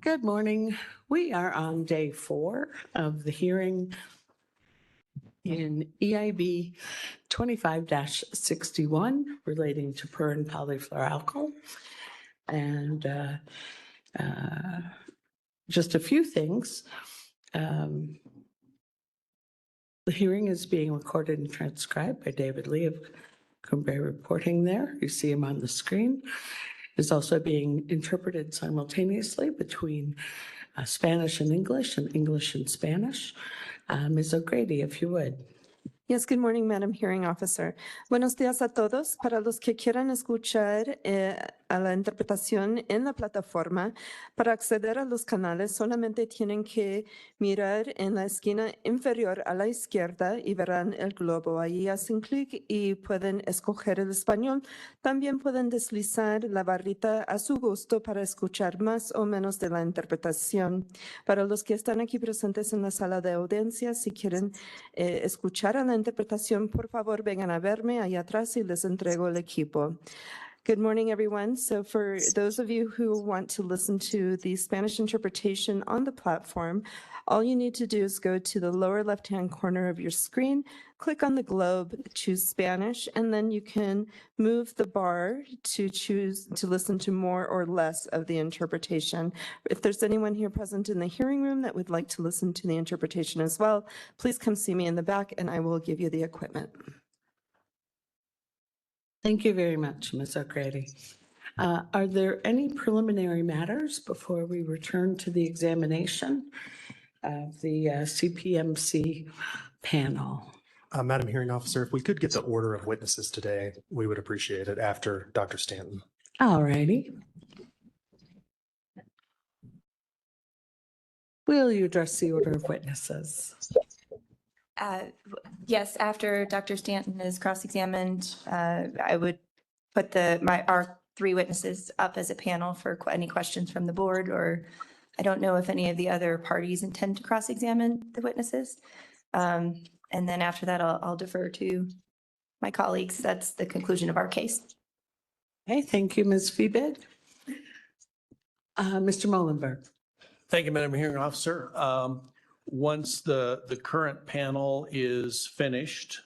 Good morning. We are on day 4 of the hearing in EIB 25-61 relating to per and polyfluoroalkyl. And just a few things. The hearing is being recorded and transcribed by David Lee of Cranberry Reporting there. You see him on the screen. It's also being interpreted simultaneously between Spanish and English and Spanish. Ms. O'Grady, if you would. Yes, good morning, Madam Hearing Officer. Buenos días a todos. Para los que quieran escuchar a la interpretación en la plataforma, para acceder a los canales solamente tienen que mirar en la esquina inferior a la izquierda y verán el globo. Ahí hacen clic y pueden escoger el español. También pueden deslizar la barrita a su gusto para escuchar más o menos de la interpretación. Para los que están aquí presentes en la sala de audiencia, si quieren escuchar a la interpretación, por favor, vengan a verme allá atrás y les entrego el equipo. Good morning, everyone. So for those of you who want to listen to the Spanish interpretation on the platform, all you need to do is go to the lower left-hand corner of your screen, click on the globe, choose Spanish, and then you can move the bar to choose to listen to more or less of the interpretation. If there's anyone here present in the hearing room that would like to listen to the interpretation as well, please come see me in the back and I will give you the equipment. Thank you very much, Ms. O'Grady. Are there any preliminary matters before we return to the examination of the CPMC panel? Madam Hearing Officer, if we could get the order of witnesses today, we would appreciate it after Dr. Stanton. All righty. Will you address the order of witnesses? Yes, after Dr. Stanton is cross-examined, I would put our 3 witnesses up as a panel for any questions from the board, or I don't know if any of the other parties intend to cross-examine the witnesses. And then after that, I'll defer to my colleagues. That's the conclusion of our case. Okay, thank you, Ms. Feebig. Mr. Molenberg. Thank you, Madam Hearing Officer. Once the current panel is finished,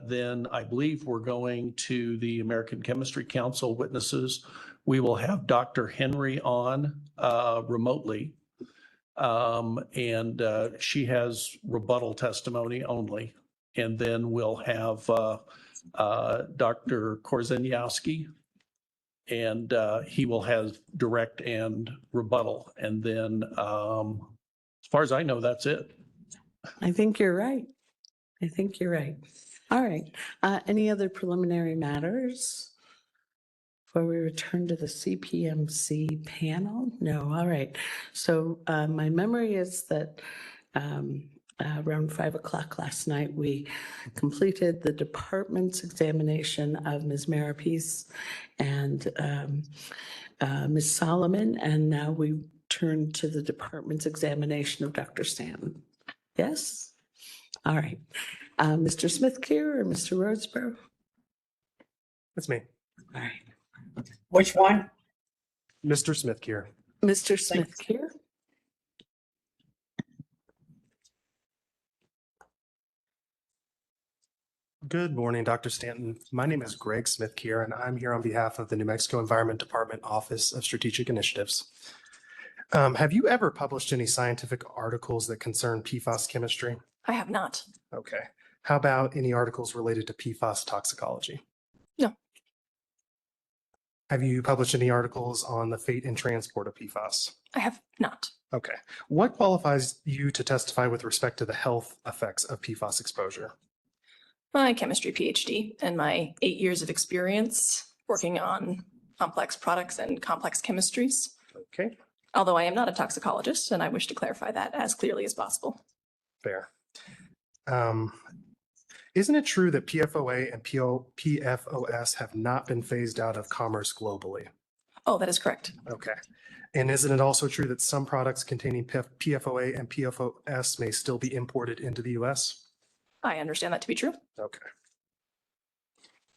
then I believe we're going to the American Chemistry Council witnesses. We will have Dr. Henry on remotely, and she has rebuttal testimony only. And then we'll have Dr. Korzeniowski, and he will have direct and rebuttal. And then as far as I know, that's it. I think you're right. All right. Any other preliminary matters before we return to the CPMC panel? No. All right. So my memory is that around 5 o'clock last night, we completed the department's examination of Ms. Marapis and Ms. Solomon, and now we turn to the department's examination of Dr. Stanton. Yes? All right. Mr. Smith-Keer or Mr. Rhodesborough? That's me. All right. Which one? Mr. Smith-Keer. Mr. Smith-Keer? Good morning, Dr. Stanton. My name is Greg Smith-Keer, and I'm here on behalf of the New Mexico Environment Department Office of Strategic Initiatives. Have you ever published any scientific articles that concern PFAS chemistry? I have not. Okay. How about any articles related to PFAS toxicology? No. Have you published any articles on the fate and transport of PFAS? I have not. Okay. What qualifies you to testify with respect to the health effects of PFAS exposure? My chemistry PhD and my 8 years of experience working on complex products and complex chemistries. Okay. Although I am not a toxicologist, and I wish to clarify that as clearly as possible. Fair. Isn't it true that PFOA and PFOS have not been phased out of commerce globally? Oh, that is correct. Okay. And isn't it also true that some products containing PFOA and PFOS may still be imported into the U.S.? I understand that to be true. Okay.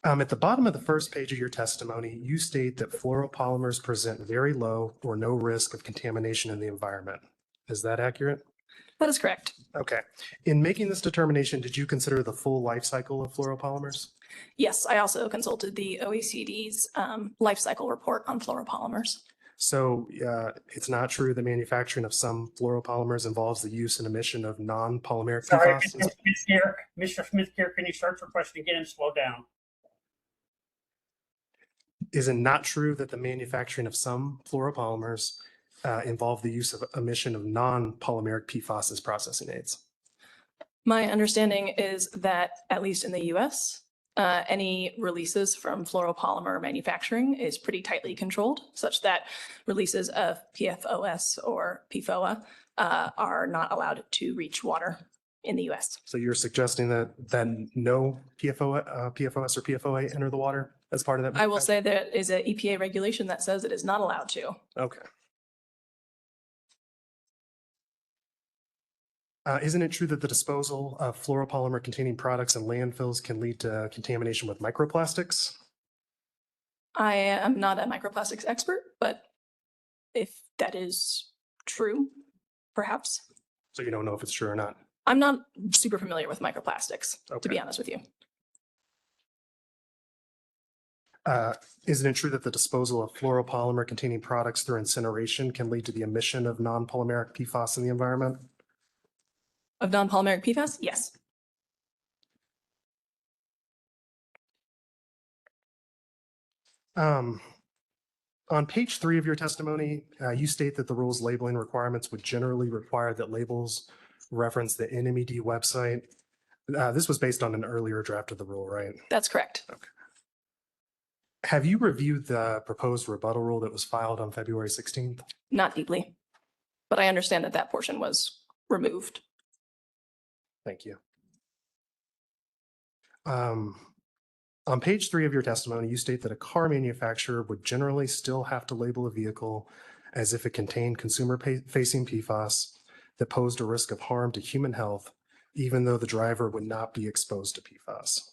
At the bottom of the first page of your testimony, you state that fluoropolymers present very low or no risk of contamination in the environment. Is that accurate? That is correct. Okay. In making this determination, did you consider the full life cycle of fluoropolymers? Yes, I also consulted the OECD's life cycle report on fluoropolymers. So it's not true that manufacturing of some fluoropolymers involves the use and emission of non-polymeric Sorry, PFAS? Mr. Smith here, can you start your question again and slow down? Is it not true that the manufacturing of some fluoropolymers involve the use of emission of non-polymeric PFAS as processing aids? My understanding is that, at least in the US, any releases from fluoropolymer manufacturing is pretty tightly controlled, such that releases of PFOS or PFOA are not allowed to reach water in the US. So you're suggesting that then no PFOS or PFOA enter the water as part of that? I will say there is an EPA regulation that says it is not allowed to. Okay. Isn't it true that the disposal of fluoropolymer containing products in landfills can lead to contamination with microplastics? I am not a microplastics expert, but if that is true, perhaps. So you don't know if it's true or not? I'm not super familiar with microplastics, to Okay. be honest with you. Isn't it true that the disposal of fluoropolymer containing products through incineration can lead to the emission of non-polymeric PFAS in the environment? Of non-polymeric PFAS? Yes. On page 3 of your testimony, you state that the rules labeling requirements would generally require that labels reference the NMED website. This was based on an earlier draft of the rule, right? That's correct. Have you reviewed the proposed rebuttal rule that was filed on February 16th? Not deeply, but I understand that that portion was removed. Thank you. On page 3 of your testimony, you state that a car manufacturer would generally still have to label a vehicle as if it contained consumer-facing PFAS that posed a risk of harm to human health, even though the driver would not be exposed to PFAS.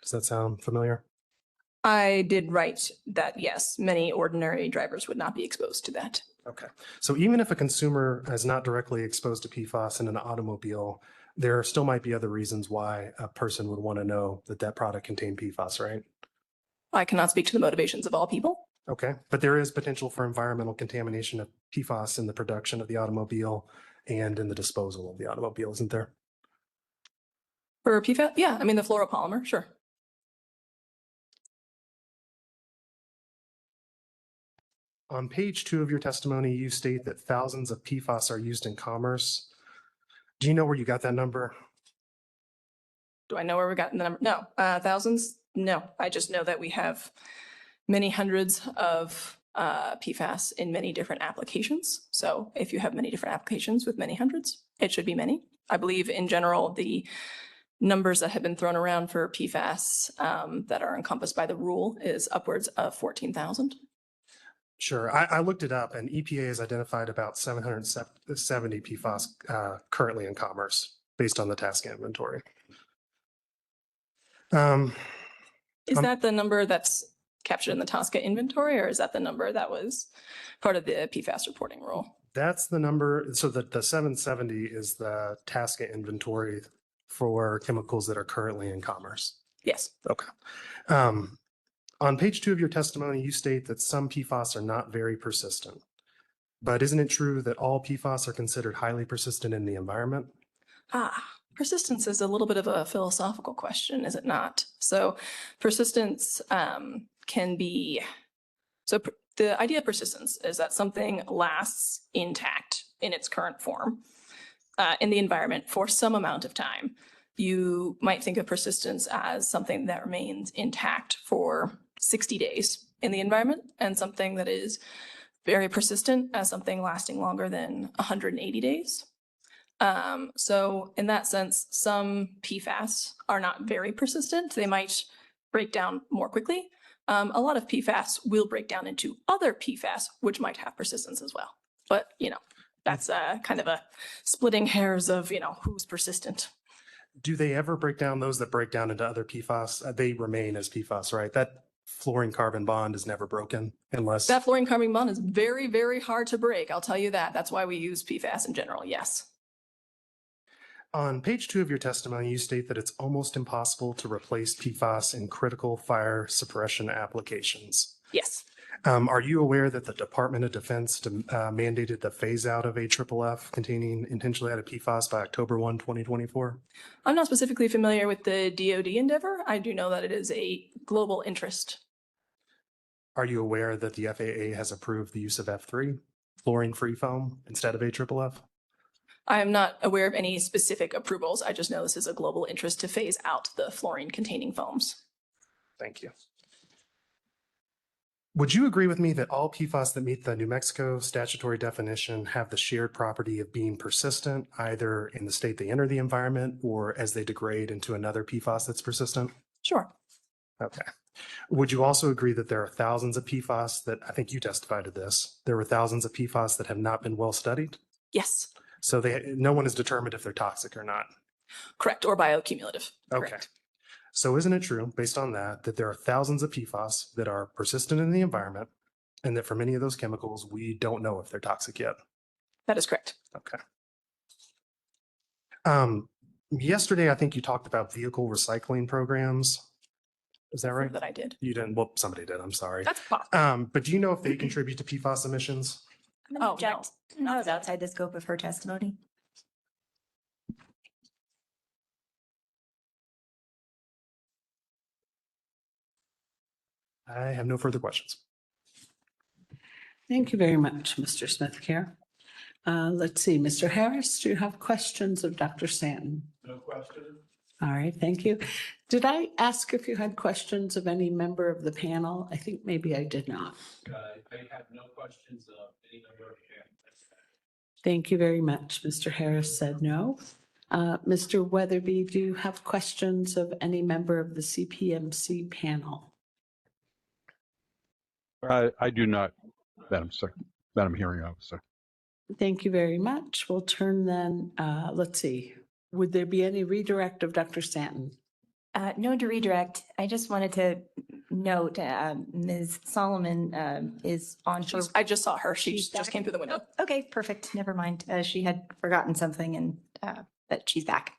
Does that sound familiar? I did write that, yes, many ordinary drivers would not be exposed to that. Okay. So even if a consumer is not directly exposed to PFAS in an automobile, there still might be other reasons why a person would want to know that that product contained PFAS, right? I cannot speak to the motivations of all people. Okay. But there is potential for environmental contamination of PFAS in the production of the automobile and in the disposal of the automobile, isn't there? For PFAS, yeah, I mean, the fluoropolymer, sure. On page 2 of your testimony, you state that thousands of PFAS are used in commerce. Do you know where you got that number? Do I know where we got the number? No. Thousands? No. I just know that we have many hundreds of PFAS in many different applications. So if you have many different applications with many hundreds, it should be many. I believe in general, the numbers that have been thrown around for PFAS that are encompassed by the rule is upwards of 14,000. Sure. I looked it up and EPA has identified about 770 PFAS currently in commerce based on the task inventory. Is that the number that's captured in the TSCA inventory, or is that the number that was part of the PFAS reporting rule? That's the number. So the 770 is the TSCA inventory for chemicals that are currently in commerce. Yes. Okay. On page 2 of your testimony, you state that some PFAS are not very persistent. But isn't it true that all PFAS are considered highly persistent in the environment? Persistence is a little bit of a philosophical question, is it not? So persistence can be, the idea of persistence is that something lasts intact in its current form in the environment for some amount of time. You might think of persistence as something that remains intact for 60 days in the environment, and something that is very persistent as something lasting longer than 180 days. So in that sense, some PFAS are not very persistent. They might break down more quickly. A lot of PFAS will break down into other PFAS, which might have persistence as well. But, that's kind of a splitting hairs of, who's persistent. Do they ever break down, those that break down into other PFAS? They remain as PFAS, right? That fluorine carbon bond is never broken unless, That fluorine carbon bond is very, very hard to break. I'll tell you that. That's why we use PFAS in general. Yes. on page 2 of your testimony, you state that it's almost impossible to replace PFAS in critical fire suppression applications. Yes. Are you aware that the Department of Defense mandated the phase out of AFFF containing intentionally added PFAS by October 1, 2024? I'm not specifically familiar with the DoD endeavor. I do know that it is a global interest. Are you aware that the FAA has approved the use of F3, fluorine-free foam, instead of AFFF? I am not aware of any specific approvals. I just know this is a global interest to phase out the fluorine-containing foams. Thank you. Would you agree with me that all PFAS that meet the New Mexico statutory definition have the shared property of being persistent, either in the state they enter the environment or as they degrade into another PFAS that's persistent? Sure. Okay. Would you also agree that there are thousands of PFAS that, I think you testified to this, there were thousands of PFAS that have not been well studied? Yes. So no one has determined if they're toxic or not. Correct. Or bioaccumulative. Okay. Correct. So isn't it true, based on that there are thousands of PFAS that are persistent in the environment and that for many of those chemicals, we don't know if they're toxic yet? That is correct. Okay. Yesterday, I think you talked about vehicle recycling programs. Is that right? That I did. You didn't, well, somebody did, I'm sorry. That's possible. But do you know if they contribute to PFAS emissions? Oh, no. That was outside the scope of her testimony. I have no further questions. Thank you very much, Mr. Smith-Kerr. Let's see, Mr. Harris, do you have questions of Dr. Stanton? No question. All right, thank you. Did I ask if you had questions of any member of the panel? I think maybe I did not. I have no questions of any number of Thank you very much. Mr. Harris said no. Mr. Weatherby, do you have questions of any member of the CPMC panel? I do not, Madam Hearing Officer. Thank you very much. We'll turn then, let's see. Would there be any redirect of Dr. Stanton? No to redirect. I just wanted to note, Ms. Solomon is on. I just saw her. She She's just back? came through the window. Oh, okay, perfect. Never mind. She had forgotten something and but she's back.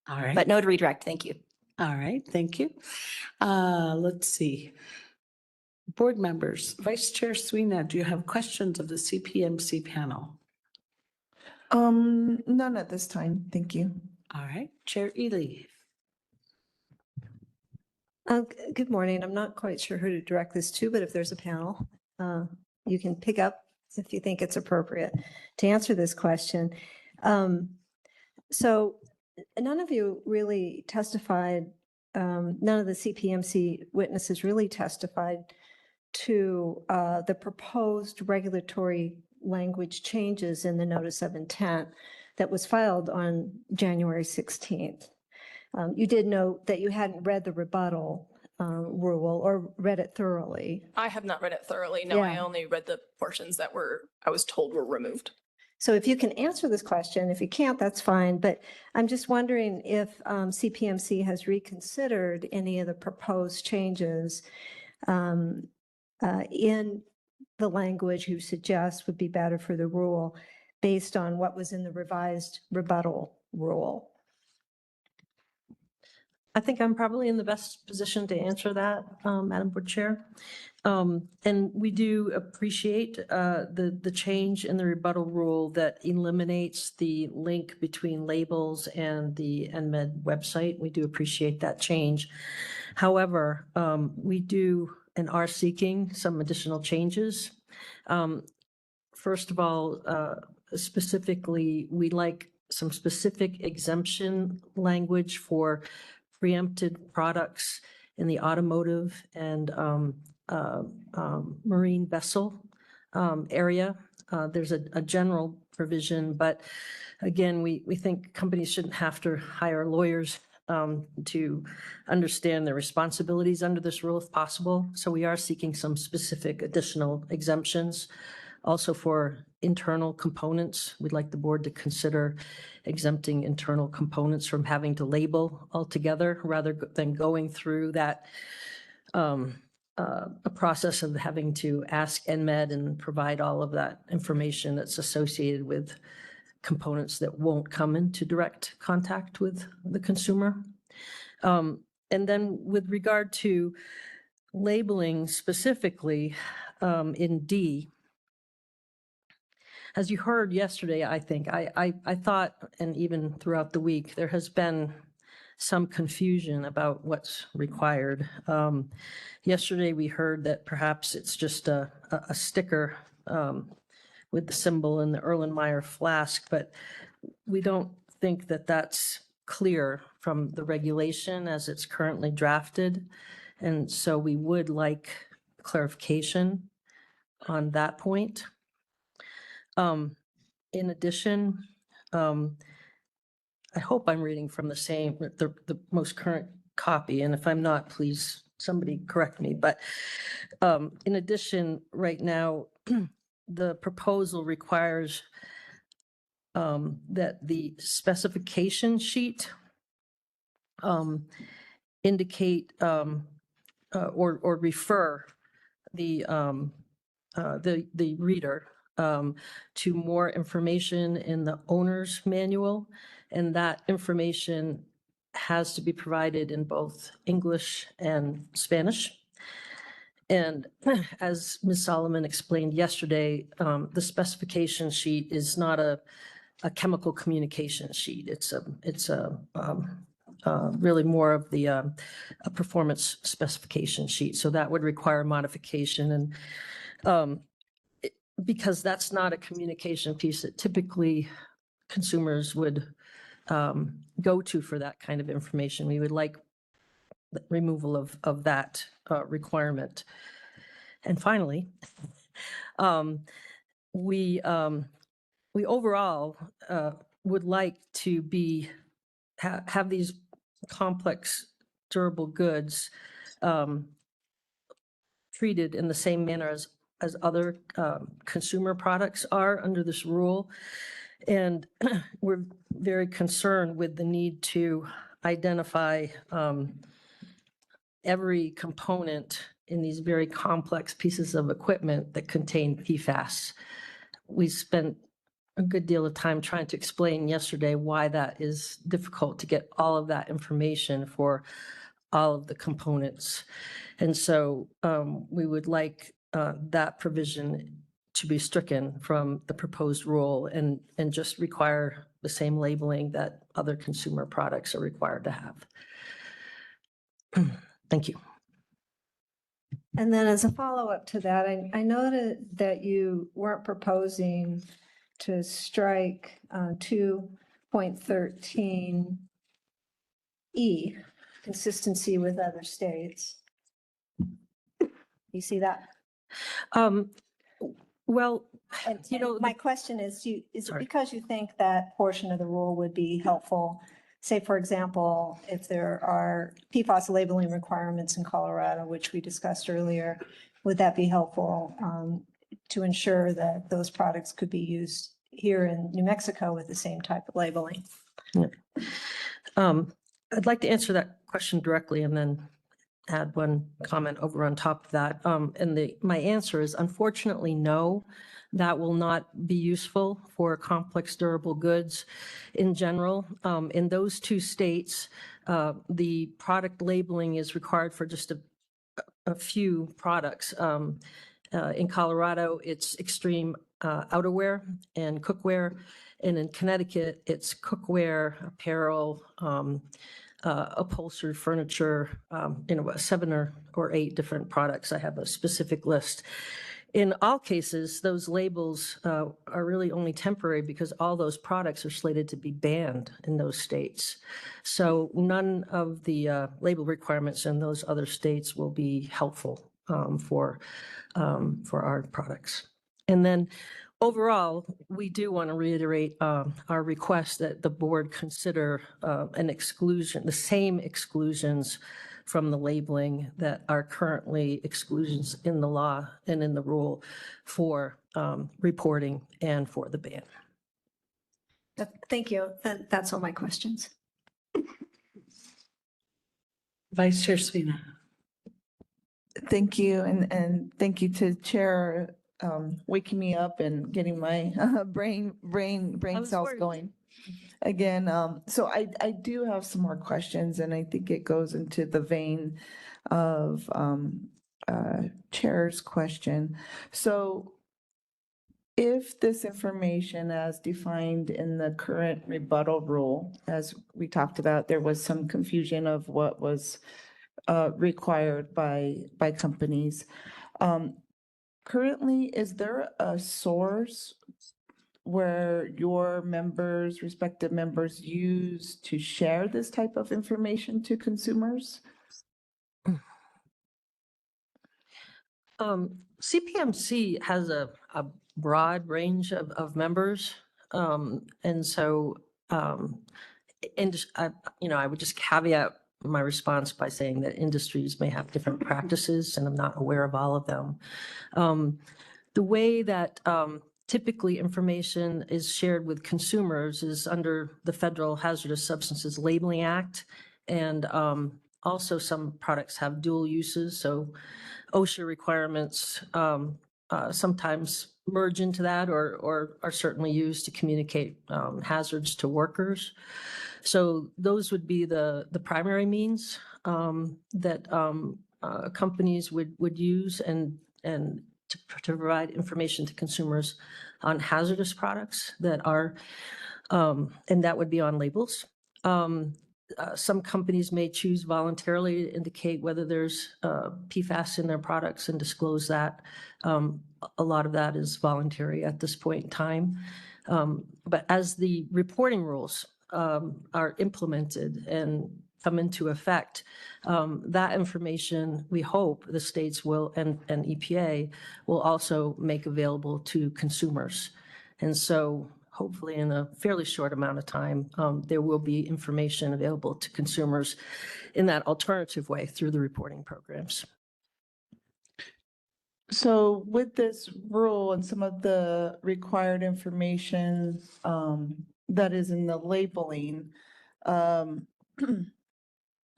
All right. But no to redirect. Thank you. All right, thank you. Let's see. Board members, Vice Chair Sweeney, do you have questions of the CPMC panel? None at this time. Thank you. All right, Chair Ely. Good morning. I'm not quite sure who to direct this to, but if there's a panel, you can pick up if you think it's appropriate to answer this question. So none of you really testified, none of the CPMC witnesses really testified to the proposed regulatory language changes in the notice of intent that was filed on January 16th. You did note that you hadn't read the rebuttal rule or read it thoroughly. I have not read it thoroughly. No, I Yeah. only read the portions that I was told were removed. So if you can answer this question, if you can't, that's fine. But I'm just wondering if CPMC has reconsidered any of the proposed changes in the language you suggest would be better for the rule based on what was in the revised rebuttal rule. I think I'm probably in the best position to answer that, Madam Board Chair. And we do appreciate the change in the rebuttal rule that eliminates the link between labels and the NMED website. We do appreciate that change. However, we do and are seeking some additional changes. First of all, specifically, we'd like some specific exemption language for preempted products in the automotive and marine vessel area. There's a general provision, but again, we think companies shouldn't have to hire lawyers to understand their responsibilities under this rule if possible. So we are seeking some specific additional exemptions. Also for internal components. We'd like the board to consider exempting internal components from having to label altogether rather than going through that a process of having to ask NMED and provide all of that information that's associated with components that won't come into direct contact with the consumer. And then with regard to labeling specifically in D, as you heard yesterday, I think, I thought, and even throughout the week, there has been some confusion about what's required. Yesterday, we heard that perhaps it's just a sticker with the symbol and the Erlenmeyer flask, but we don't think that that's clear from the regulation as it's currently drafted. And so we would like clarification on that point. In addition, I hope I'm reading from the same, the most current copy, and if I'm not, please, somebody correct me. But in addition, right now, the proposal requires that the specification sheet indicate or refer the reader to more information in the owner's manual, and that information has to be provided in both English and Spanish. And as Ms. Solomon explained yesterday, the specification sheet is not a chemical communication sheet. It's really more of the a performance specification sheet. So that would require modification, and because that's not a communication piece that typically consumers would go to for that kind of information. We would like the removal of that requirement. And finally, we overall would like to have these complex durable goods treated in the same manner as other consumer products are under this rule. And we're very concerned with the need to identify every component in these very complex pieces of equipment that contain PFAS. We spent a good deal of time trying to explain yesterday why that is difficult to get all of that information for all of the components. And so we would like that provision to be stricken from the proposed rule and just require the same labeling that other consumer products are required to have. Thank you. And then as a follow-up to that, I noted that you weren't proposing to strike 2.13E, consistency with other states. You see that? Well, And you know, my question is it Sorry. because you think that portion of the rule would be helpful? Say, for example, if there are PFAS labeling requirements in Colorado, which we discussed earlier, would that be helpful to ensure that those products could be used here in New Mexico with the same type of labeling? Yeah. I'd like to answer that question directly and then add one comment over on top of that. And my answer is unfortunately no. That will not be useful for complex durable goods in general. In those two states, the product labeling is required for just a few products. In Colorado, it's extreme outerwear and cookware. And in Connecticut, it's cookware, apparel, upholstered furniture, 7 or 8 different products. I have a specific list. In all cases, those labels are really only temporary because all those products are slated to be banned in those states. So none of the label requirements in those other states will be helpful for our products. And then overall, we do want to reiterate our request that the board consider an exclusion, the same exclusions from the labeling that are currently exclusions in the law and in the rule for reporting and for the ban. Thank you. That's all my questions. Vice Chair Spina. Thank you, and thank you to Chair waking me up and getting my brain was cells worried. going again. So I do have some more questions, and I think it goes into the vein of Chair's question. So if this information as defined in the current rebuttal rule, as we talked about, there was some confusion of what was required by companies. Currently, is there a source where your members, respective members, use to share this type of information to consumers? CPMC has a broad range of members. And so, I would just caveat my response by saying that industries may have different practices, and I'm not aware of all of them. The way that typically information is shared with consumers is under the Federal Hazardous Substances Labeling Act. And also some products have dual uses. So OSHA requirements sometimes merge into that or are certainly used to communicate hazards to workers. So those would be the primary means that companies would use and to provide information to consumers on hazardous products that are, and that would be on labels. Some companies may choose voluntarily to indicate whether there's PFAS in their products and disclose that. A lot of that is voluntary at this point in time. But as the reporting rules are implemented and come into effect, that information, we hope the states will, and EPA will also make available to consumers. And so hopefully in a fairly short amount of time, there will be information available to consumers in that alternative way through the reporting programs. So with this rule and some of the required information that is in the labeling,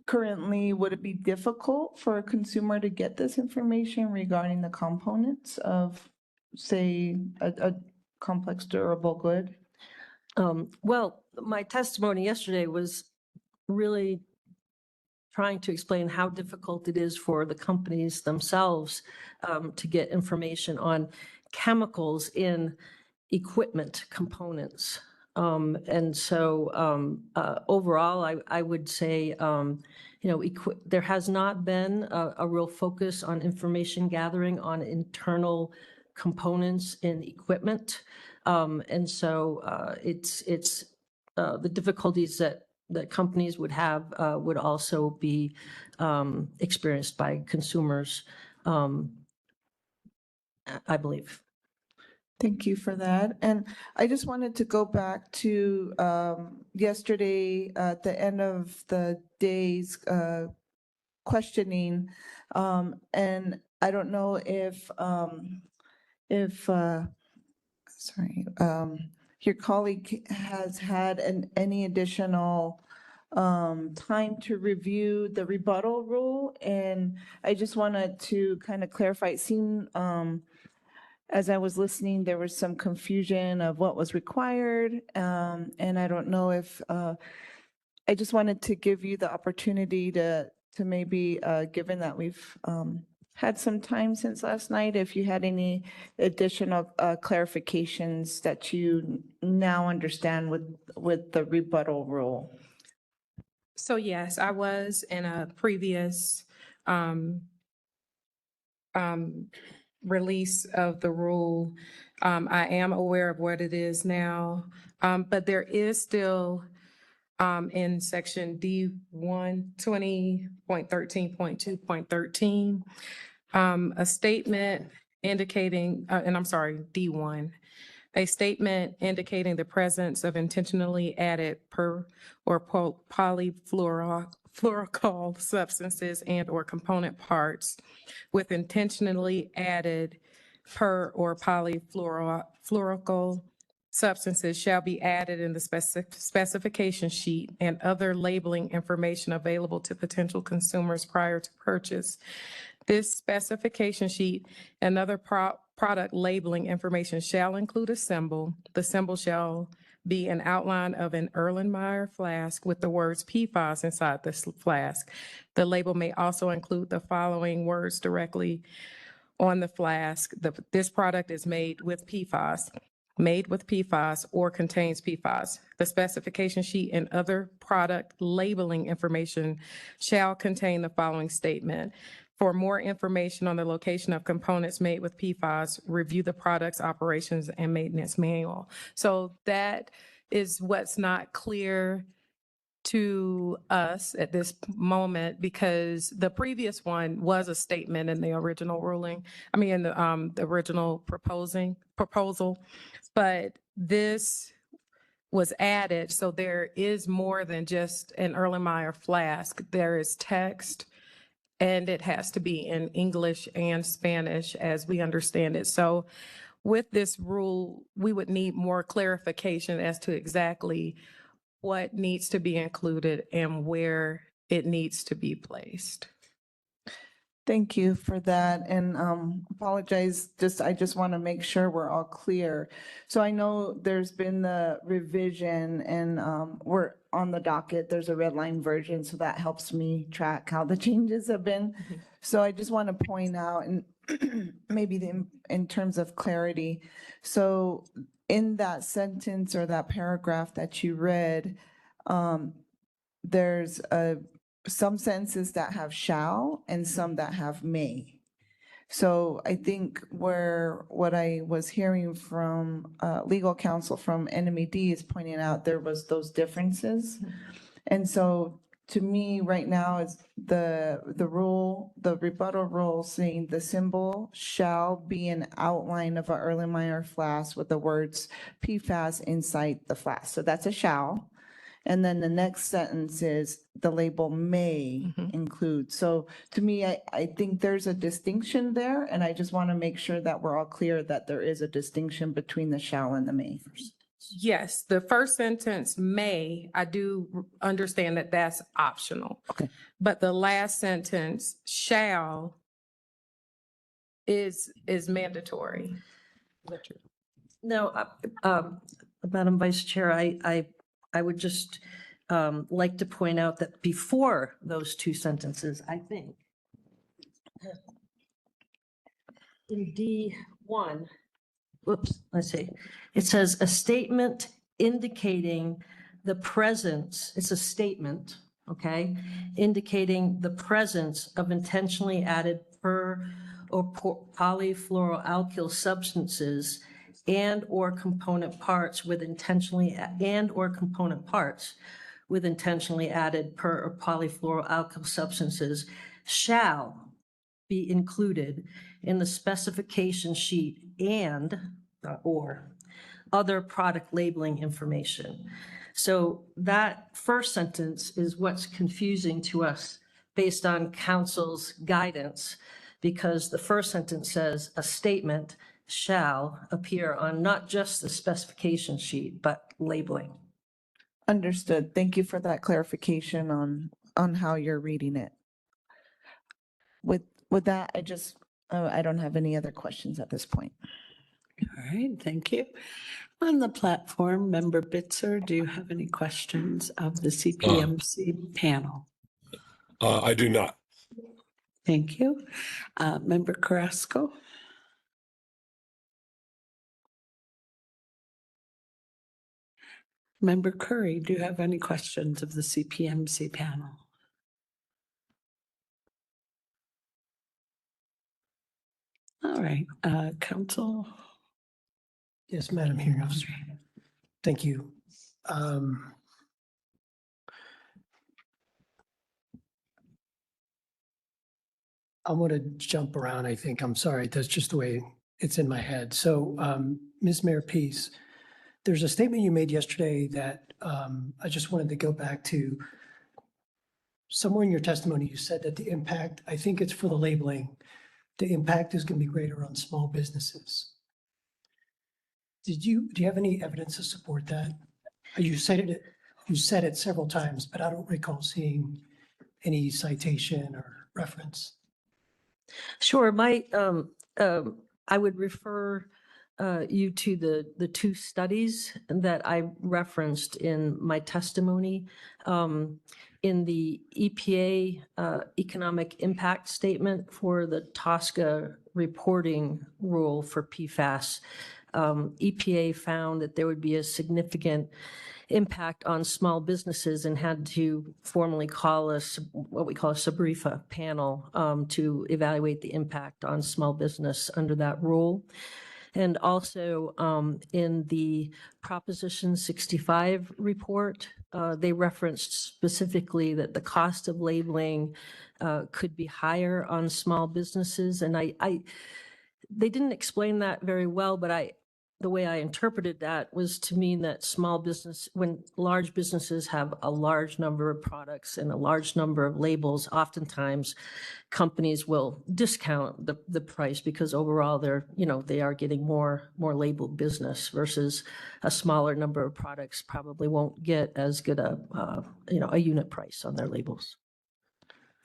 currently, would it be difficult for a consumer to get this information regarding the components of, say, a complex durable good? Well, my testimony yesterday was really trying to explain how difficult it is for the companies themselves to get information on chemicals in equipment components. And so overall, I would say, there has not been a real focus on information gathering on internal components in equipment. And so it's the difficulties that companies would have would also be experienced by consumers, I believe. Thank you for that. And I just wanted to go back to yesterday at the end of the day's questioning. And I don't know if your colleague has had any additional time to review the rebuttal rule. And I just wanted to kind of clarify, it seemed as I was listening, there was some confusion of what was required. And I don't know if, I just wanted to give you the opportunity to maybe, given that we've had some time since last night, if you had any additional clarifications that you now understand with the rebuttal rule. So yes, I was in a previous release of the rule. I am aware of what it is now, but there is still in section D1 20.13.2.13 a statement indicating, and I'm sorry, D1, a statement indicating the presence of intentionally added per or polyfluoroalkyl substances and or component parts with intentionally added per or polyfluoroalkyl substances shall be added in the specification sheet and other labeling information available to potential consumers prior to purchase. This specification sheet and other product labeling information shall include a symbol. The symbol shall be an outline of an Erlenmeyer flask with the words PFAS inside this flask. The label may also include the following words directly on the flask. This product is made with PFAS or contains PFAS. The specification sheet and other product labeling information shall contain the following statement. For more information on the location of components made with PFAS, review the product's operations and maintenance manual. So that is what's not clear to us at this moment, because the previous one was a statement in the original ruling, in the original proposal, but this was added. So there is more than just an Erlenmeyer flask. There is text, and it has to be in English and Spanish as we understand it. So with this rule, we would need more clarification as to exactly what needs to be included and where it needs to be placed. Thank you for that, and apologize, I just want to make sure we're all clear. So I know there's been the revision, and we're on the docket, there's a red line version, so that helps me track how the changes have been. So I just want to point out, and maybe in terms of clarity, so in that sentence or that paragraph that you read, there's some sentences that have shall and some that have may. So I think what I was hearing from legal counsel from NMED is pointing out there was those differences. And so to me right now is the rebuttal rule saying the symbol shall be an outline of a Erlenmeyer flask with the words PFAS inside the flask. So that's a shall. And then the next sentence is the label may include. So to me, I think there's a distinction there, and I just want to make sure that we're all clear that there is a distinction between the shall and the may. Yes, the first sentence may, I do understand that that's optional. Okay. But the last sentence, shall, is mandatory. No, Madam Vice Chair, I would just like to point out that before those two sentences, I think, in D1, it says a statement indicating the presence, it's a statement, okay, indicating the presence of intentionally added per or polyfluoroalkyl substances and or component parts with intentionally added per or polyfluoroalkyl substances shall be included in the specification sheet and or other product labeling information. So that first sentence is what's confusing to us based on counsel's guidance, because the first sentence says a statement shall appear on not just the specification sheet, but labeling. Understood. Thank you for that clarification on how you're reading it. With that, I don't have any other questions at this point. All right, thank you. On the platform, Member Bitzer, do you have any questions of the CPMC panel? I do not. Thank you. Member Carrasco? Member Curry, do you have any questions of the CPMC panel? All right, Counsel. Yes, Madam Hearing Officer. Thank you. I'm going to jump around, I think. I'm sorry. That's just the way it's in my head. So, Ms. Mayor Peace, there's a statement you made yesterday that I just wanted to go back to. Somewhere in your testimony, you said that the impact, I think it's for the labeling, the impact is going to be greater on small businesses. Do you have any evidence to support that? You said it several times, but I don't recall seeing any citation or reference. Sure, I would refer you to the two studies that I referenced in my testimony. In the EPA economic impact statement for the TSCA reporting rule for PFAS, EPA found that there would be a significant impact on small businesses and had to formally call what we call a SBREFA panel to evaluate the impact on small business under that rule. And also in the Proposition 65 report, they referenced specifically that the cost of labeling could be higher on small businesses. And they didn't explain that very well, but the way I interpreted that was to mean that when large businesses have a large number of products and a large number of labels, oftentimes companies will discount the price because overall they are getting more labeled business versus a smaller number of products probably won't get as good a unit price on their labels.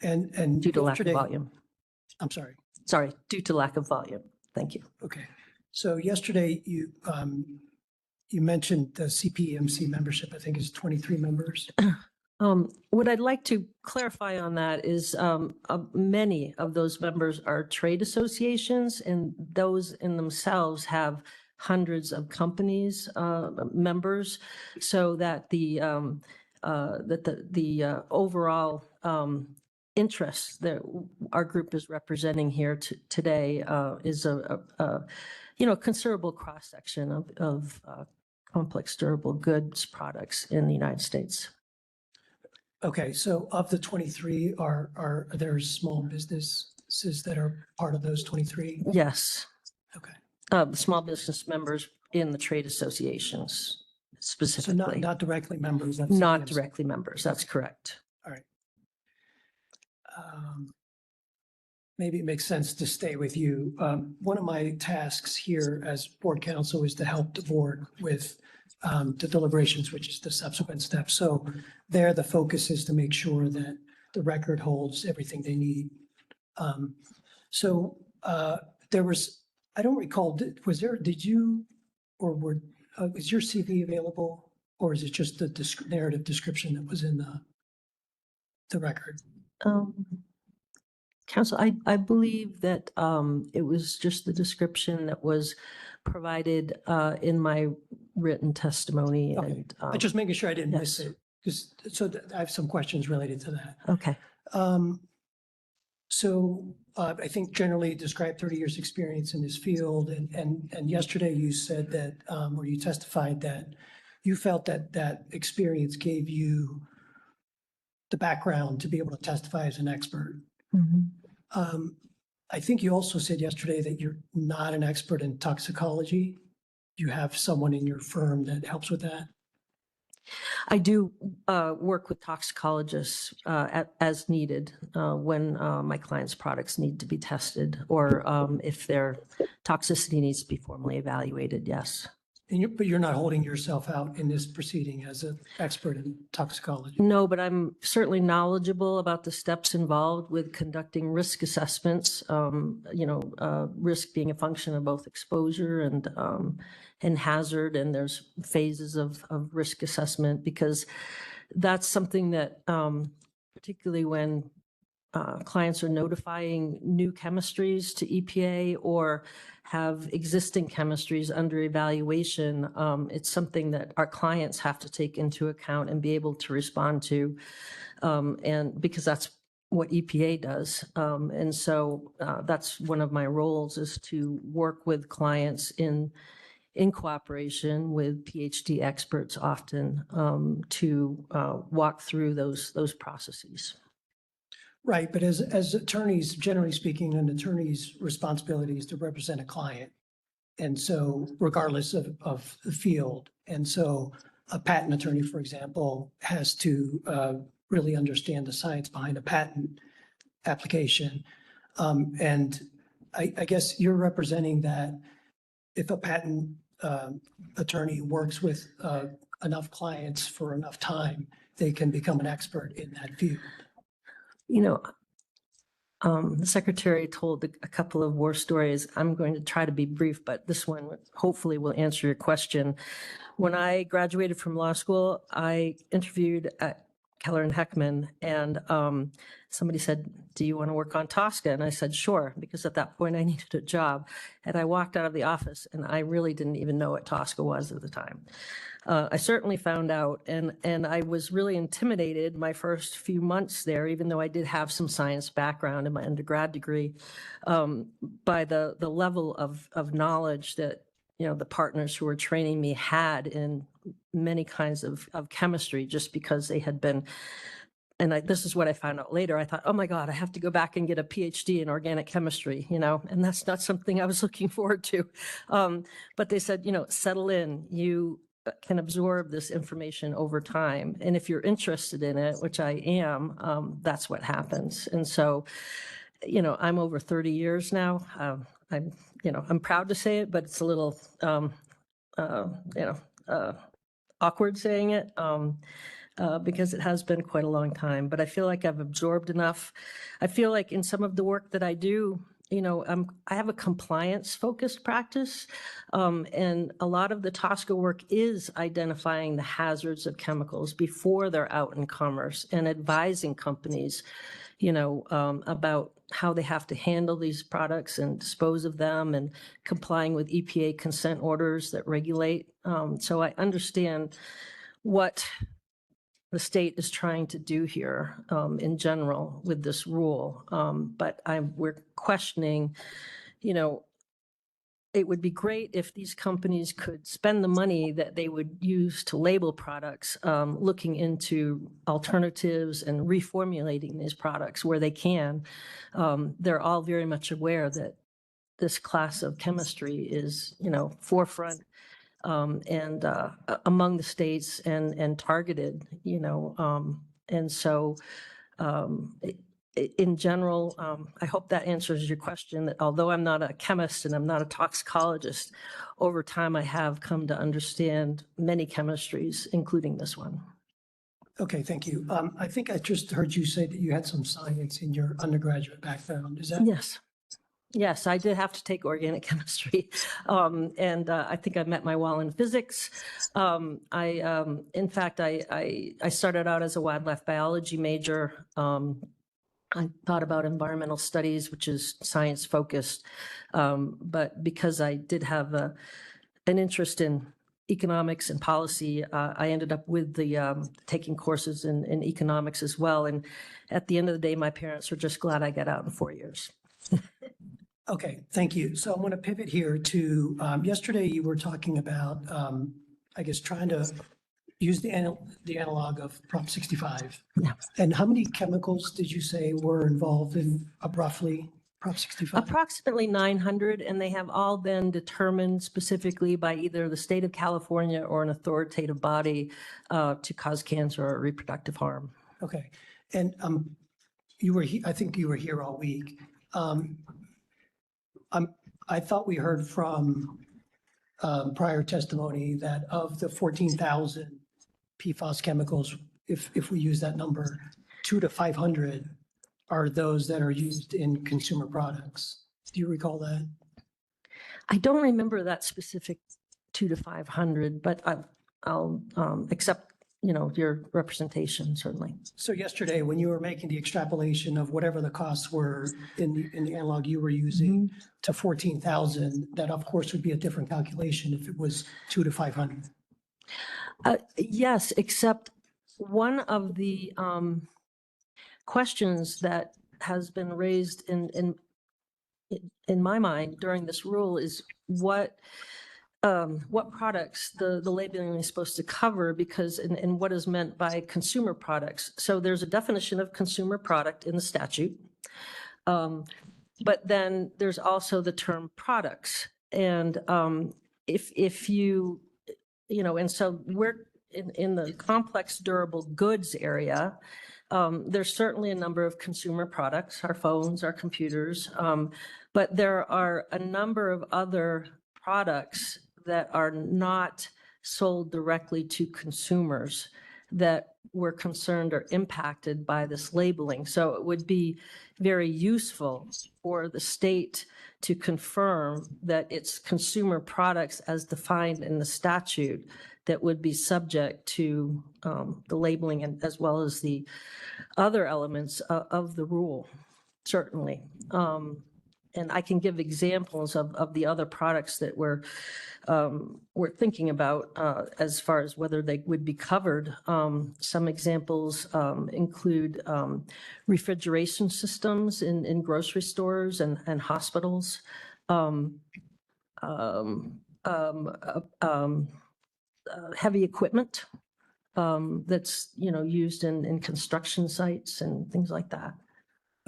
And due to lack of volume. I'm sorry. Sorry, due to lack of volume. Thank you. Okay. So yesterday you mentioned the CPMC membership, I think is 23 members. What I'd like to clarify on that is many of those members are trade associations, and those in themselves have hundreds of companies members, so that the overall interests that our group is representing here today is a considerable cross-section of complex durable goods products in the United States. Okay, so of the 23, are there small businesses that are part of those 23? Yes. Okay. Small business members in the trade associations specifically. So not directly members of Not CPMC. directly members, that's correct. All right. Maybe it makes sense to stay with you. One of my tasks here as board counsel is to help the board with the deliberations, which is the subsequent step. So there, the focus is to make sure that the record holds everything they need. There was, I don't recall, is your CV available, or is it just the narrative description that was in the record? Council, I believe that it was just the description that was provided in my written testimony. Okay. And I'm just making sure I didn't miss yes. it, because I have some questions related to that. Okay. I think generally described 30 years experience in this field, and yesterday you said that, or you testified that you felt that experience gave you the background to be able to testify as an expert. Mm-hmm. I think you also said yesterday that you're not an expert in toxicology. You have someone in your firm that helps with that? I do work with toxicologists as needed when my clients' products need to be tested, or if their toxicity needs to be formally evaluated, yes. But you're not holding yourself out in this proceeding as an expert in toxicology? No, but I'm certainly knowledgeable about the steps involved with conducting risk assessments, risk being a function of both exposure and hazard, and there's phases of risk assessment, because that's something that, particularly when clients are notifying new chemistries to EPA or have existing chemistries under evaluation, it's something that our clients have to take into account and be able to respond to, and because that's what EPA does. And so that's one of my roles, is to work with clients in cooperation with PhD experts often to walk through those processes. Right, but as attorneys, generally speaking, an attorney's responsibility is to represent a client. And so regardless of the field. And so a patent attorney, for example, has to really understand the science behind a patent application. And I guess you're representing that if a patent attorney works with enough clients for enough time, they can become an expert in that field. You know, the secretary told a couple of war stories. I'm going to try to be brief, but this one hopefully will answer your question. When I graduated from law school, I interviewed at Keller and Heckman, and somebody said, "Do you want to work on Tosca?" And I said, "Sure," because at that point I needed a job. And I walked out of the office, and I really didn't even know what Tosca was at the time. I certainly found out, and I was really intimidated my first few months there, even though I did have some science background in my undergrad degree, by the level of knowledge that, you know, the partners who were training me had in many kinds of chemistry, just because they had been, and this is what I found out later. I thought, oh my God, I have to go back and get a PhD in organic chemistry, you know, and that's not something I was looking forward to. But they said, you know, settle in, you can absorb this information over time. And if you're interested in it, which I am, that's what happens. And so, you know, I'm over 30 years now. I'm proud to say it, but it's a little, awkward saying it because it has been quite a long time. But I feel like I've absorbed enough. I feel like in some of the work that I do, you know, I have a compliance-focused practice, and a lot of the Tosca work is identifying the hazards of chemicals before they're out in commerce and advising companies, you know, about how they have to handle these products and dispose of them, and complying with EPA consent orders that regulate. So I understand what the state is trying to do here in general with this rule. But we're questioning, you know, it would be great if these companies could spend the money that they would use to label products, looking into alternatives and reformulating these products where they can. They're all very much aware that this class of chemistry is, you know, forefront and among the states and targeted, you know, and so in general, I hope that answers your question, that although I'm not a chemist and I'm not a toxicologist, over time I have come to understand many chemistries, including this one. Okay, thank you. I think I just heard you say that you had some science in your undergraduate background. Is that? Yes. Yes, I did have to take organic chemistry, and I think I met my wall in physics. In fact, I started out as a wildlife biology major. I thought about environmental studies, which is science focused, but because I did have an interest in economics and policy, I ended up with the taking courses in economics as well. And at the end of the day, my parents were just glad I got out in 4 years. Okay, thank you. So I'm going to pivot here to, yesterday you were talking about, I guess, trying to use the analog of Prop 65. Yeah. And how many chemicals did you say were involved in roughly Prop 65? Approximately 900, and they have all been determined specifically by either the state of California or an authoritative body to cause cancer or reproductive harm. Okay. And I think you were here all week. I thought we heard from prior testimony that of the 14,000 PFAS chemicals, if we use that number, 200 to 500 are those that are used in consumer products. Do you recall that? I don't remember that specific 200 to 500, but I'll accept, you know, your representation, certainly. So yesterday, when you were making the extrapolation of whatever the costs were in the analog you were using to 14,000, that of course would be a different calculation if it was 200 to 500. Yes, except one of the questions that has been raised in my mind during this rule is what products the labeling is supposed to cover, because and what is meant by consumer products. So there's a definition of consumer product in the statute, but then there's also the term products. And if you know, and so we're in the complex durable goods area. There's certainly a number of consumer products, our phones, our computers, But there are a number of other products that are not sold directly to consumers that we're concerned are impacted by this labeling. So it would be very useful for the state to confirm that it's consumer products as defined in the statute that would be subject to the labeling and as well as the other elements of the rule, certainly. And I can give examples of the other products that we're thinking about as far as whether they would be covered. Some examples include refrigeration systems in grocery stores and hospitals, heavy equipment that's, used in construction sites and things like that.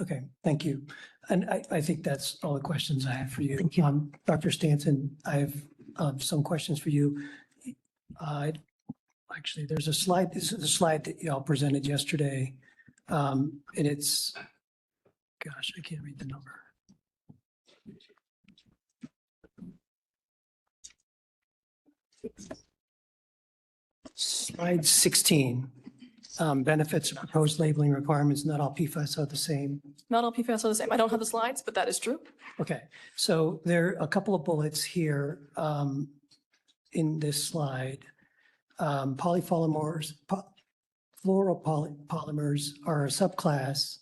Okay, thank you. And I think that's all the questions I have for you. Thank you. Dr. Stanton, I have some questions for you. Actually, there's a slide, this is a slide that y'all presented yesterday. And it's, gosh, I can't read the number. Slide 16, benefits of proposed labeling requirements. Not all PFAS are the same. Not all PFAS are the same. I don't have the slides, but that is true. Okay, so there are a couple of bullets here in this slide. Polypolymers, fluoropolymers are a subclass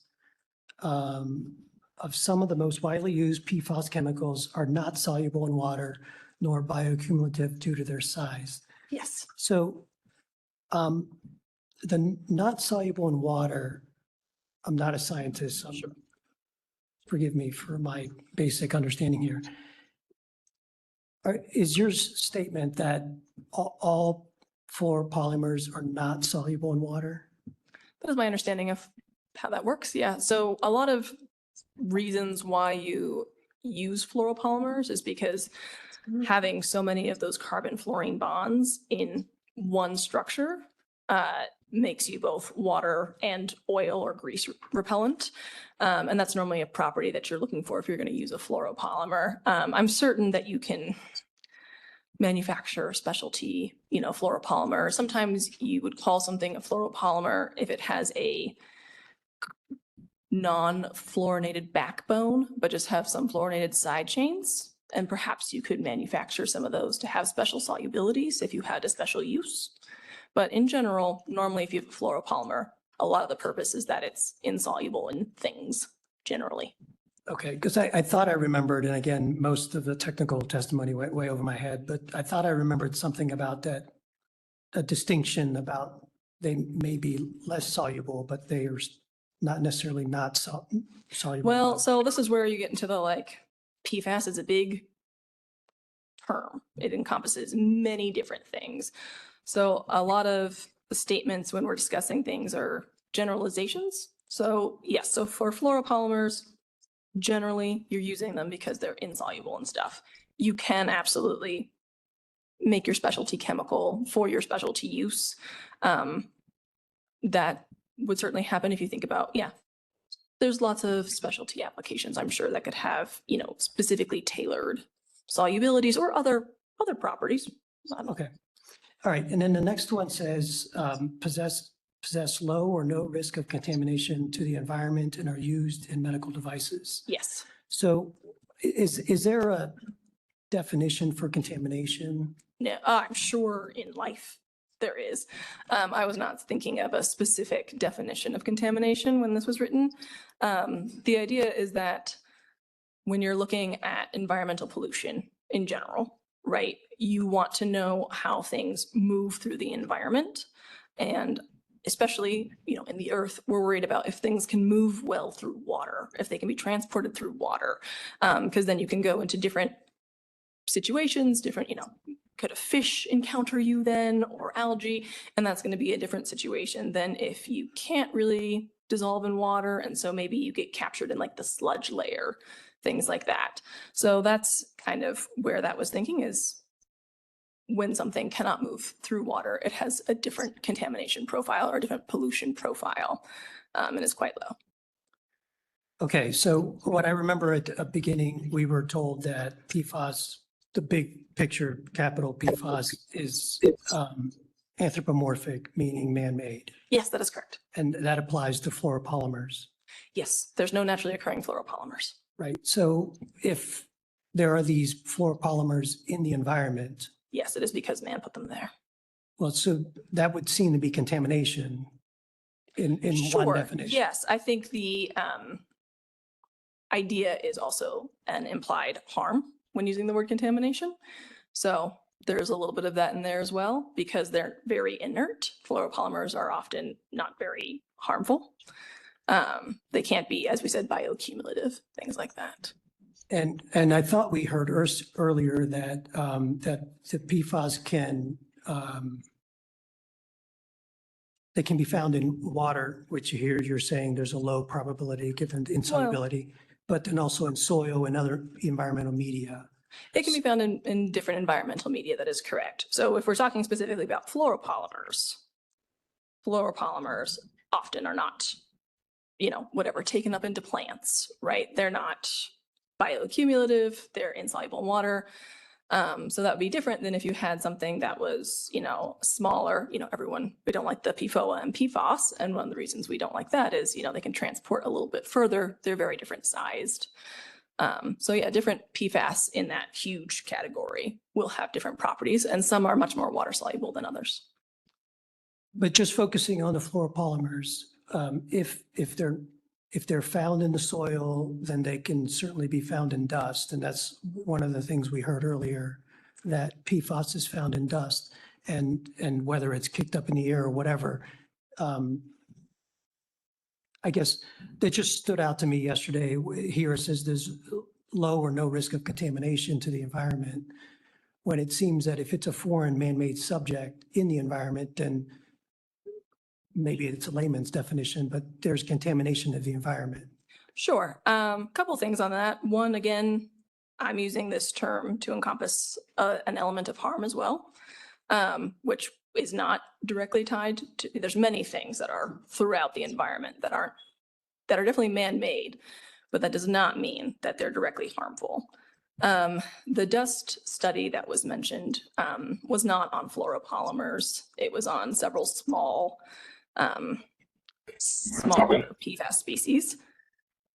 of some of the most widely used PFAS chemicals are not soluble in water nor bioaccumulative due to their size. Yes. So the not soluble in water, I'm not a scientist, so forgive me for my basic understanding here. Is your statement that all fluoropolymers are not soluble in water? That is my understanding of how that works. Yeah. So a lot of reasons why you use fluoropolymers is because having so many of those carbon fluorine bonds in one structure makes you both water and oil or grease repellent. And that's normally a property that you're looking for if you're going to use a fluoropolymer. I'm certain that you can manufacture specialty, fluoropolymer. Sometimes you would call something a fluoropolymer if it has a non-fluorinated backbone, but just have some fluorinated side chains. And perhaps you could manufacture some of those to have special solubilities if you had a special use. But in general, normally if you have a fluoropolymer, a lot of the purpose is that it's insoluble in things generally. Okay, because I thought I remembered, and again, most of the technical testimony went way over my head, but I thought I remembered something about that, a distinction about they may be less soluble, but they are not necessarily not soluble. Well, so this is where you get into the PFAS is a big term. It encompasses many different things. So a lot of the statements when we're discussing things are generalizations. So yes, so for fluoropolymers, generally you're using them because they're insoluble and stuff. You can absolutely make your specialty chemical for your specialty use. That would certainly happen if you think about, there's lots of specialty applications, I'm sure, that could have, specifically tailored solubilities or other properties. Okay. All right. And then the next one says possess low or no risk of contamination to the environment and are used in medical devices. Yes. So is there a definition for contamination? No, I'm sure in life there is. I was not thinking of a specific definition of contamination when this was written. The idea is that when you're looking at environmental pollution in general, right, you want to know how things move through the environment. And especially, in the earth, we're worried about if things can move well through water, if they can be transported through water, because then you can go into different situations, different, could a fish encounter you then or algae? And that's going to be a different situation than if you can't really dissolve in water. And so maybe you get captured in the sludge layer, things like that. So that's kind of where that was thinking is when something cannot move through water, it has a different contamination profile or a different pollution profile, and is quite low. Okay, so what I remember at the beginning, we were told that PFAS, the big picture, capital PFAS is anthropomorphic, meaning man-made, Yes, that is correct. and that applies to fluoropolymers, Yes, there's no naturally occurring fluoropolymers. right? So if there are these fluoropolymers in the environment, Yes, it is because man put them there. well, so that would seem to be contamination in one Sure, definition. yes, I think the idea is also an implied harm when using the word contamination. So there's a little bit of that in there as well, because they're very inert. Fluoropolymers are often not very harmful. They can't be, as we said, bioaccumulative, things like that. And I thought we heard earlier that, that the PFAS can, they can be found in water, which here you're saying there's a low probability given insolubility, but then also in soil and other environmental media. It can be found in different environmental media, that is correct. So if we're talking specifically about fluoropolymers often are not, whatever, taken up into plants, right? They're not bioaccumulative, they're insoluble in water. So that would be different than if you had something that was, smaller, we don't like the PFOA and PFAS. And one of the reasons we don't like that is, they can transport a little bit further. They're very different sized. So yeah, different PFAS in that huge category will have different properties, and some are much more water soluble than others. But just focusing on the fluoropolymers, if they're found in the soil, then they can certainly be found in dust. And that's one of the things we heard earlier, that PFAS is found in dust, and whether it's kicked up in the air or whatever. I guess that just stood out to me yesterday. Here it says there's low or no risk of contamination to the environment, when it seems that if it's a foreign man-made subject in the environment, then maybe it's a layman's definition, but there's contamination of the environment. Sure. Couple things on that. One, again, I'm using this term to encompass an element of harm as well, which is not directly tied to, there's many things that are throughout the environment that are definitely man-made, but that does not mean that they're directly harmful. The dust study that was mentioned was not on fluoropolymers. It was on several small PFAS species.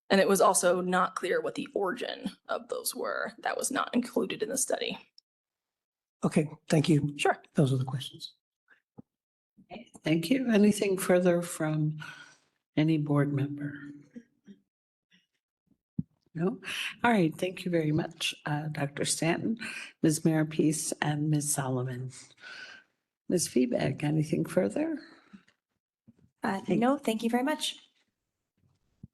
And it was also not clear what the origin of those were. That was not included in the study. Okay, thank you. Sure. Those are the questions. Thank you. Anything further from any board member? No? All right, thank you very much, Dr. Stanton, Ms. Marapeace, and Ms. Solomon. Ms. Feebeck, anything further? No, thank you very much.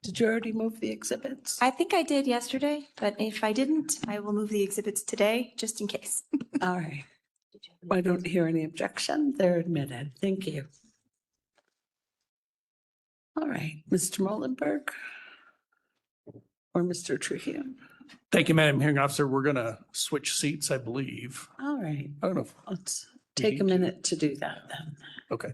Did you already move the exhibits? I think I did yesterday, but if I didn't, I will move the exhibits today, just in case. All right. I don't hear any objection. They're admitted. Thank you. All right, Mr. Molenberg or Mr. Trujillo? Thank you, Madam Hearing Officer. We're going to switch seats, I believe. All right, I don't know. let's take a minute to do that then. Okay.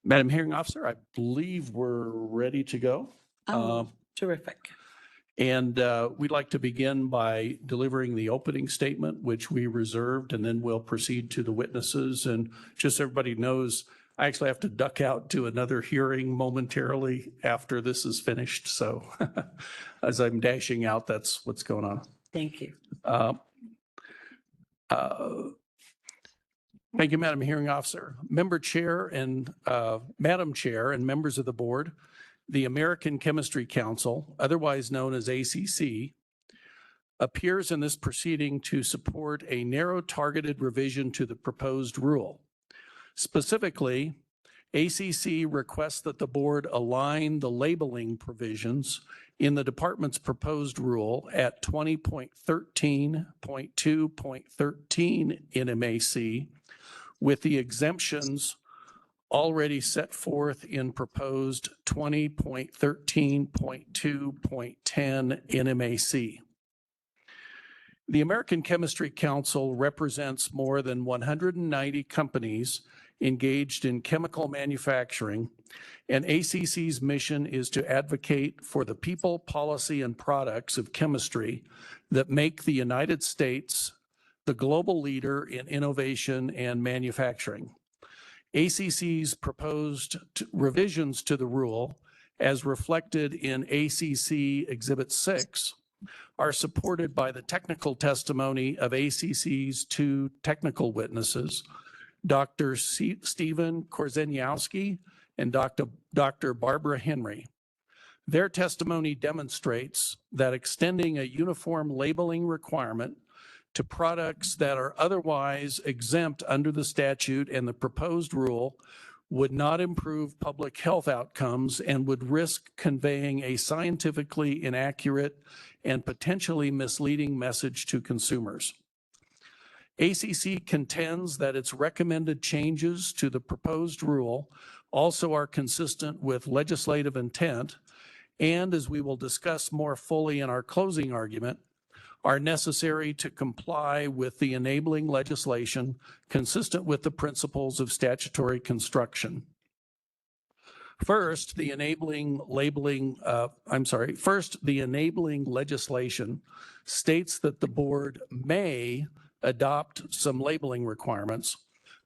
Madam Hearing Officer, I believe we're ready to go. Oh, terrific. And we'd like to begin by delivering the opening statement, which we reserved, and then we'll proceed to the witnesses. And just so everybody knows, I actually have to duck out to another hearing momentarily after this is finished. So as I'm dashing out, that's what's going on. Thank you. Thank you, Madam Hearing Officer. Member Chair and Madam Chair and members of the board, the American Chemistry Council, otherwise known as ACC, appears in this proceeding to support a narrow targeted revision to the proposed rule. Specifically, ACC requests that the board align the labeling provisions in the department's proposed rule at 20.13.2.13 NMAC with the exemptions already set forth in proposed 20.13.2.10 NMAC. The American Chemistry Council represents more than 190 companies engaged in chemical manufacturing, and ACC's mission is to advocate for the people, policy, and products of chemistry that make the United States the global leader in innovation and manufacturing. ACC's proposed revisions to the rule, as reflected in ACC Exhibit 6, are supported by the technical testimony of ACC's two technical witnesses, Dr. Stephen Korzeniowski and Dr. Barbara Henry. Their testimony demonstrates that extending a uniform labeling requirement to products that are otherwise exempt under the statute and the proposed rule would not improve public health outcomes and would risk conveying a scientifically inaccurate and potentially misleading message to consumers. ACC contends that its recommended changes to the proposed rule also are consistent with legislative intent and, as we will discuss more fully in our closing argument, are necessary to comply with the enabling legislation consistent with the principles of statutory construction. First, the enabling legislation states that the board may adopt some labeling requirements,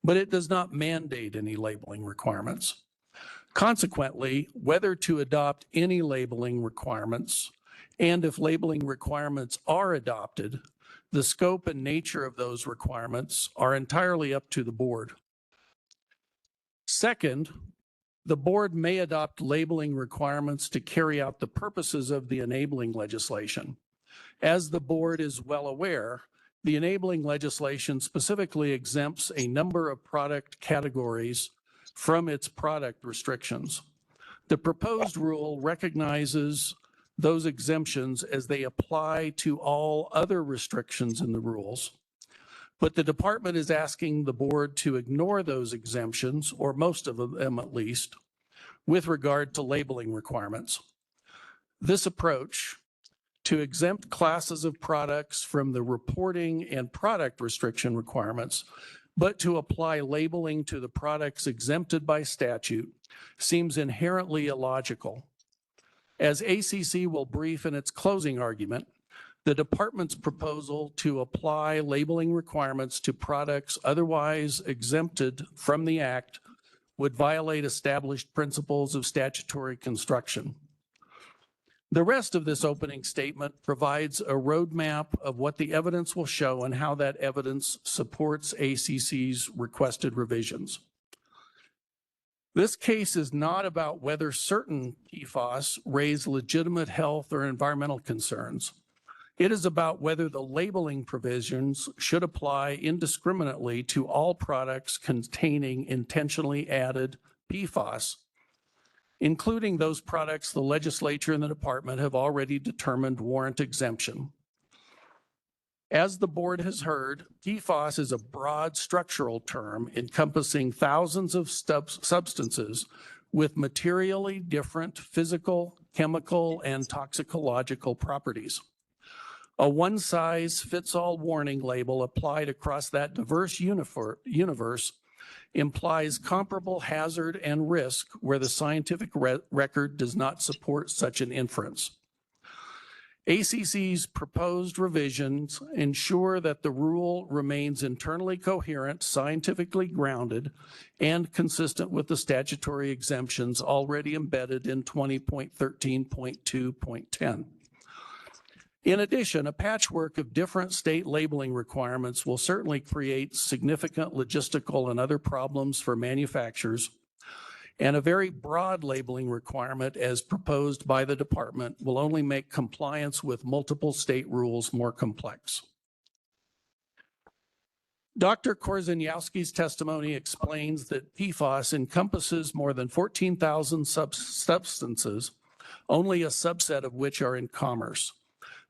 but it does not mandate any labeling requirements. Consequently, whether to adopt any labeling requirements and if labeling requirements are adopted, the scope and nature of those requirements are entirely up to the board. Second, the board may adopt labeling requirements to carry out the purposes of the enabling legislation. As the board is well aware, the enabling legislation specifically exempts a number of product categories from its product restrictions. The proposed rule recognizes those exemptions as they apply to all other restrictions in the rules. But the department is asking the board to ignore those exemptions, or most of them at least, with regard to labeling requirements. This approach to exempt classes of products from the reporting and product restriction requirements, but to apply labeling to the products exempted by statute, seems inherently illogical. As ACC will brief in its closing argument, the department's proposal to apply labeling requirements to products otherwise exempted from the Act would violate established principles of statutory construction. The rest of this opening statement provides a roadmap of what the evidence will show and how that evidence supports ACC's requested revisions. This case is not about whether certain PFAS raise legitimate health or environmental concerns. It is about whether the labeling provisions should apply indiscriminately to all products containing intentionally added PFAS, including those products the legislature and the department have already determined warrant exemption. As the board has heard, PFAS is a broad structural term encompassing thousands of substances with materially different physical, chemical, and toxicological properties. A one-size-fits-all warning label applied across that diverse universe implies comparable hazard and risk where the scientific record does not support such an inference. ACC's proposed revisions ensure that the rule remains internally coherent, scientifically grounded, and consistent with the statutory exemptions already embedded in 20.13.2.10. In addition, a patchwork of different state labeling requirements will certainly create significant logistical and other problems for manufacturers, and a very broad labeling requirement as proposed by the department will only make compliance with multiple state rules more complex. Dr. Korzeniowski's testimony explains that PFAS encompasses more than 14,000 substances, only a subset of which are in commerce.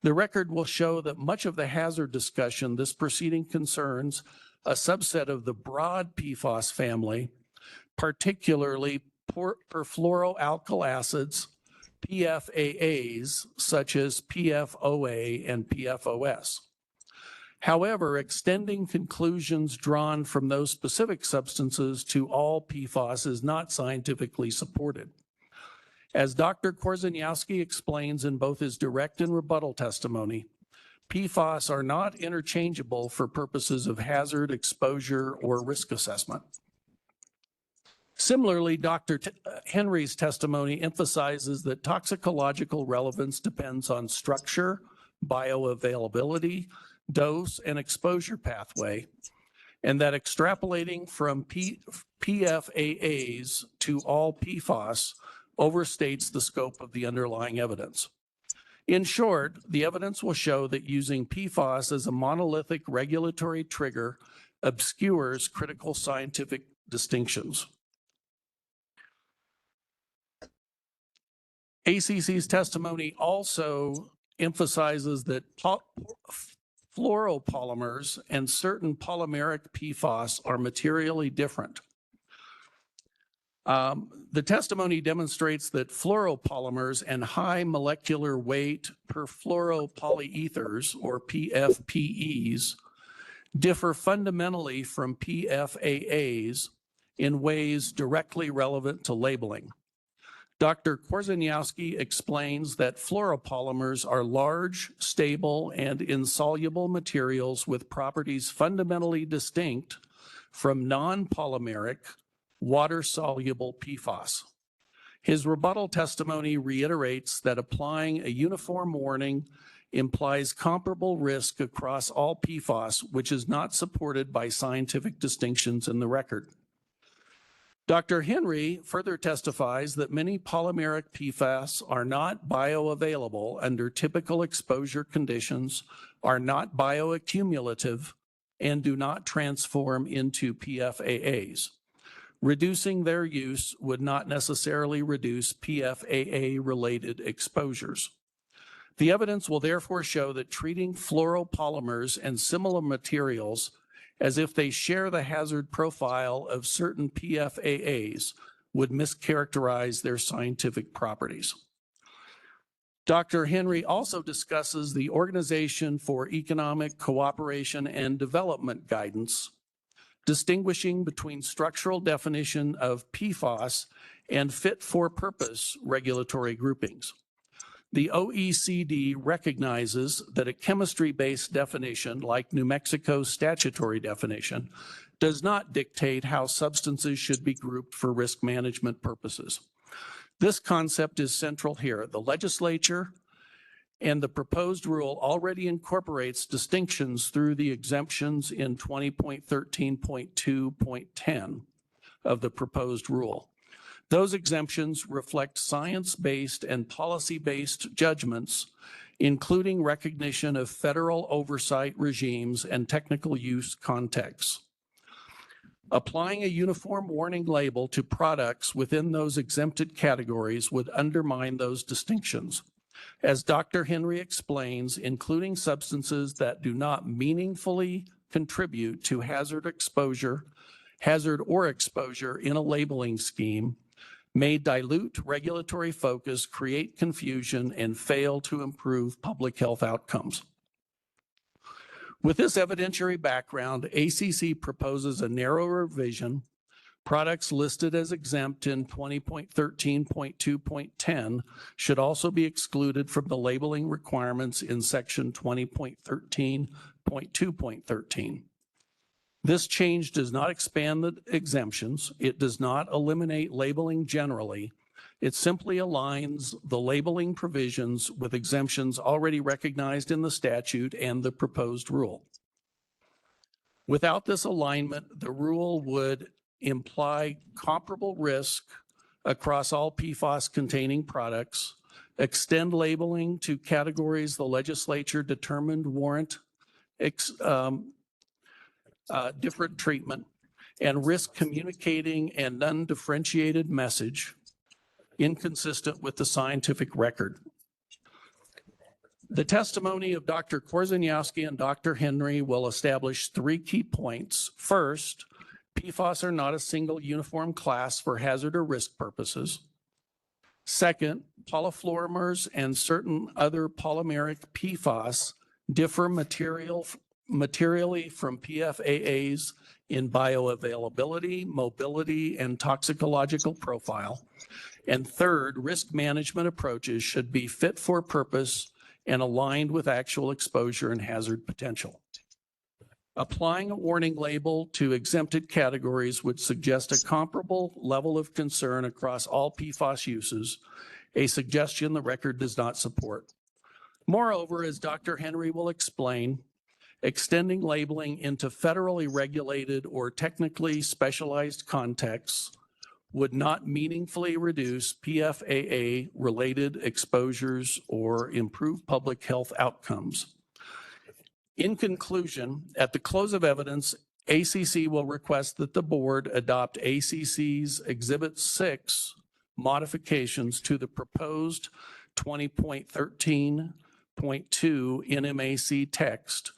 The record will show that much of the hazard discussion this proceeding concerns a subset of the broad PFAS family, particularly perfluoroalkyl acids, PFAAs, such as PFOA and PFOS. However, extending conclusions drawn from those specific substances to all PFAS is not scientifically supported. As Dr. Korzeniowski explains in both his direct and rebuttal testimony, PFAS are not interchangeable for purposes of hazard, exposure, or risk assessment. Similarly, Dr. Henry's testimony emphasizes that toxicological relevance depends on structure, bioavailability, dose, and exposure pathway, and that extrapolating from PFAAs to all PFAS overstates the scope of the underlying evidence. In short, the evidence will show that using PFAS as a monolithic regulatory trigger obscures critical scientific distinctions. ACC's testimony also emphasizes that fluoropolymers and certain polymeric PFAS are materially different. The testimony demonstrates that fluoropolymers and high molecular weight perfluoropolyethers, or PFPEs, differ fundamentally from PFAAs in ways directly relevant to labeling. Dr. Korzeniowski explains that fluoropolymers are large, stable, and insoluble materials with properties fundamentally distinct from non-polymeric, water-soluble PFAS. His rebuttal testimony reiterates that applying a uniform warning implies comparable risk across all PFAS, which is not supported by scientific distinctions in the record. Dr. Henry further testifies that many polymeric PFAS are not bioavailable under typical exposure conditions, are not bioaccumulative, and do not transform into PFAAs. Reducing their use would not necessarily reduce PFAA-related exposures. The evidence will therefore show that treating fluoropolymers and similar materials as if they share the hazard profile of certain PFAAs would mischaracterize their scientific properties. Dr. Henry also discusses the Organization for Economic Cooperation and Development guidance, distinguishing between structural definition of PFAS and fit-for-purpose regulatory groupings. The OECD recognizes that a chemistry-based definition, like New Mexico's statutory definition, does not dictate how substances should be grouped for risk management purposes. This concept is central here. The legislature and the proposed rule already incorporates distinctions through the exemptions in 20.13.2.10 of the proposed rule. Those exemptions reflect science-based and policy-based judgments, including recognition of federal oversight regimes and technical use contexts. Applying a uniform warning label to products within those exempted categories would undermine those distinctions. As Dr. Henry explains, including substances that do not meaningfully contribute to hazard or exposure in a labeling scheme may dilute regulatory focus, create confusion, and fail to improve public health outcomes. With this evidentiary background, ACC proposes a narrow revision. Products listed as exempt in 20.13.2.10 should also be excluded from the labeling requirements in section 20.13.2.13. This change does not expand the exemptions. It does not eliminate labeling generally. It simply aligns the labeling provisions with exemptions already recognized in the statute and the proposed rule. Without this alignment, the rule would imply comparable risk across all PFAS-containing products, extend labeling to categories the legislature determined warrant different treatment, and risk communicating an undifferentiated message inconsistent with the scientific record. The testimony of Dr. Korzeniowski and Dr. Henry will establish 3 key points. First, PFAS are not a single uniform class for hazard or risk purposes. Second, polyfluoromers and certain other polymeric PFAS differ materially from PFAS in bioavailability, mobility, and toxicological profile. And third, risk management approaches should be fit for purpose and aligned with actual exposure and hazard potential. Applying a warning label to exempted categories would suggest a comparable level of concern across all PFAS uses, a suggestion the record does not support. Moreover, as Dr. Henry will explain, extending labeling into federally regulated or technically specialized contexts would not meaningfully reduce PFAA-related exposures or improve public health outcomes. In conclusion, at the close of evidence, ACC will request that the board adopt ACC's Exhibit 6 modifications to the proposed 20.13.2 NMAC text,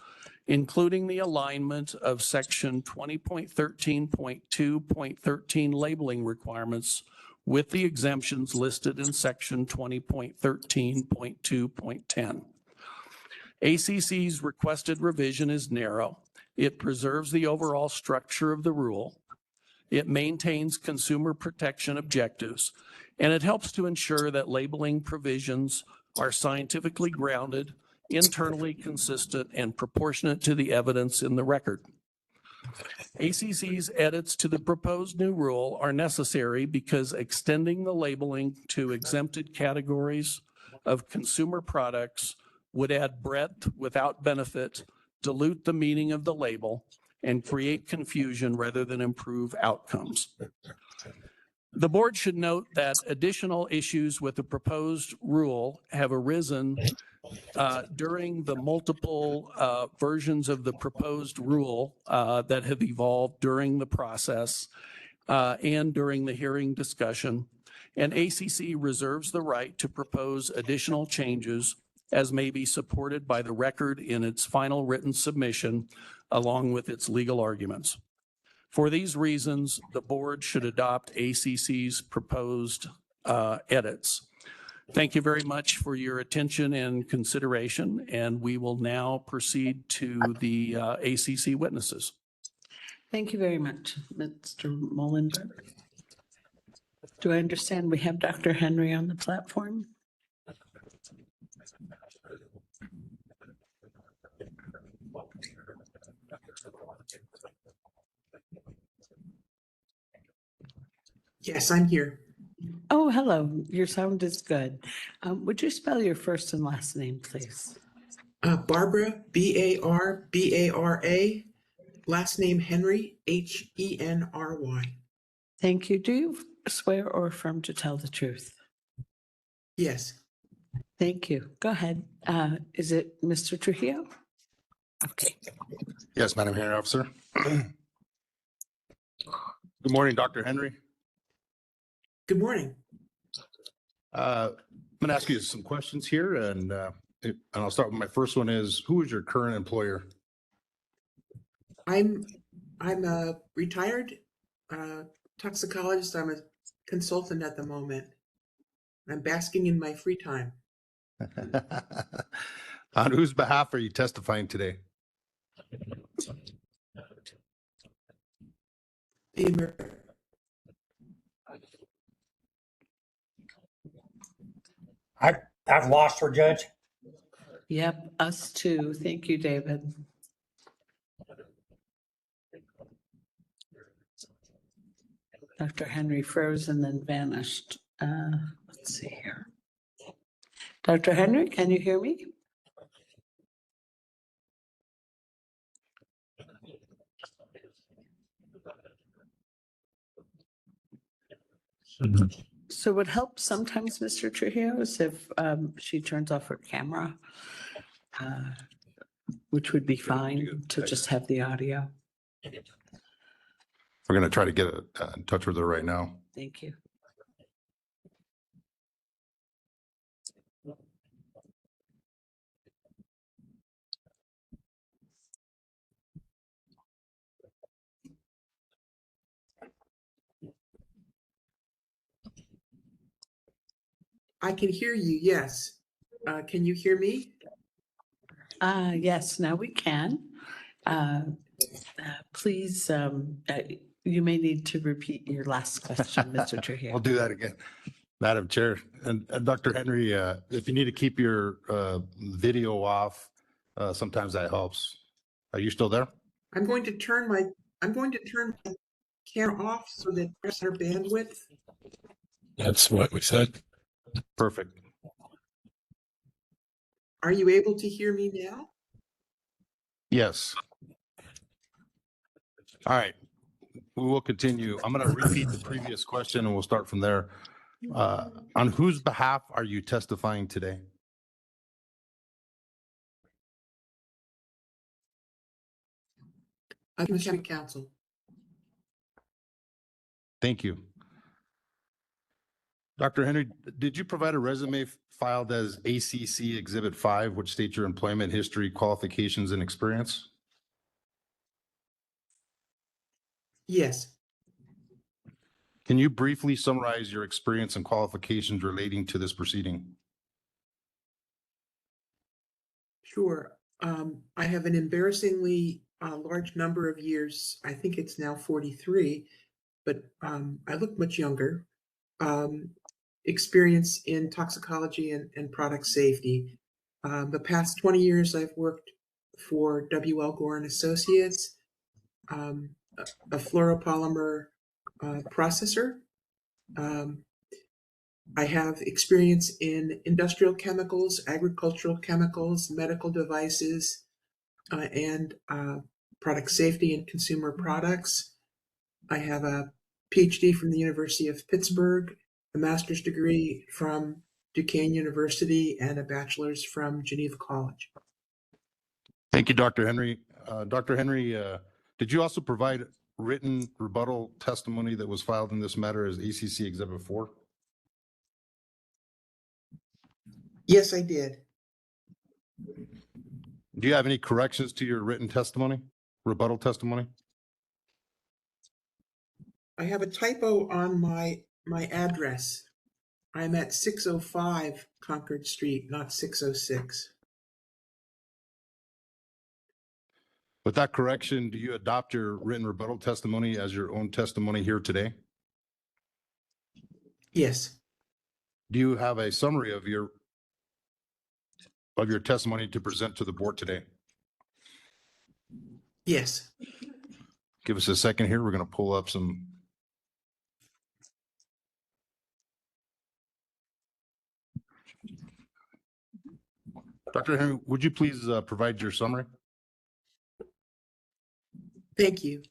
including the alignment of section 20.13.2.13 labeling requirements with the exemptions listed in section 20.13.2.10. ACC's requested revision is narrow. It preserves the overall structure of the rule. It maintains consumer protection objectives, and it helps to ensure that labeling provisions are scientifically grounded, internally consistent, and proportionate to the evidence in the record. ACC's edits to the proposed new rule are necessary because extending the labeling to exempted categories of consumer products would add breadth without benefit, dilute the meaning of the label, and create confusion rather than improve outcomes. The board should note that additional issues with the proposed rule have arisen during the multiple versions of the proposed rule that have evolved during the process and during the hearing discussion. And ACC reserves the right to propose additional changes as may be supported by the record in its final written submission, along with its legal arguments. For these reasons, the board should adopt ACC's proposed edits. Thank you very much for your attention and consideration, and we will now proceed to the ACC witnesses. Thank you very much, Mr. Mullenberg. Do I understand we have Dr. Henry on the platform? Yes, I'm here. Oh, hello. Your sound is good. Would you spell your first and last name, please? Barbara, B-A-R-B-A-R-A. Last name Henry, H-E-N-R-Y. Thank you. Do you swear or affirm to tell the truth? Yes. Thank you. Go ahead. Is it Mr. Trujillo? Okay. Yes, Madam Hearing Officer. Good morning, Dr. Henry. Good morning. I'm going to ask you some questions here, and I'll start with my first one is, who is your current employer? I'm a retired toxicologist. I'm a consultant at the moment. I'm basking in my free time. On whose behalf are you testifying today? I've lost her, Judge. Yep, us too. Thank you, David. Dr. Henry froze and then vanished. Let's see here. Dr. Henry, can you hear me? So what helps sometimes, Mr. Trujillo, is if she turns off her camera, which would be fine to just have the audio. We're going to try to get in touch with her right now. Thank you. I can hear you, yes. Can you hear me? Yes, now we can. Please, you may need to repeat your last question, Mr. Trujillo. I'll do that again. Madam Chair and Dr. Henry, if you need to keep your video off, sometimes that helps. Are you still there? I'm going to turn my camera off so that there's better bandwidth. That's what we said. Perfect. Are you able to hear me now? Yes. All right. We will continue. I'm going to repeat the previous question and we'll start from there. On whose behalf are you testifying today? Chemistry Council. Thank you. Dr. Henry, did you provide a resume filed as ACC Exhibit 5, which states your employment history, qualifications, and experience? Yes. Can you briefly summarize your experience and qualifications relating to this proceeding? Sure. I have an embarrassingly large number of years. I think it's now 43, but I look much younger. Experience in toxicology and product safety. The past 20 years, I've worked for W.L. Gore and Associates, a fluoropolymer processor. I have experience in industrial chemicals, agricultural chemicals, medical devices, and product safety and consumer products. I have a PhD from the University of Pittsburgh, a master's degree from Duquesne University, and a bachelor's from Geneva College. Thank you, Dr. Henry. Dr. Henry, did you also provide written rebuttal testimony that was filed in this matter as ACC Exhibit 4? Yes, I did. Do you have any corrections to your written testimony, rebuttal testimony? I have a typo on my address. I'm at 605 Concord Street, not 606. With that correction, do you adopt your written rebuttal testimony as your own testimony here today? Yes. Do you have a summary of your testimony to present to the board today? Yes. Give us a second here. We're going to pull up some. Dr. Henry, would you please provide your summary? Thank you.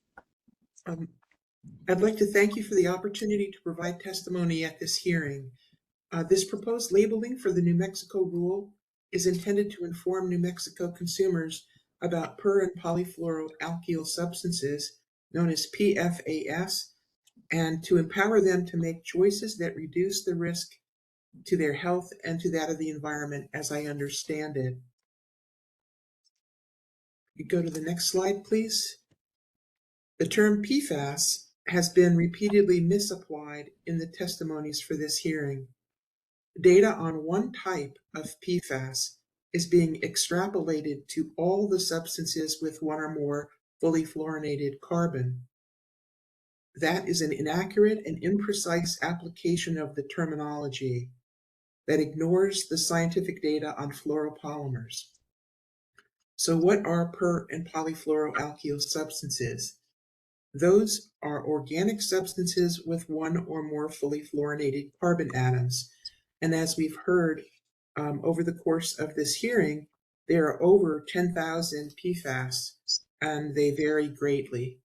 I'd like to thank you for the opportunity to provide testimony at this hearing. This proposed labeling for the New Mexico rule is intended to inform New Mexico consumers about per and polyfluoroalkyl substances known as PFAS, and to empower them to make choices that reduce the risk to their health and to that of the environment, as I understand it. You go to the next slide, please. The term PFAS has been repeatedly misapplied in the testimonies for this hearing. Data on one type of PFAS is being extrapolated to all the substances with one or more fully fluorinated carbon. that is an inaccurate and imprecise application of the terminology that ignores the scientific data on fluoropolymers. So what are per- and polyfluoroalkyl substances? Those are organic substances with one or more fully fluorinated carbon atoms. And as we've heard over the course of this hearing, there are over 10,000 PFAS, and they vary greatly.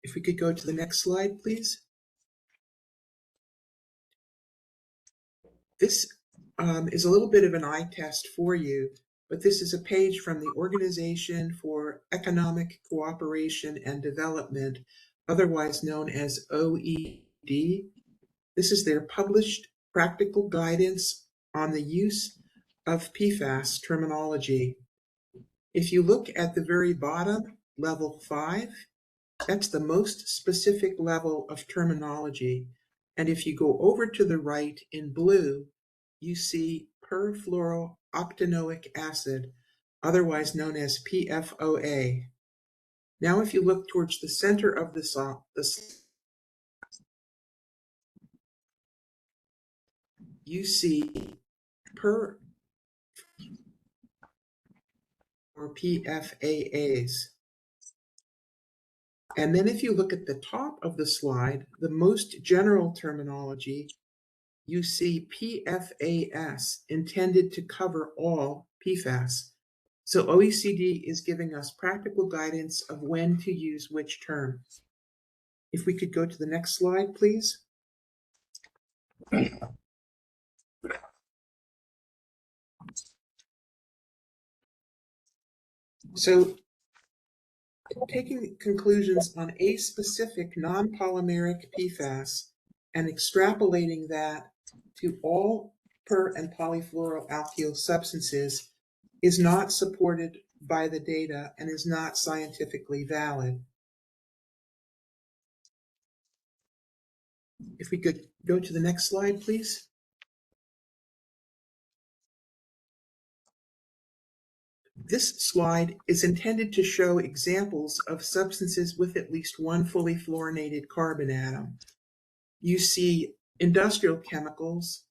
If we could go to the next slide, please. This is a little bit of an eye test for you, but this is a page from the Organization for Economic Cooperation and Development, otherwise known as OECD. This is their published practical guidance on the use of PFAS terminology. If you look at the very bottom, level 5, that's the most specific level of terminology. And if you go over to the right in blue, you see perfluorooctanoic acid, otherwise known as PFOA. Now, if you look towards the center of you see per or PFAAs. And then if you look at the top of the slide, the most general terminology, you see PFAS, intended to cover all PFAS. So OECD is giving us practical guidance of when to use which term. If we could go to the next slide, please. So taking conclusions on a specific non-polymeric PFAS and extrapolating that to all per- and polyfluoroalkyl substances is not supported by the data and is not scientifically valid. If we could go to the next slide, please. This slide is intended to show examples of substances with at least one fully fluorinated carbon atom. You see industrial chemicals,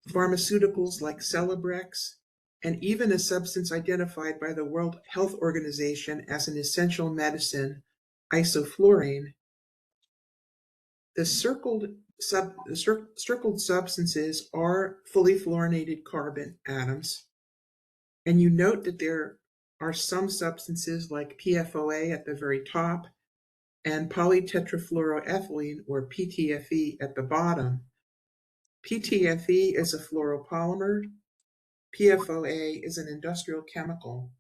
pharmaceuticals like Celebrex, and even a substance identified by the World Health Organization as an essential medicine, isoflurane. The circled substances are fully fluorinated carbon atoms. And you note that there are some substances like PFOA at the very top and polytetrafluoroethylene, or PTFE, at the bottom. PTFE is a fluoropolymer. PFOA is an industrial chemical.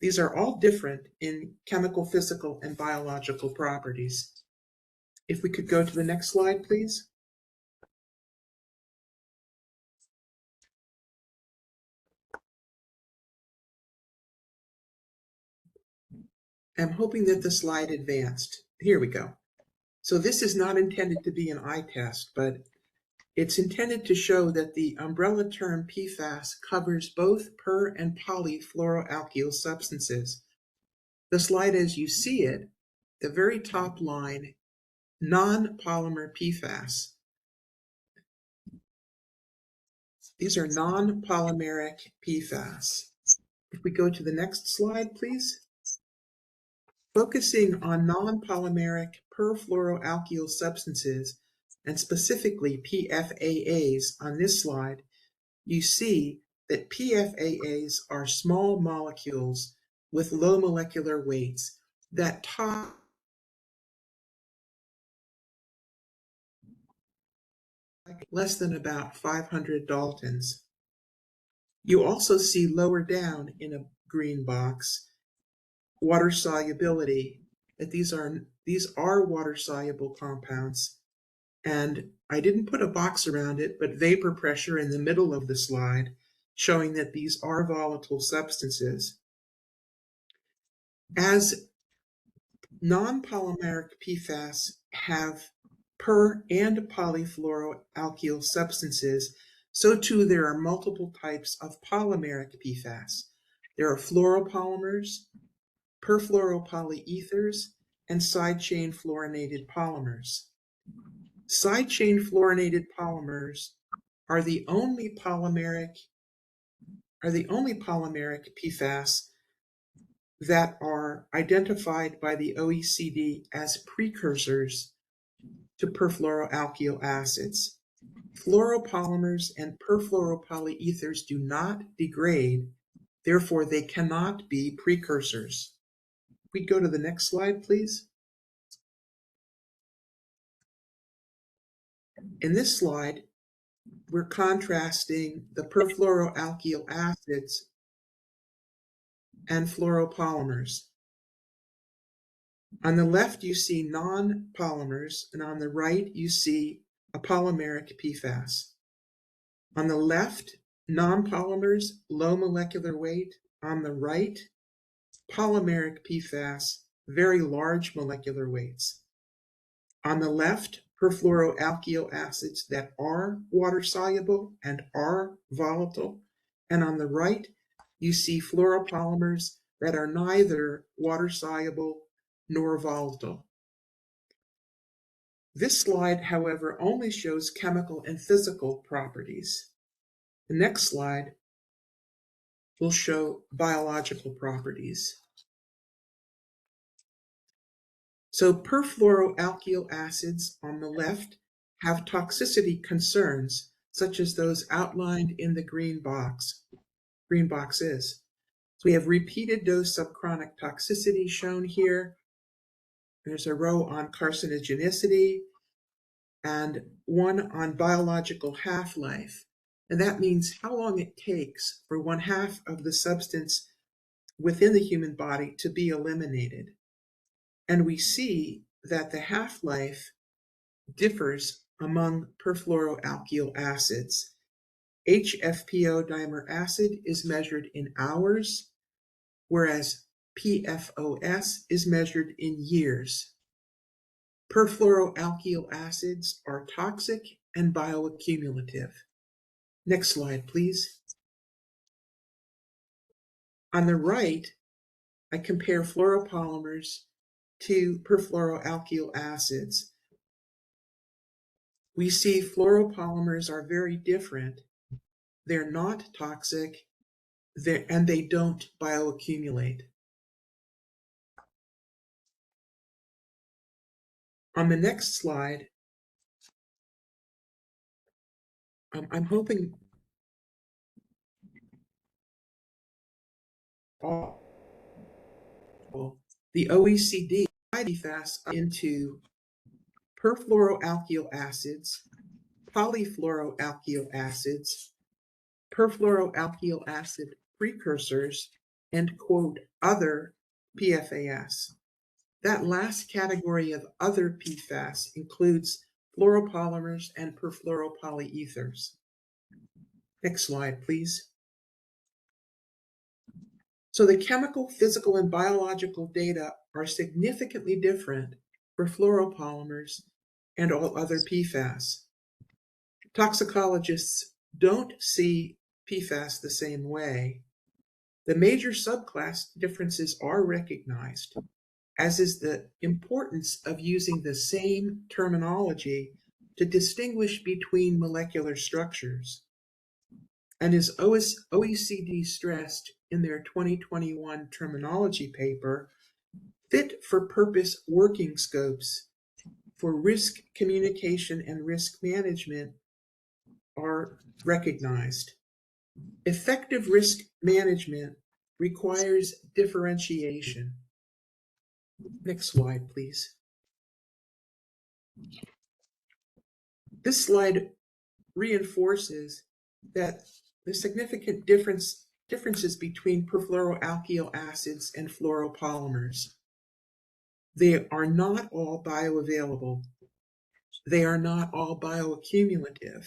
These are all different in chemical, physical, and biological properties. If we could go to the next slide, please. I'm hoping that the slide advanced. Here we go. So this is not intended to be an eye test, but it's intended to show that the umbrella term PFAS covers both per- and polyfluoroalkyl substances. The slide as you see it, the very top line, non-polymer PFAS. These are non-polymeric PFAS. If we go to the next slide, please. Focusing on non-polymeric perfluoroalkyl substances, and specifically PFAAs on this slide, you see that PFAAs are small molecules with low molecular weights that top less than about 500 Daltons. You also see lower down in a green box water solubility, that these are water soluble compounds. And I didn't put a box around it, but vapor pressure in the middle of the slide, showing that these are volatile substances. As non-polymeric PFAS have per- and polyfluoroalkyl substances, so too there are multiple types of polymeric PFAS. There are fluoropolymers, perfluoropolyethers, and side chain fluorinated polymers. Side chain fluorinated polymers are the only polymeric PFAS that are identified by the OECD as precursors to perfluoroalkyl acids. Fluoropolymers and perfluoropolyethers do not degrade, therefore they cannot be precursors. We go to the next slide, please. In this slide, we're contrasting the perfluoroalkyl acids and fluoropolymers. On the left, you see non-polymers, and on the right, you see a polymeric PFAS. On the left, non-polymers, low molecular weight. On the right, polymeric PFAS, very large molecular weights. On the left, perfluoroalkyl acids that are water-soluble and are volatile. And on the right, you see fluoropolymers that are neither water-soluble nor volatile. This slide, however, only shows chemical and physical properties. The next slide will show biological properties. So perfluoroalkyl acids on the left have toxicity concerns, such as those outlined in the green boxes. So we have repeated dose subchronic toxicity shown here. There's a row on carcinogenicity and one on biological half-life. And that means how long it takes for 1/2 of the substance within the human body to be eliminated. And we see that the half-life differs among perfluoroalkyl acids. HFPO dimer acid is measured in hours, whereas PFOS is measured in years. Perfluoroalkyl acids are toxic and bioaccumulative. Next slide, please. On the right, I compare fluoropolymers to perfluoroalkyl acids. We see fluoropolymers are very different. They're not toxic, and they don't bioaccumulate. On the next slide, I'm hoping the OECD PFAS into perfluoroalkyl acids, polyfluoroalkyl acids, perfluoroalkyl acid precursors, and quote, other PFAS. That last category of other PFAS includes fluoropolymers and perfluoropolyethers. Next slide, please. So the chemical, physical, and biological data are significantly different for fluoropolymers and all other PFAS. Toxicologists don't see PFAS the same way. The major subclass differences are recognized, as is the importance of using the same terminology to distinguish between molecular structures. And as OECD stressed in their 2021 terminology paper, fit for purpose working scopes for risk communication and risk management are recognized. Effective risk management requires differentiation. Next slide, please. This slide reinforces that the significant differences between perfluoroalkyl acids and fluoropolymers. They are not all bioavailable. They are not all bioaccumulative.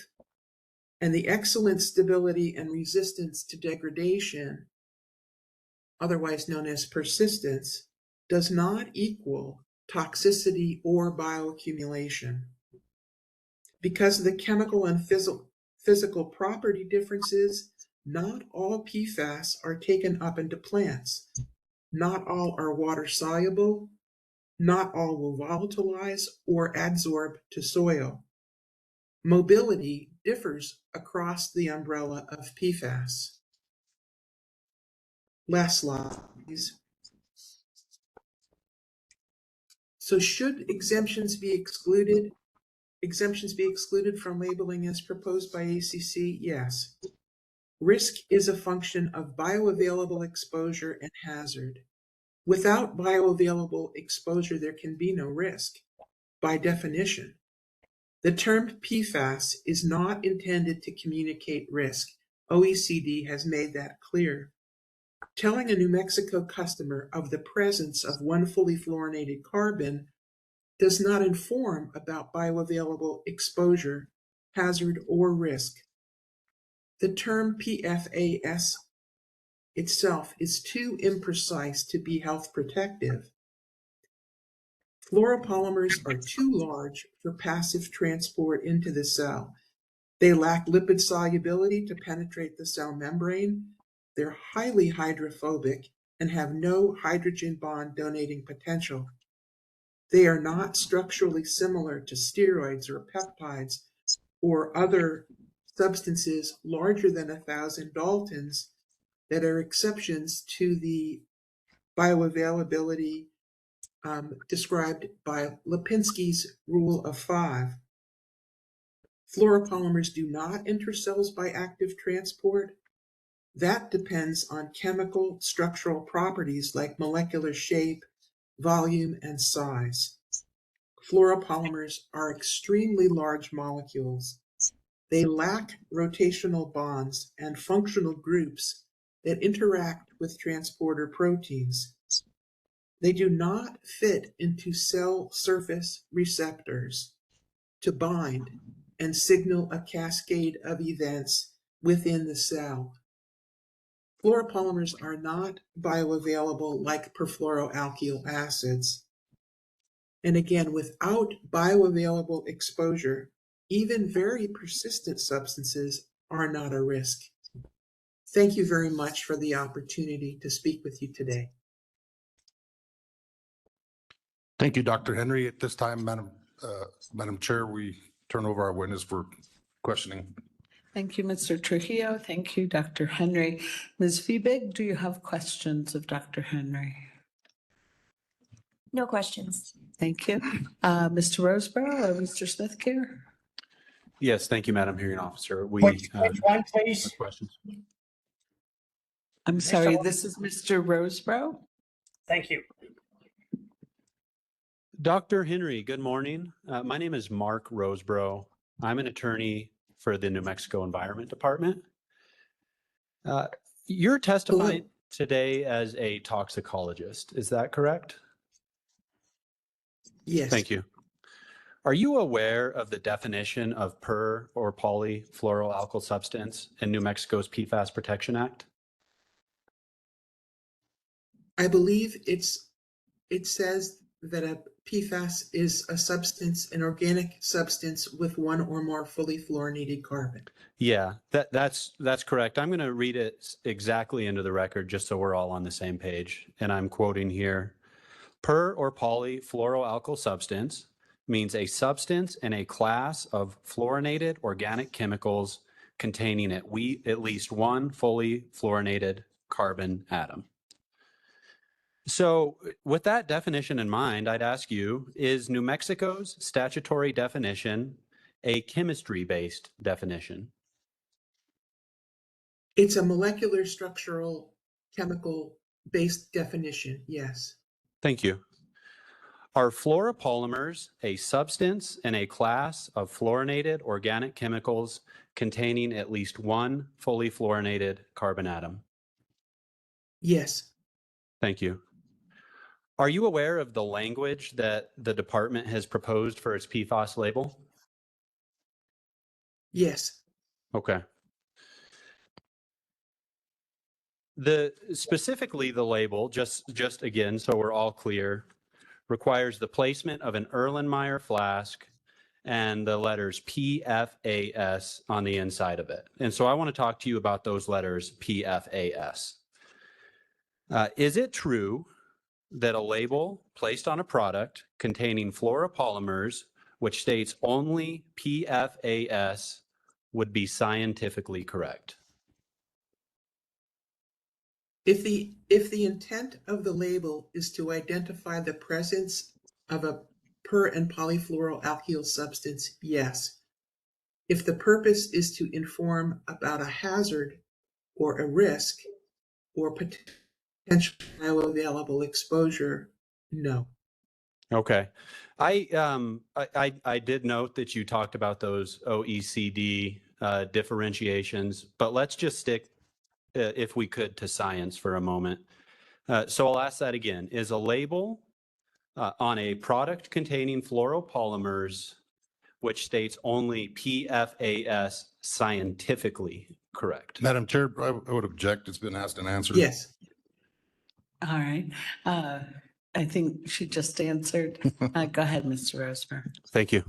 And the excellent stability and resistance to degradation, otherwise known as persistence, does not equal toxicity or bioaccumulation. Because of the chemical and physical property differences, not all PFAS are taken up into plants. Not all are water soluble, Not all will volatilize or adsorb to soil. Mobility differs across the umbrella of PFAS. Last slide, please. So should exemptions be excluded from labeling as proposed by ACC? Yes. Risk is a function of bioavailable exposure and hazard. Without bioavailable exposure, there can be no risk, by definition. The term PFAS is not intended to communicate risk. OECD has made that clear. Telling a New Mexico customer of the presence of one fully fluorinated carbon does not inform about bioavailable exposure, hazard, or risk. The term PFAS itself is too imprecise to be health protective. Fluoropolymers are too large for passive transport into the cell. They lack lipid solubility to penetrate the cell membrane. They're highly hydrophobic and have no hydrogen bond donating potential. They are not structurally similar to steroids or peptides or other substances larger than 1,000 Daltons that are exceptions to the bioavailability described by Lipinski's rule of 5. Fluoropolymers do not enter cells by active transport. That depends on chemical structural properties like molecular shape, volume, and size. Fluoropolymers are extremely large molecules. They lack rotational bonds and functional groups that interact with transporter proteins. They do not fit into cell surface receptors to bind and signal a cascade of events within the cell. Fluoropolymers are not bioavailable like perfluoroalkyl acids. And again, without bioavailable exposure, even very persistent substances are not a risk. Thank you very much for the opportunity to speak with you today. Thank you, Dr. Henry. At this time, Madam Chair, we turn over our witness for questioning. Thank you, Mr. Trujillo. Thank you, Dr. Henry. Ms. Fiebig, do you have questions of Dr. Henry? No questions. Thank you. Mr. Roseborough or Mr. Smith-Keer? Yes, thank you, Madam Hearing Officer. Which one, please? Questions. I'm sorry, this is Mr. Roseborough? Thank you. Dr. Henry, good morning. My name is Mark Roseborough. I'm an attorney for the New Mexico Environment Department. You're testifying today as a toxicologist, is that correct? Yes. Thank you. Are you aware of the definition of per or polyfluoroalkyl substance in New Mexico's PFAS Protection Act? I believe it says that a PFAS is a substance, an organic substance with one or more fully fluorinated carbon. Yeah, that's correct. I'm going to read it exactly into the record just so we're all on the same page. And I'm quoting here, per or polyfluoroalkyl substance means a substance in a class of fluorinated organic chemicals containing at least one fully fluorinated carbon atom. So with that definition in mind, I'd ask you, is New Mexico's statutory definition a chemistry-based definition? It's a molecular structural chemical-based definition, yes. Thank you. Are fluoropolymers a substance in a class of fluorinated organic chemicals containing at least one fully fluorinated carbon atom? Yes. Thank you. Are you aware of the language that the department has proposed for its PFAS label? Yes. Okay. Specifically the label, just again, so we're all clear, requires the placement of an Erlenmeyer flask and the letters PFAS on the inside of it. And so I want to talk to you about those letters PFAS. Is it true that a label placed on a product containing fluoropolymers which states only PFAS would be scientifically correct? If the intent of the label is to identify the presence of a per and polyfluoroalkyl substance, yes. If the purpose is to inform about a hazard or a risk or potential bioavailable exposure, no. Okay. I did note that you talked about those OECD differentiations, but let's just stick, if we could, to science for a moment. So I'll ask that again. Is a label on a product containing fluoropolymers which states only PFAS scientifically correct? Madam Chair, I would object. It's been asked and answered. Yes. All right. I think she just answered. Go ahead, Mr. Rosemer. Thank you.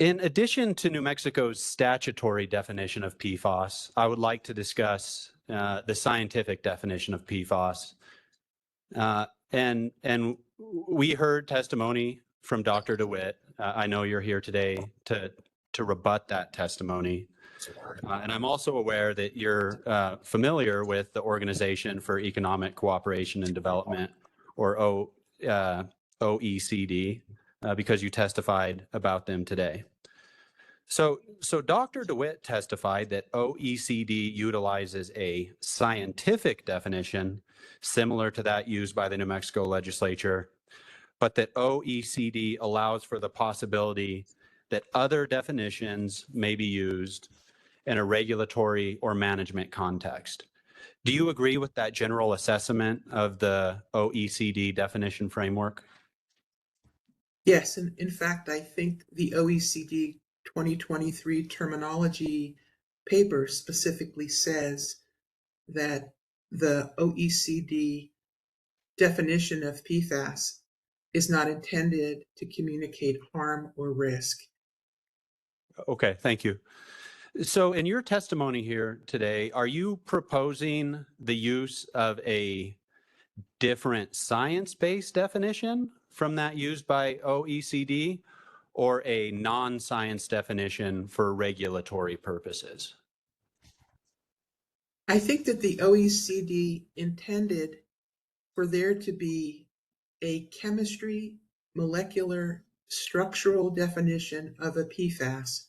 In addition to New Mexico's statutory definition of PFAS, I would like to discuss the scientific definition of PFAS. And we heard testimony from Dr. DeWitt. I know you're here today to rebut that testimony. And I'm also aware that you're familiar with the Organization for Economic Cooperation and Development, or OECD, because you testified about them today. So Dr. DeWitt testified that OECD utilizes a scientific definition similar to that used by the New Mexico legislature, but that OECD allows for the possibility that other definitions may be used in a regulatory or management context. Do you agree with that general assessment of the OECD definition framework? Yes, and in fact, I think the OECD 2023 terminology paper specifically says that the OECD definition of PFAS is not intended to communicate harm or risk. Okay, thank you. So in your testimony here today, are you proposing the use of a different science-based definition from that used by OECD, or a non-science definition for regulatory purposes? I think that the OECD intended for there to be a chemistry, molecular, structural definition of a PFAS,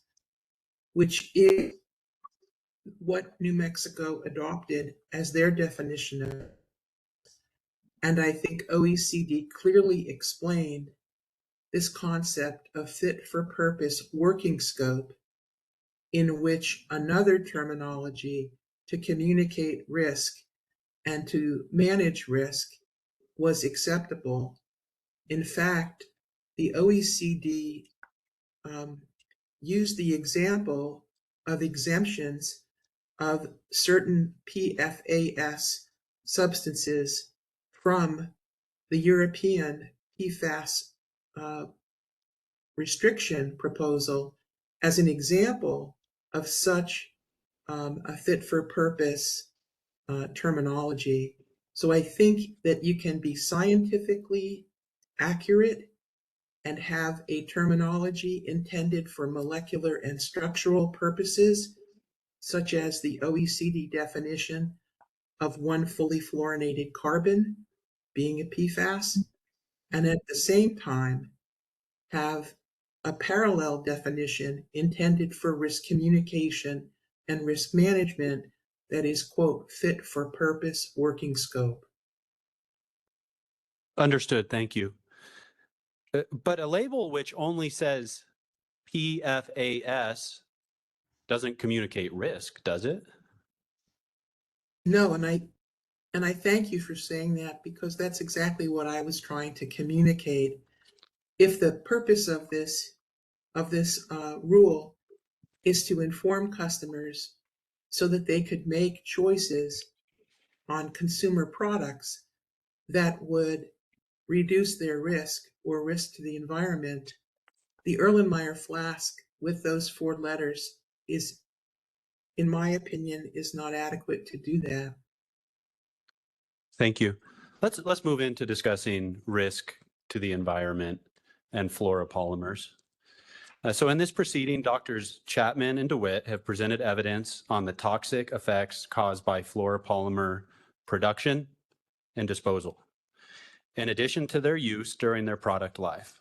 which is what New Mexico adopted as their definition of it. And I think OECD clearly explained this concept of fit for purpose working scope, in which another terminology to communicate risk and to manage risk was acceptable. In fact, the OECD used the example of exemptions of certain PFAS substances from the European PFAS restriction proposal as an example of such a fit for purpose terminology. So I think that you can be scientifically accurate and have a terminology intended for molecular and structural purposes, such as the OECD definition of one fully fluorinated carbon being a PFAS, and at the same time have a parallel definition intended for risk communication and risk management that is, quote, fit for purpose working scope. Understood, thank you. But a label which only says PFAS doesn't communicate risk, does it? No, and I thank you for saying that, because that's exactly what I was trying to communicate. If the purpose of this rule is to inform customers so that they could make choices on consumer products that would reduce their risk or risk to the environment, the Erlenmeyer flask with those 4 letters is, in my opinion, is not adequate to do that. Thank you. Let's move into discussing risk to the environment and fluoropolymers. So in this proceeding, Doctors Chapman and DeWitt have presented evidence on the toxic effects caused by fluoropolymer production and disposal, in addition to their use during their product life.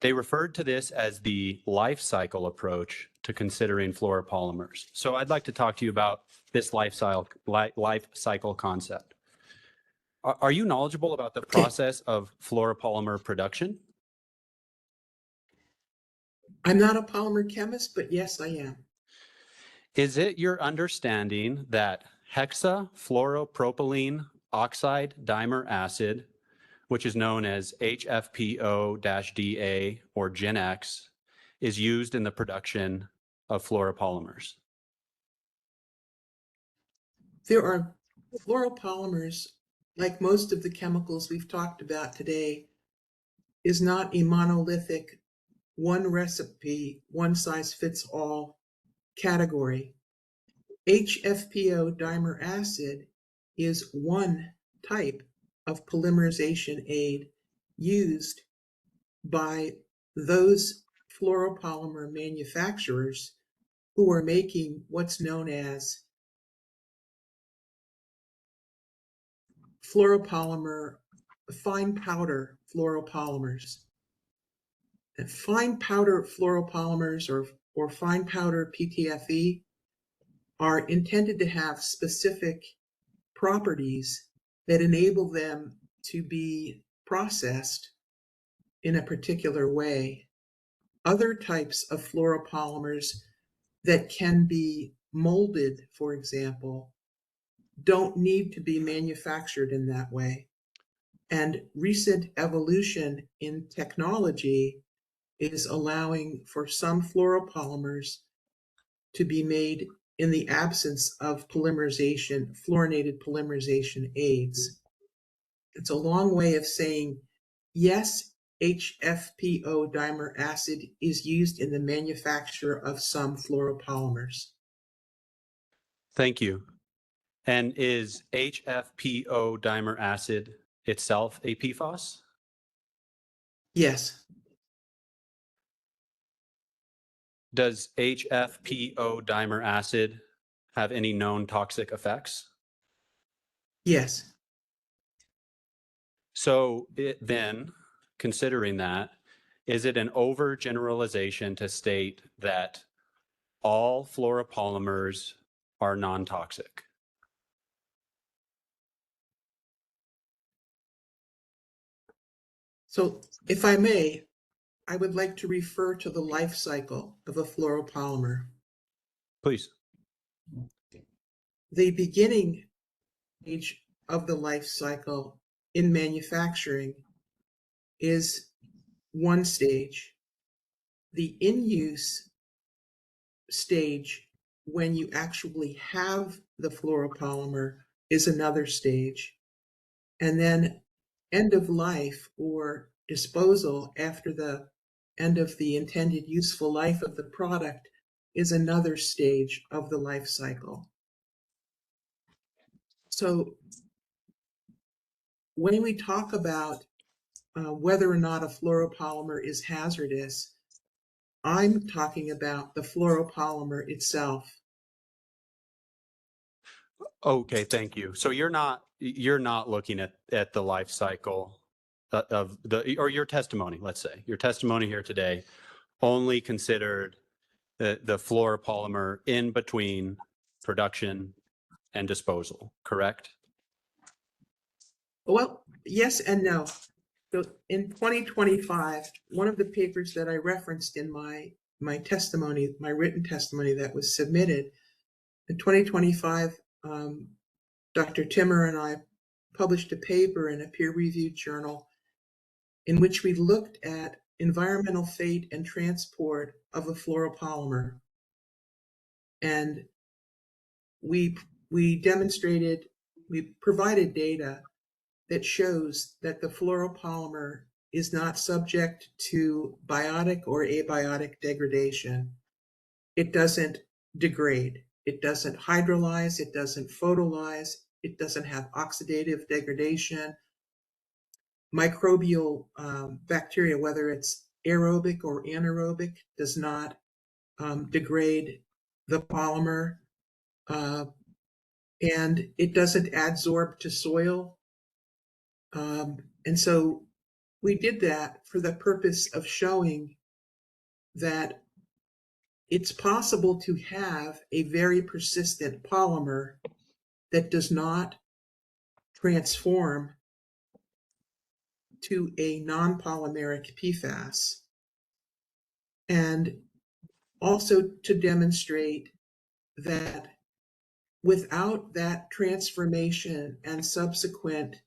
They referred to this as the life cycle approach to considering fluoropolymers. So I'd like to talk to you about this life cycle concept. Are you knowledgeable about the process of fluoropolymer production? I'm not a polymer chemist, but yes, I am. Is it your understanding that hexafluoropropylene oxide dimer acid, which is known as HFPO-DA or Gen X, is used in the production of fluoropolymers? There are fluoropolymers, like most of the chemicals we've talked about today, is not a monolithic, one recipe, one size fits all category. HFPO dimer acid is one type of polymerization aid used by those fluoropolymer manufacturers who are making what's known as fluoropolymer, fine powder fluoropolymers. And fine powder fluoropolymers or fine powder PTFE are intended to have specific properties that enable them to be processed in a particular way. Other types of fluoropolymers that can be molded, for example, don't need to be manufactured in that way. And recent evolution in technology is allowing for some fluoropolymers to be made in the absence of polymerization, fluorinated polymerization aids. It's a long way of saying, yes, HFPO dimer acid is used in the manufacture of some fluoropolymers. Thank you. And is HFPO dimer acid itself a PFAS? Yes. Does HFPO dimer acid have any known toxic effects? Yes. So then, considering that, is it an overgeneralization to state that all fluoropolymers are non-toxic? So if I may, I would like to refer to the life cycle of a fluoropolymer. Please. The beginning stage of the life cycle in manufacturing is one stage. The in-use stage, when you actually have the fluoropolymer, is another stage. And then end of life or disposal after the end of the intended useful life of the product is another stage of the life cycle. So when we talk about whether or not a fluoropolymer is hazardous, I'm talking about the fluoropolymer itself. Okay, thank you. So you're not looking at the life cycle of the, or your testimony, let's say, your testimony here today only considered the fluoropolymer in between production and disposal, correct? Well, yes and no. So in 2025, one of the papers that I referenced in my testimony, my written testimony that was submitted, in 2025, Dr. Timmer and I published a paper in a peer-reviewed journal in which we looked at environmental fate and transport of a fluoropolymer. And we demonstrated, we provided data that shows that the fluoropolymer is not subject to biotic or abiotic degradation. It doesn't degrade. It doesn't hydrolyze. It doesn't photolyze. It doesn't have oxidative degradation. Microbial bacteria, whether it's aerobic or anaerobic, does not degrade the polymer. And it doesn't adsorb to soil. And so we did that for the purpose of showing that it's possible to have a very persistent polymer that does not transform to a non-polymeric PFAS, and also to demonstrate that without that transformation and subsequent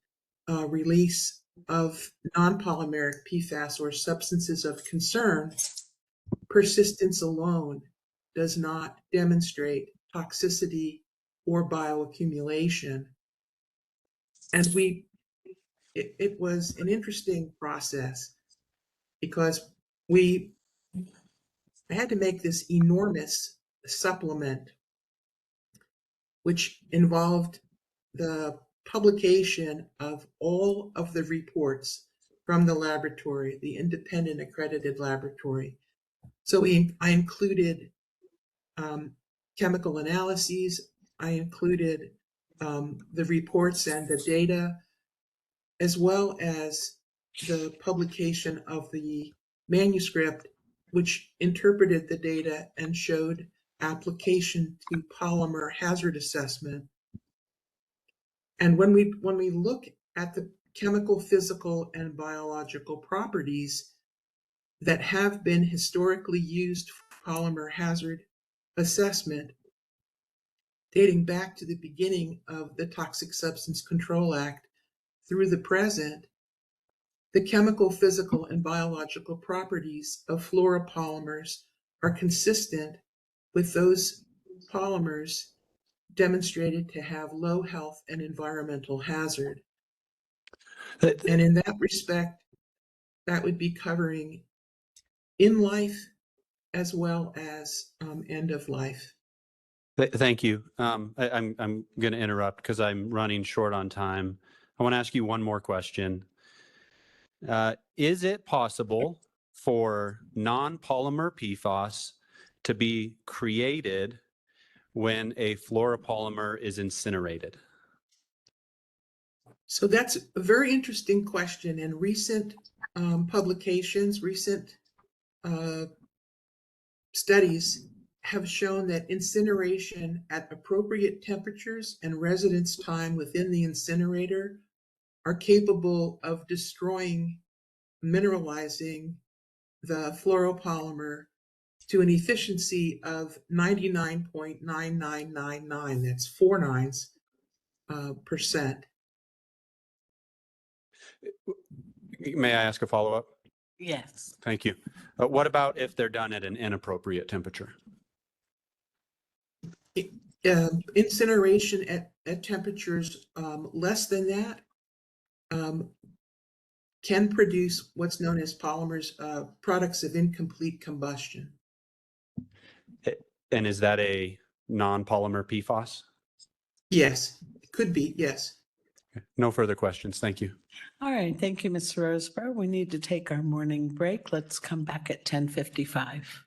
release of non-polymeric PFAS or substances of concern, persistence alone does not demonstrate toxicity or bioaccumulation. And it was an interesting process because I had to make this enormous supplement, which involved the publication of all of the reports from the laboratory, the independent accredited laboratory. So I included chemical analyses, I included the reports and the data, as well as the publication of the manuscript, which interpreted the data and showed application to polymer hazard assessment. And when we look at the chemical, physical, and biological properties that have been historically used for polymer hazard assessment, dating back to the beginning of the Toxic Substance Control Act through the present, the chemical, physical, and biological properties of fluoropolymers are consistent with those polymers demonstrated to have low health and environmental hazard. And in that respect, that would be covering in life as well as end of life. Thank you. I'm going to interrupt because I'm running short on time. I want to ask you one more question. Is it possible for non-polymer PFAS to be created when a fluoropolymer is incinerated? So that's a very interesting question. In recent publications, recent studies have shown that incineration at appropriate temperatures and residence time within the incinerator are capable of destroying, mineralizing the fluoropolymer to an efficiency of 99.9999. That's 4 nines percent. May I ask a follow-up? Yes. Thank you. What about if they're done at an inappropriate temperature? Incineration at temperatures less than that can produce what's known as polymers, products of incomplete combustion. And is that a non-polymer PFAS? Yes, it could be, yes. No further questions. Thank you. All right, thank you, Mr. Roseborough. We need to take our morning break. Let's come back at 10:55.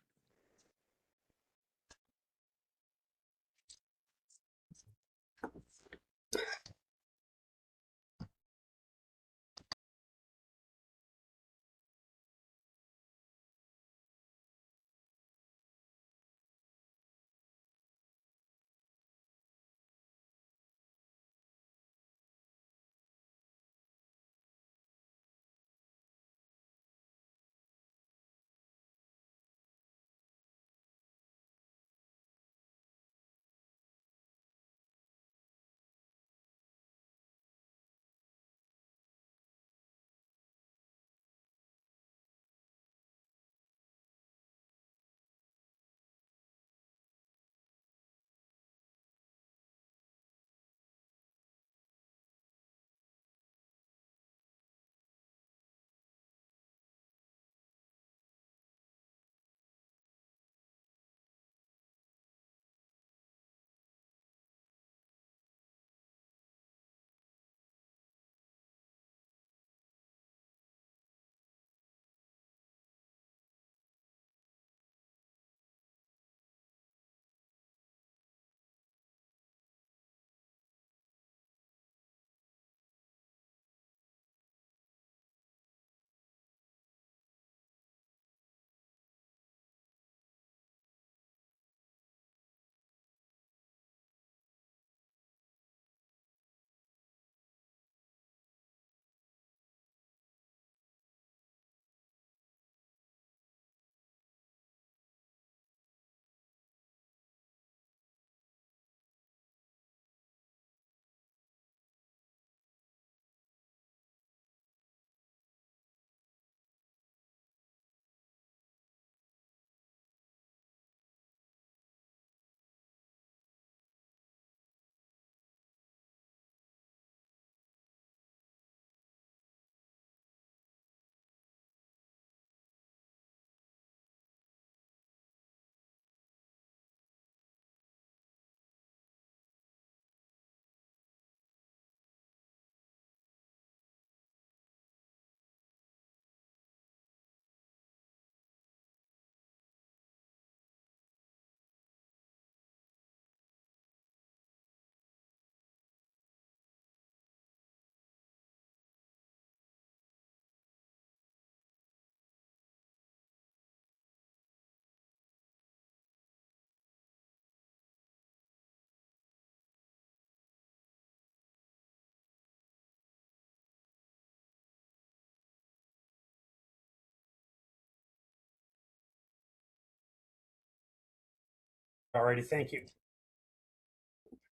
All righty, thank you.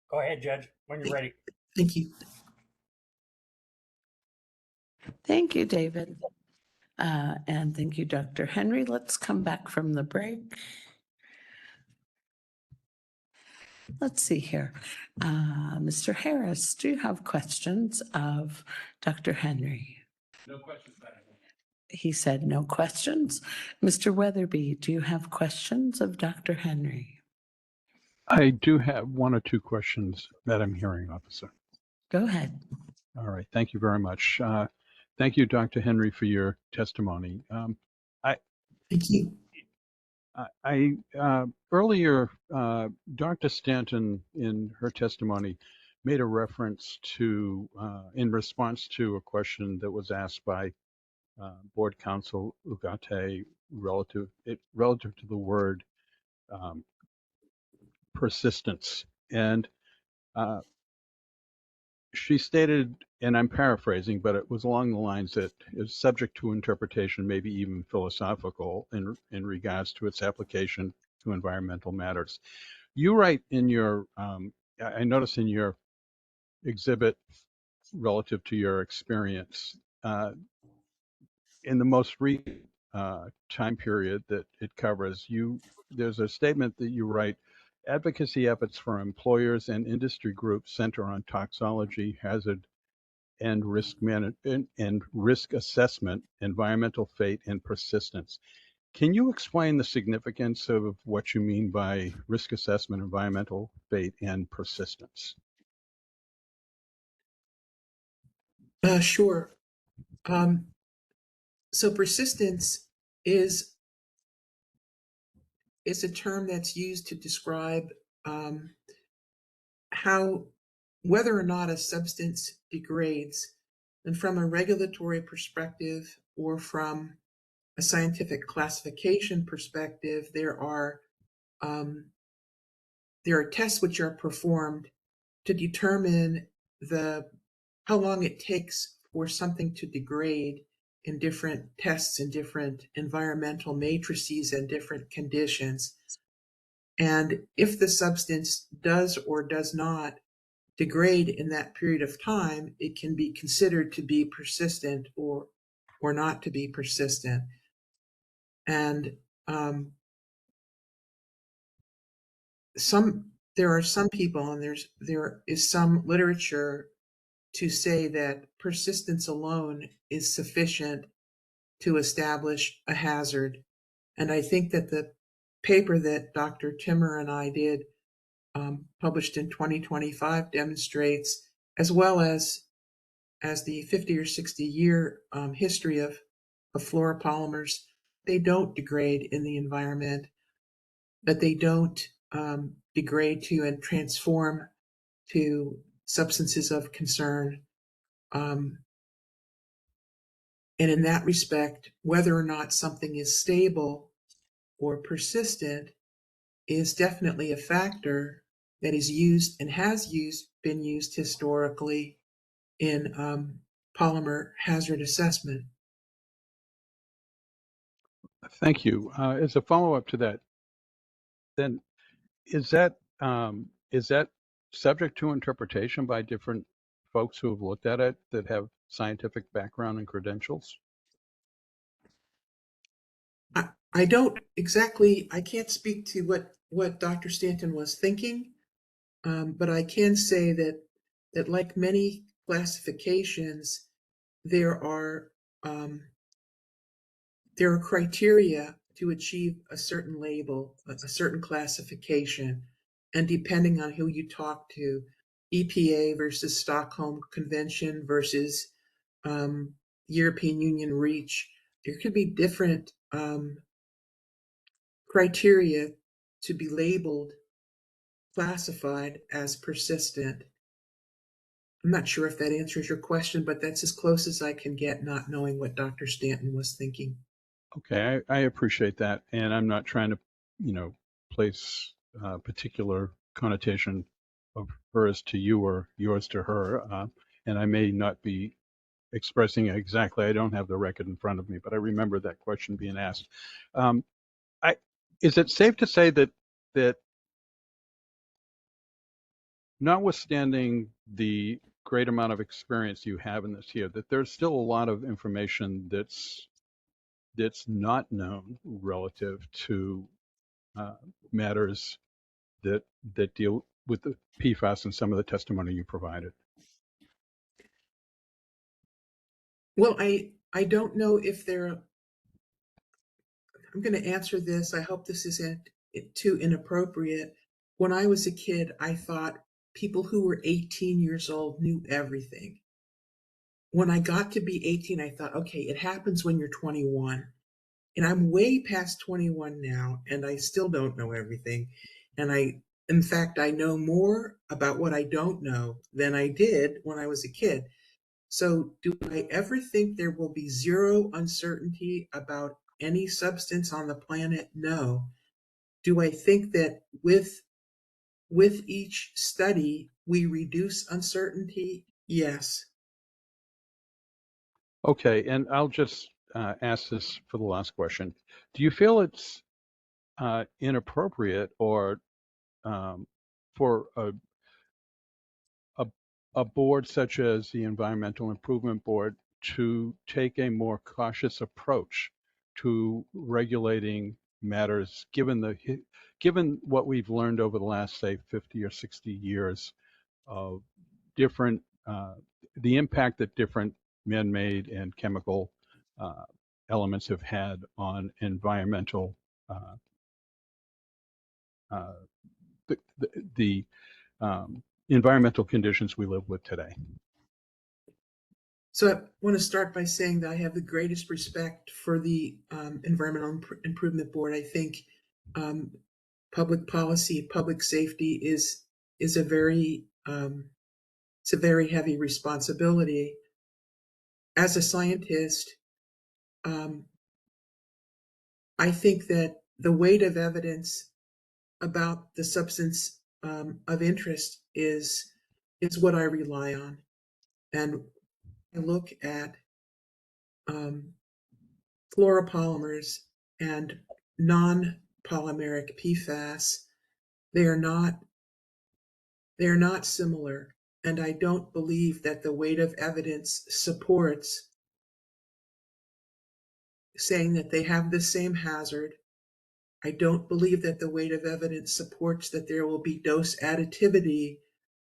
Go ahead, Judge, when you're ready. Thank you. Thank you, David. And thank you, Dr. Henry. Let's come back from the break. Let's see here. Mr. Harris, do you have questions of Dr. Henry? No questions, Madam. He said no questions. Mr. Weatherby, do you have questions of Dr. Henry? I do have one or two questions, Madam Hearing Officer. Go ahead. All right, thank you very much. Thank you, Dr. Henry, for your testimony. Thank you. Earlier, Dr. Stanton, in her testimony, made a reference to, in response to a question that was asked by Board Counsel Ugarte relative to the word persistence. And she stated, and I'm paraphrasing, but it was along the lines that is subject to interpretation, maybe even philosophical, in regards to its application to environmental matters. You write in your, I notice in your exhibit relative to your experience, in the most recent time period that it covers, there's a statement that you write, advocacy efforts for employers and industry groups center on toxology, hazard, and risk assessment, environmental fate, and persistence. Can you explain the significance of what you mean by risk assessment, environmental fate, and persistence? Sure. So persistence is a term that's used to describe whether or not a substance degrades. And from a regulatory perspective or from a scientific classification perspective, there are tests which are performed to determine how long it takes for something to degrade in different tests and different environmental matrices and different conditions. And if the substance does or does not degrade in that period of time, it can be considered to be persistent or not to be persistent. And there are some people, and there is some literature to say that persistence alone is sufficient to establish a hazard. And I think that the paper that Dr. Timmer and I did, published in 2025, demonstrates, as well as the 50 or 60 year history of fluoropolymers, they don't degrade in the environment, but they don't degrade to and transform to substances of concern. And in that respect, whether or not something is stable or persistent is definitely a factor that is used and has been used historically in polymer hazard assessment. Thank you. As a follow-up to that, then is that subject to interpretation by different folks who have looked at it that have scientific background and credentials? I don't exactly, I can't speak to what Dr. Stanton was thinking, but I can say that like many classifications, there are criteria to achieve a certain label, a certain classification, and depending on who you talk to, EPA versus Stockholm Convention versus European Union REACH, there could be different criteria to be labeled, classified as persistent. I'm not sure if that answers your question, but that's as close as I can get, not knowing what Dr. Stanton was thinking. Okay, I appreciate that, and I'm not trying to, place a particular connotation of hers to you or yours to her, and I may not be expressing it exactly. I don't have the record in front of me, but I remember that question being asked. Is it safe to say that notwithstanding the great amount of experience you have in this here, that there's still a lot of information that's not known relative to matters that deal with the PFAS and some of the testimony you provided. Well, I don't know if I'm going to answer this. I hope this isn't too inappropriate. When I was a kid, I thought people who were 18 years old knew everything. When I got to be 18, I thought, okay, it happens when you're 21. And I'm way past 21 now, and I still don't know everything. And in fact, I know more about what I don't know than I did when I was a kid. So do I ever think there will be zero uncertainty about any substance on the planet? No. Do I think that with each study, we reduce uncertainty? Yes. Okay, and I'll just ask this for the last question. Do you feel it's inappropriate or for a board such as the Environmental Improvement Board to take a more cautious approach to regulating matters, given what we've learned over the last, say, 50 or 60 years of different, the impact that different man-made and chemical elements have had on environmental, the environmental conditions we live with today? So I want to start by saying that I have the greatest respect for the Environmental Improvement Board. I think public policy, public safety is a very it's a very heavy responsibility. As a scientist, I think that the weight of evidence about the substance of interest is what I rely on, and I look at fluoropolymers and non-polymeric PFAS. They are not similar, and I don't believe that the weight of evidence supports saying that they have the same hazard. I don't believe that the weight of evidence supports that there will be dose additivity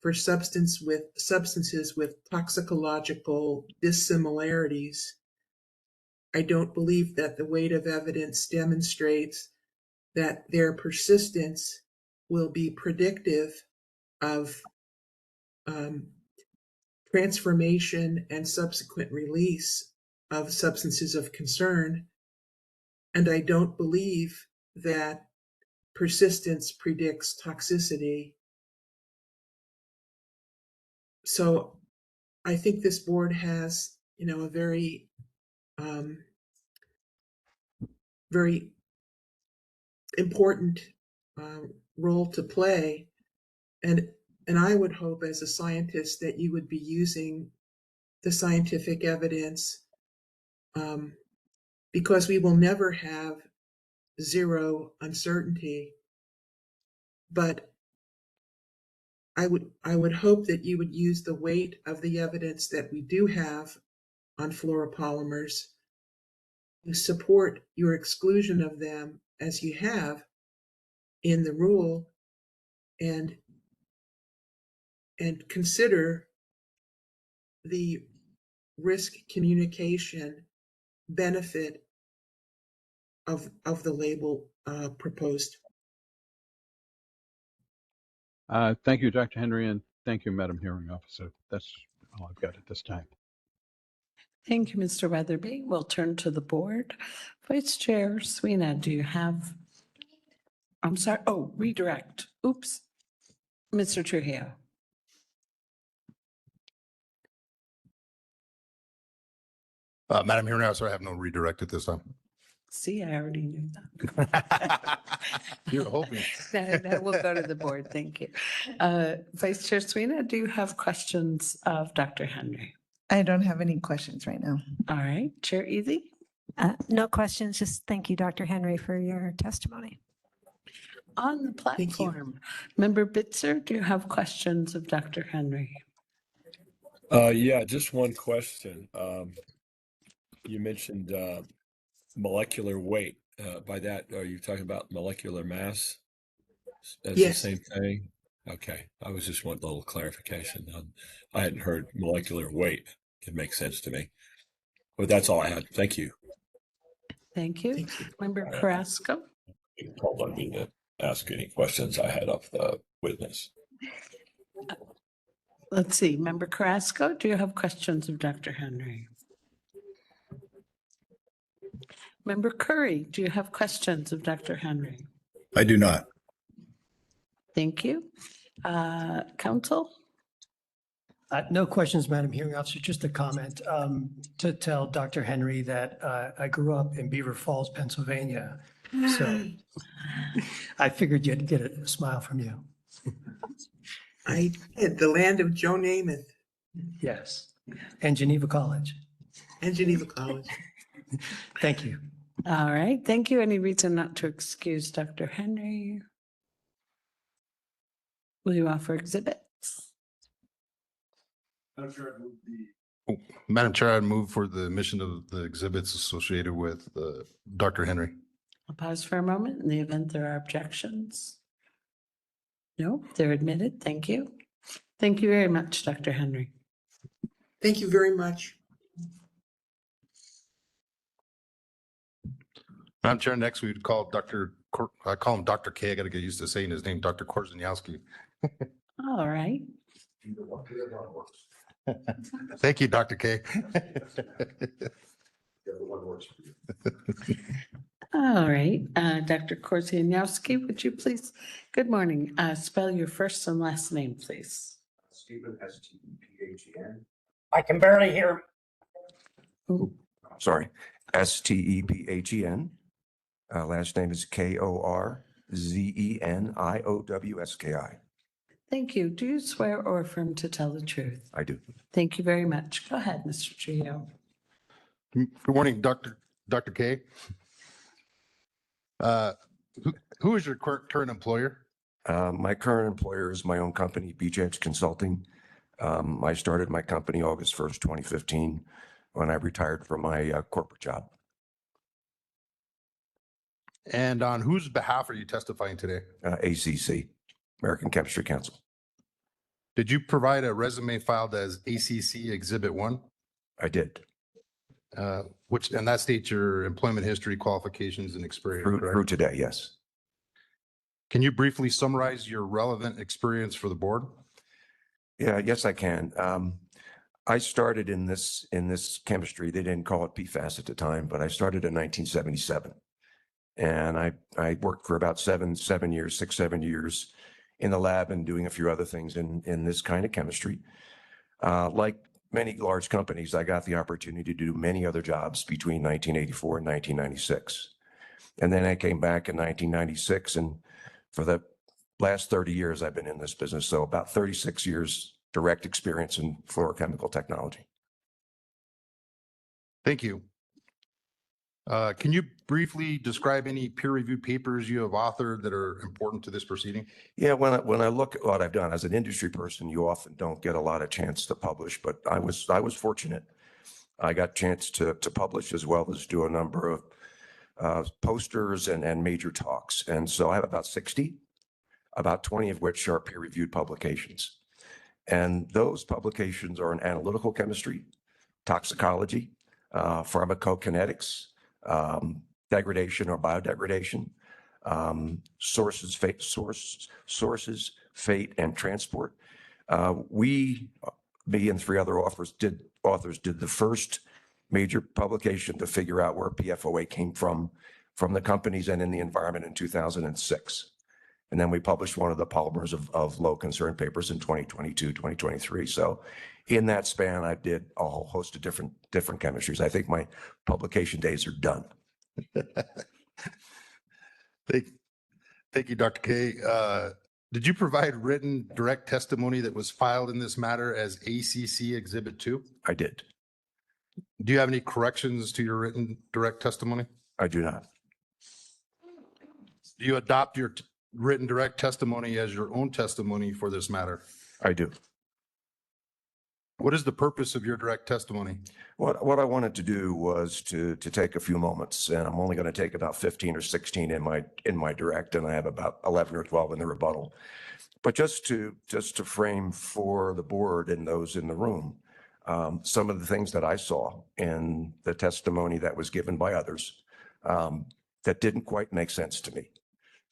for substances with toxicological dissimilarities. I don't believe that the weight of evidence demonstrates that their persistence will be predictive of transformation and subsequent release of substances of concern. And I don't believe that persistence predicts toxicity. So I think this board has, a very, very important role to play. And I would hope as a scientist that you would be using the scientific evidence, because we will never have zero uncertainty. But I would hope that you would use the weight of the evidence that we do have on fluoropolymers to support your exclusion of them as you have in the rule, and consider the risk communication benefit of the label proposed. Thank you, Dr. Henry, and thank you, Madam Hearing Officer. That's all I've got at this time. Thank you, Mr. Weatherby. We'll turn to the board. Vice Chair Sweeney, do you have, I'm sorry, redirect. Oops. Mr. Trujillo. Madam Hearing Officer, I have no redirect at this time. See, I already knew that. You're hoping. That will go to the board. Thank you. Vice Chair Sweeney, do you have questions of Dr. Henry? I don't have any questions right now. All right. Chair Easy? No questions. Just thank you, Dr. Henry, for your testimony. on the platform. Member Bitzer, do you have questions of Dr. Henry? Yeah, just one question. You mentioned molecular weight. By that, are you talking about molecular mass as the Yes. same thing? Okay, I was just wanting a little clarification. I hadn't heard molecular weight. It makes sense to me. But that's all I had. Thank you. Thank you. Member Carrasco? You called on me to ask any questions I had of the witness. Let's see, Member Carrasco, do you have questions of Dr. Henry? Member Curry, do you have questions of Dr. Henry? I do not. Thank you. Counsel? No questions, Madam Hearing Officer, just a comment to tell Dr. Henry that I grew up in Beaver Falls, Pennsylvania. So I figured you'd get a smile from you. I did, the land of Joe Namath. Yes, and Geneva College. And Geneva College. Thank you. All right, thank you. Any reason not to excuse Dr. Henry? Will you offer exhibits? Madam Chair, I'd move for the admission of the exhibits associated with Dr. Henry. I'll pause for a moment in the event there are objections. No, they're admitted. Thank you. Thank you very much, Dr. Henry. Thank you very much. Madam Chair, next we'd call I call him Dr. K. I got to get used to saying his name, Dr. Korzeniowski. All right. Thank you, Dr. K. All right, Dr. Korzeniowski, would you please, good morning, spell your first and last name, please. Stephen, S-T-E-P-H-E-N. I can barely hear. Sorry, S-T-E-P-H-E-N. Last name is K-O-R-Z-E-N-I-O-W-S-K-I. Thank you. Do you swear or affirm to tell the truth? I do. Thank you very much. Go ahead, Mr. Trio. Good morning, Dr. K. Who is your current employer? My current employer is my own company, Beach Edge Consulting. I started my company August 1st, 2015, when I retired from my corporate job. And on whose behalf are you testifying today? ACC, American Chemistry Council. Did you provide a resume filed as ACC Exhibit 1? I did. And that states your employment history, qualifications, and experience, correct? Through today, yes. Can you briefly summarize your relevant experience for the board? Yeah, yes, I can. I started in this chemistry. They didn't call it PFAS at the time, but I started in 1977. And I worked for about 7 years in the lab and doing a few other things in this kind of chemistry. Like many large companies, I got the opportunity to do many other jobs between 1984 and 1996. And then I came back in 1996, and for the last 30 years, I've been in this business. So about 36 years direct experience in fluorochemical technology. Thank you. Can you briefly describe any peer-reviewed papers you have authored that are important to this proceeding? Yeah, when I look at what I've done as an industry person, you often don't get a lot of chance to publish, but I was fortunate. I got a chance to publish as well as do a number of posters and major talks. And so I have about 60, about 20 of which are peer-reviewed publications. And those publications are in analytical chemistry, toxicology, pharmacokinetics, degradation or biodegradation, sources, fate, and transport. Me and 3 other authors did the first major publication to figure out where PFOA came from the companies and in the environment in 2006. And then we published one of the polymers of low concern papers in 2022, 2023. So in that span, I did a whole host of different chemistries. I think my publication days are done. Thank you, Dr. K. Did you provide written direct testimony that was filed in this matter as ACC Exhibit 2? I did. Do you have any corrections to your written direct testimony? I do not. Do you adopt written direct testimony as your own testimony for this matter? I do. What is the purpose of your direct testimony? What I wanted to do was to take a few moments, and I'm only going to take about 15 or 16 in my direct, and I have about 11 or 12 in the rebuttal. But just to frame for the board and those in the room, some of the things that I saw in the testimony that was given by others that didn't quite make sense to me.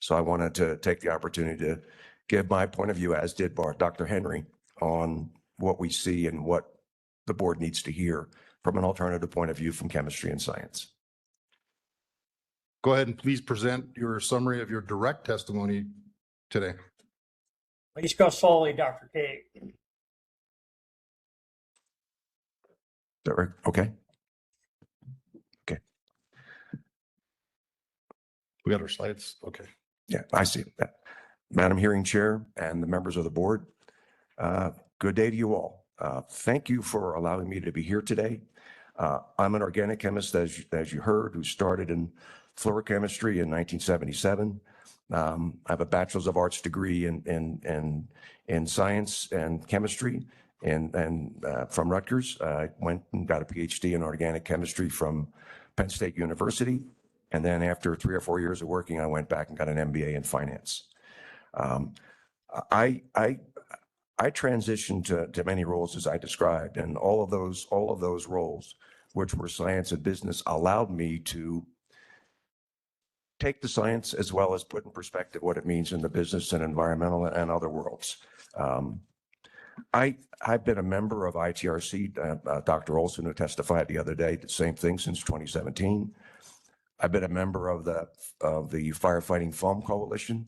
So I wanted to take the opportunity to give my point of view, as did Dr. Henry, on what we see and what the board needs to hear from an alternative point of view from chemistry and science. Go ahead and please present your summary of your direct testimony today. Please go slowly, Dr. K. Okay. Okay. We got our slides. Okay. Yeah, I see that. Madam Hearing Chair and the members of the board, good day to you all. Thank you for allowing me to be here today. I'm an organic chemist, as you heard, who started in fluorochemistry in 1977. I have a Bachelor's of Arts degree in science and chemistry and from Rutgers. I went and got a PhD in organic chemistry from Penn State University. And then after 3 or 4 years of working, I went back and got an MBA in finance. I transitioned to many roles as I described, and all of those roles, which were science and business, allowed me to take the science as well as put in perspective what it means in the business and environmental and other worlds. I've been a member of ITRC. Dr. Olson, who testified the other day, did the same thing since 2017. I've been a member of the Firefighting Foam Coalition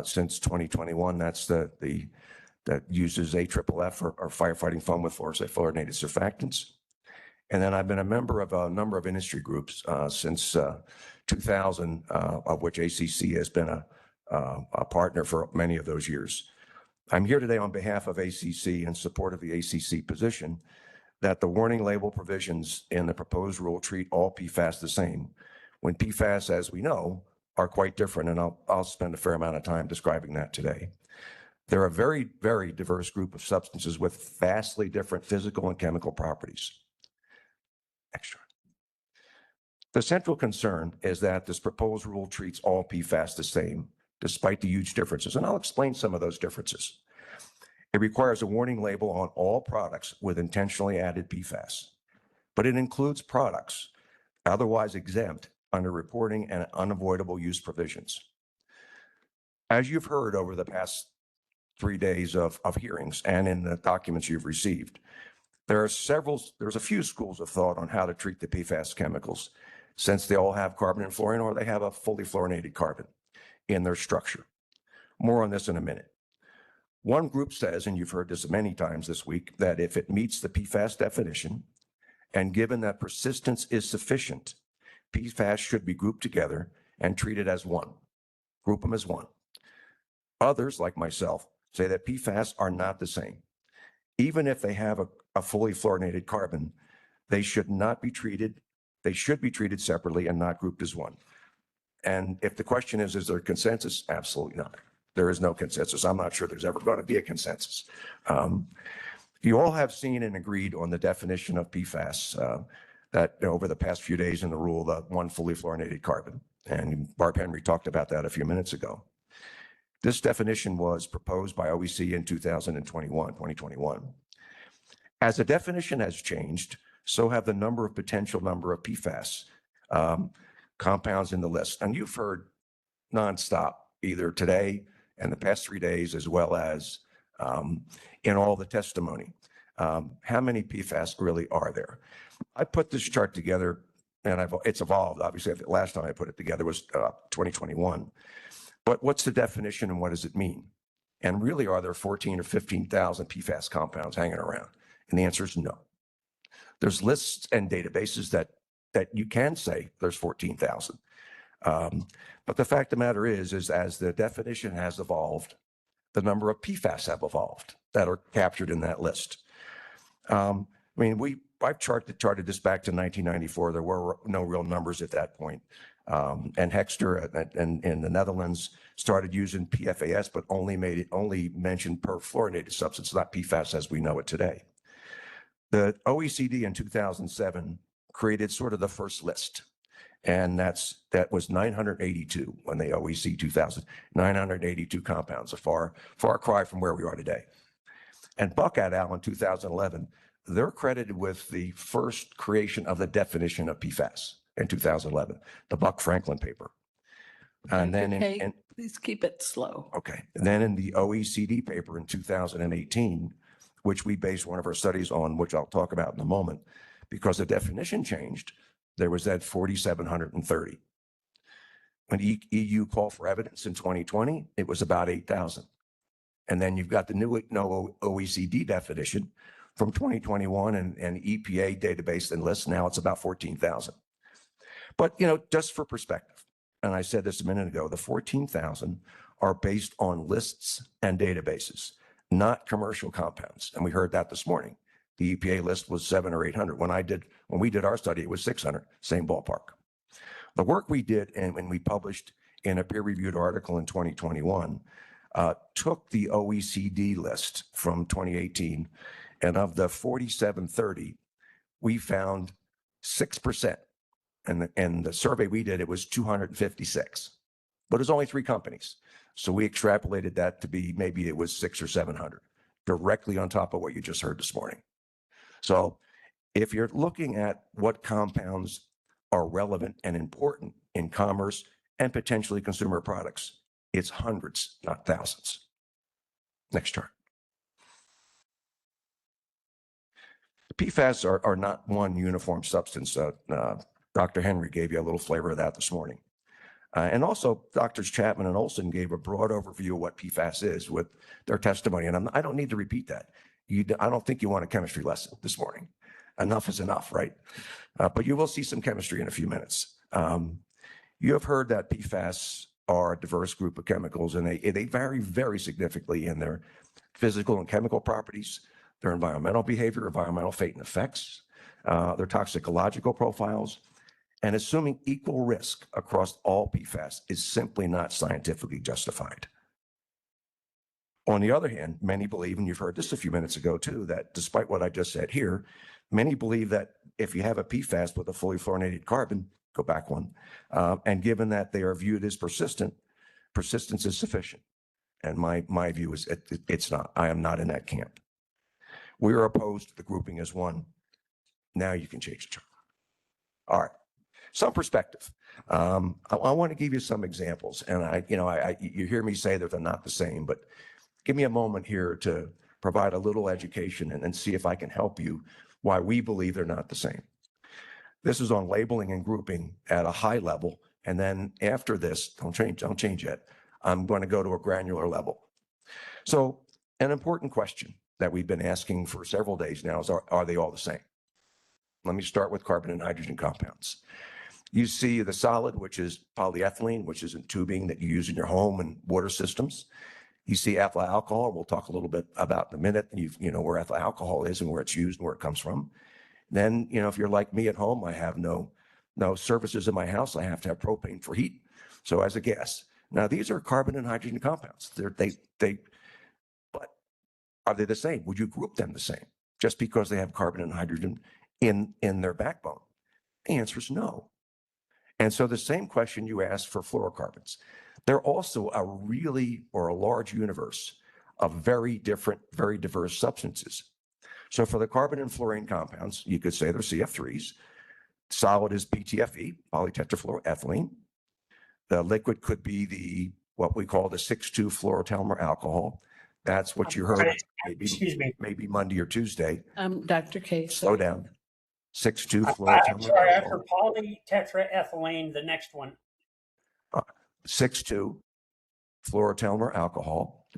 since 2021. That's that uses AFFF or firefighting foam with fluorinated surfactants. And then I've been a member of a number of industry groups since 2000, of which ACC has been a partner for many of those years. I'm here today on behalf of ACC in support of the ACC position that the warning label provisions in the proposed rule treat all PFAS the same, when PFAS, as we know, are quite different, and I'll spend a fair amount of time describing that today. They're a very, very diverse group of substances with vastly different physical and chemical properties. Extra. The central concern is that this proposed rule treats all PFAS the same, despite the huge differences, and I'll explain some of those differences. It requires a warning label on all products with intentionally added PFAS, but it includes products otherwise exempt under reporting and unavoidable use provisions. As you've heard over the past 3 days of hearings and in the documents you've received, there's a few schools of thought on how to treat the PFAS chemicals, since they all have carbon and fluorine, or they have a fully fluorinated carbon in their structure. More on this in a minute. One group says, and you've heard this many times this week, that if it meets the PFAS definition, and given that persistence is sufficient, PFAS should be grouped together and treated as one. Group them as one. Others, like myself, say that PFAS are not the same. Even if they have a fully fluorinated carbon, they should not be treated. They should be treated separately and not grouped as one. And if the question is there consensus? Absolutely not. There is no consensus. I'm not sure there's ever going to be a consensus. You all have seen and agreed on the definition of PFAS that over the past few days in the rule, the one fully fluorinated carbon. And Barb Henry talked about that a few minutes ago. This definition was proposed by OEC in 2021. As the definition has changed, so have the potential number of PFAS compounds in the list. And you've heard nonstop, either today and the past 3 days, as well as in all the testimony, how many PFAS really are there? I put this chart together, and it's evolved. Obviously, the last time I put it together was 2021. But what's the definition and what does it mean? And really, are there 14 or 15,000 PFAS compounds hanging around? And the answer is no. There's lists and databases that you can say there's 14,000. But the fact of the matter is as the definition has evolved, the number of PFAS have evolved that are captured in that list. I've charted this back to 1994. There were no real numbers at that point. And Hexter in the Netherlands started using PFAS, but only mentioned perfluorinated substance, not PFAS as we know it today. The OECD in 2007 created sort of the first list. And that was 982 when the OECD 2000, 982 compounds, a far cry from where we are today. And Buck et al. In 2011, they're credited with the first creation of the definition of PFAS in 2011, the Buck-Franklin paper. And then please keep it slow. Okay. And then in the OECD paper in 2018, which we based one of our studies on, which I'll talk about in a moment, because the definition changed, there was that 4,730. When EU called for evidence in 2020, it was about 8,000. And then you've got the new OECD definition from 2021 and EPA database and list. Now it's about 14,000. But, just for perspective, and I said this a minute ago, the 14,000 are based on lists and databases, not commercial compounds. And we heard that this morning. The EPA list was 700 or 800. When we did our study, it was 600, same ballpark. The work we did and when we published in a peer-reviewed article in 2021 took the OECD list from 2018, and of the 4,730, we found 6%. And the survey we did, it was 256, but it was only 3 companies. So we extrapolated that to be maybe it was 600 or 700, directly on top of what you just heard this morning. So if you're looking at what compounds are relevant and important in commerce and potentially consumer products, it's hundreds, not thousands. Next chart. PFAS are not one uniform substance. Dr. Henry gave you a little flavor of that this morning. And also, Drs. Chapman and Olson gave a broad overview of what PFAS is with their testimony. And I don't need to repeat that. I don't think you want a chemistry lesson this morning. Enough is enough, right? But you will see some chemistry in a few minutes. You have heard that PFAS are a diverse group of chemicals, and they vary very significantly in their physical and chemical properties, their environmental behavior, environmental fate and effects, their toxicological profiles. And assuming equal risk across all PFAS is simply not scientifically justified. On the other hand, many believe, and you've heard this a few minutes ago too, that despite what I just said here, many believe that if you have a PFAS with a fully fluorinated carbon, go back one, and given that they are viewed as persistent, persistence is sufficient. And my view is it's not. I am not in that camp. We are opposed to the grouping as one. Now you can change the chart. All right. Some perspective. I want to give you some examples, and you hear me say that they're not the same, but give me a moment here to provide a little education and see if I can help you why we believe they're not the same. This is on labeling and grouping at a high level, and then after this, don't change yet. I'm going to go to a granular level. So, an important question that we've been asking for several days now is: are they all the same? Let me start with carbon and hydrogen compounds. You see the solid, which is polyethylene, which is in tubing that you use in your home and water systems. You see ethyl alcohol. We'll talk a little bit about in a minute. You know where ethyl alcohol is and where it's used and where it comes from. Then, if you're like me at home, I have no services in my house. I have to have propane for heat. So as a gas. Now, these are carbon and hydrogen compounds. But are they the same? Would you group them the same just because they have carbon and hydrogen in their backbone? The answer is no. And so the same question you asked for fluorocarbons. They're also a large universe of very different, very diverse substances. So for the carbon and fluorine compounds, you could say they're CF3s. Solid is PTFE, polytetrafluoroethylene. The liquid could be what we call the 6,2 fluorotelmer alcohol. That's what you heard maybe Monday or Tuesday. Dr. K. Slow down. 6,2 I'm fluorotelmer sorry, alcohol. after polytetraethylene, the next one. 6,2 fluorotelmer alcohol.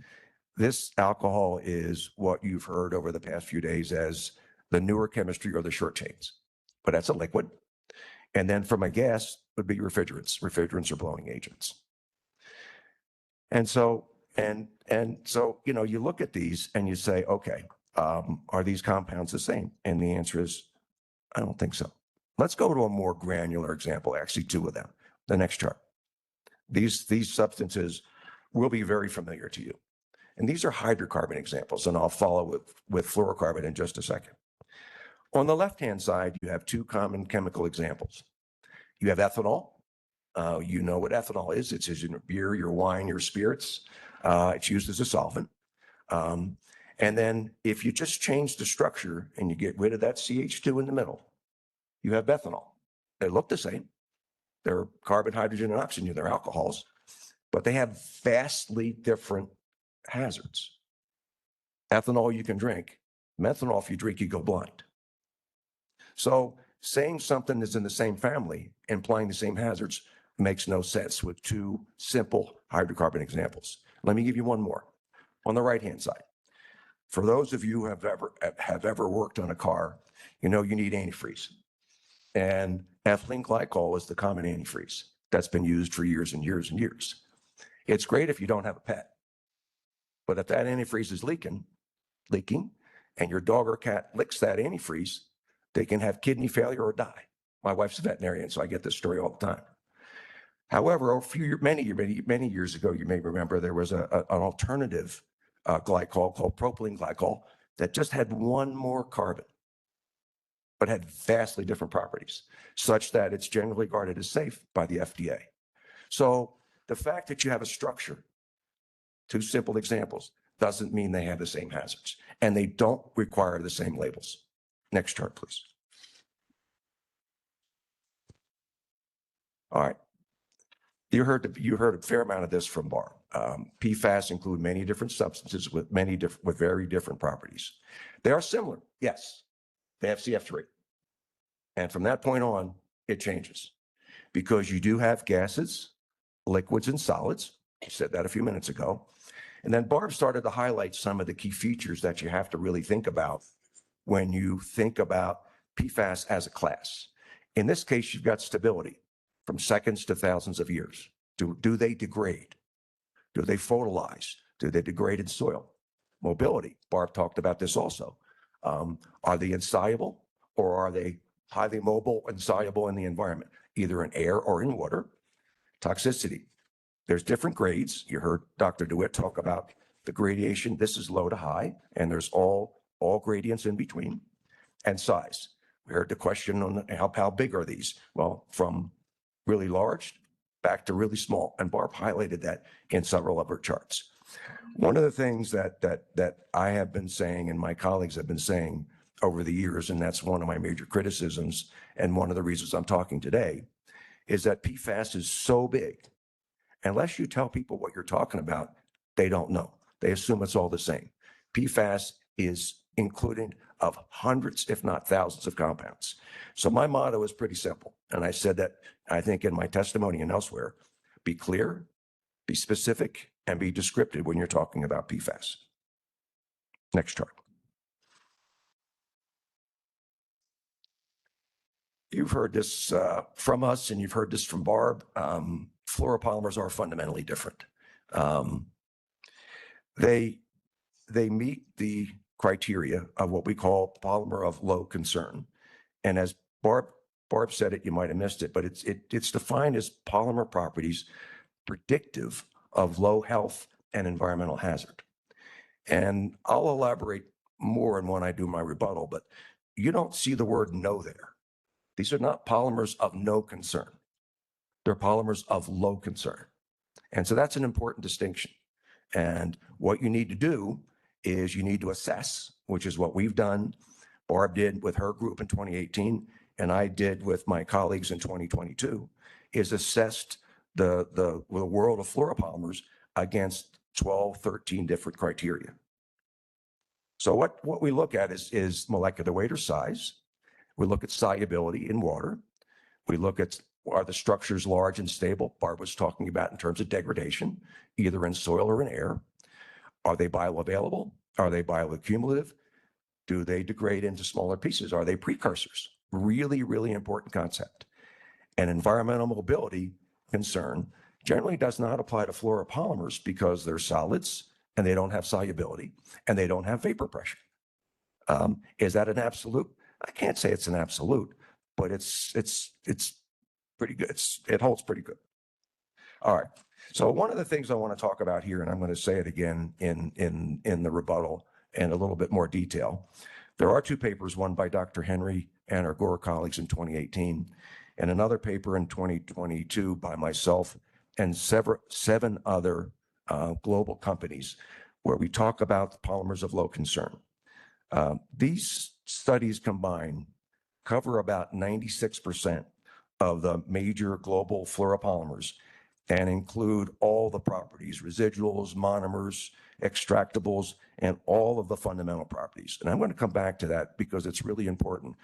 This alcohol is what you've heard over the past few days as the newer chemistry or the short chains, but that's a liquid. And then from a gas would be refrigerants. Refrigerants are blowing agents. And so you look at these and you say, okay, are these compounds the same? And the answer is, I don't think so. Let's go to a more granular example, actually 2 of them. The next chart. These substances will be very familiar to you. And these are hydrocarbon examples, and I'll follow with fluorocarbon in just a second. On the left-hand side, you have two common chemical examples. You have ethanol. You know what ethanol is. It's in your beer, your wine, your spirits. It's used as a solvent. And then if you just change the structure and you get rid of that CH2 in the middle, you have methanol. They look the same. They're carbon, hydrogen, and oxygen. They're alcohols, but they have vastly different hazards. Ethanol you can drink. Methanol, if you drink, you go blind. So saying something is in the same family, implying the same hazards, makes no sense with two simple hydrocarbon examples. Let me give you one more. On the right-hand side, for those of you who have ever worked on a car, you know you need antifreeze. And ethylene glycol is the common antifreeze that's been used for years and years and years. It's great if you don't have a pet. But if that antifreeze is leaking, and your dog or cat licks that antifreeze, they can have kidney failure or die. My wife's a veterinarian, so I get this story all the time. However, many years ago, you may remember there was an alternative glycol called propylene glycol that just had one more carbon, but had vastly different properties, such that it's generally regarded as safe by the FDA. So the fact that you have a structure, two simple examples, doesn't mean they have the same hazards, and they don't require the same labels. Next chart, please. All right. You heard a fair amount of this from Barb. PFAS include many different substances with very different properties. They are similar, yes. They have CF3. And from that point on, it changes because you do have gases, liquids, and solids. I said that a few minutes ago. And then Barb started to highlight some of the key features that you have to really think about when you think about PFAS as a class. In this case, you've got stability from seconds to thousands of years. Do they degrade? Do they photolyze? Do they degrade in soil? Mobility, Barb talked about this also. Are they insoluble or are they highly mobile and soluble in the environment, either in air or in water? Toxicity, there's different grades. You heard Dr. DeWitt talk about the gradation. This is low to high, and there's all gradients in between. And size, we heard the question on how big are these? Well, from really large back to really small, and Barb highlighted that in several of her charts. One of the things that I have been saying and my colleagues have been saying over the years, and that's one of my major criticisms and one of the reasons I'm talking today, is that PFAS is so big. Unless you tell people what you're talking about, they don't know. They assume it's all the same. PFAS is included of hundreds, if not thousands of compounds. So my motto is pretty simple. And I said that, I think in my testimony and elsewhere, be clear, be specific, and be descriptive when you're talking about PFAS. Next chart. You've heard this from us, and you've heard this from Barb. Fluoropolymers are fundamentally different. They meet the criteria of what we call polymer of low concern. And as Barb said it, you might have missed it, but it's defined as polymer properties predictive of low health and environmental hazard. And I'll elaborate more on when I do my rebuttal, but you don't see the word no there. These are not polymers of no concern. They're polymers of low concern. And so that's an important distinction. And what you need to do is you need to assess, which is what we've done. Barb did with her group in 2018, and I did with my colleagues in 2022, is assessed the world of fluoropolymers against 12, 13 different criteria. So what we look at is molecular weight or size. We look at solubility in water. We look at, are the structures large and stable? Barb was talking about in terms of degradation, either in soil or in air. Are they bioavailable? Are they bioaccumulative? Do they degrade into smaller pieces? Are they precursors? Really, really important concept. And environmental mobility concern generally does not apply to fluoropolymers because they're solids and they don't have solubility and they don't have vapor pressure. Is that an absolute? I can't say it's an absolute, but it's pretty good. It holds pretty good. All right. So one of the things I want to talk about here, and I'm going to say it again in the rebuttal in a little bit more detail. There are two papers, one by Dr. Henry and our Gore colleagues in 2018, and another paper in 2022 by myself and seven other global companies where we talk about polymers of low concern. These studies combined cover about 96% of the major global fluoropolymers and include all the properties, residuals, monomers, extractables, and all of the fundamental properties. And I'm going to come back to that because it's really important,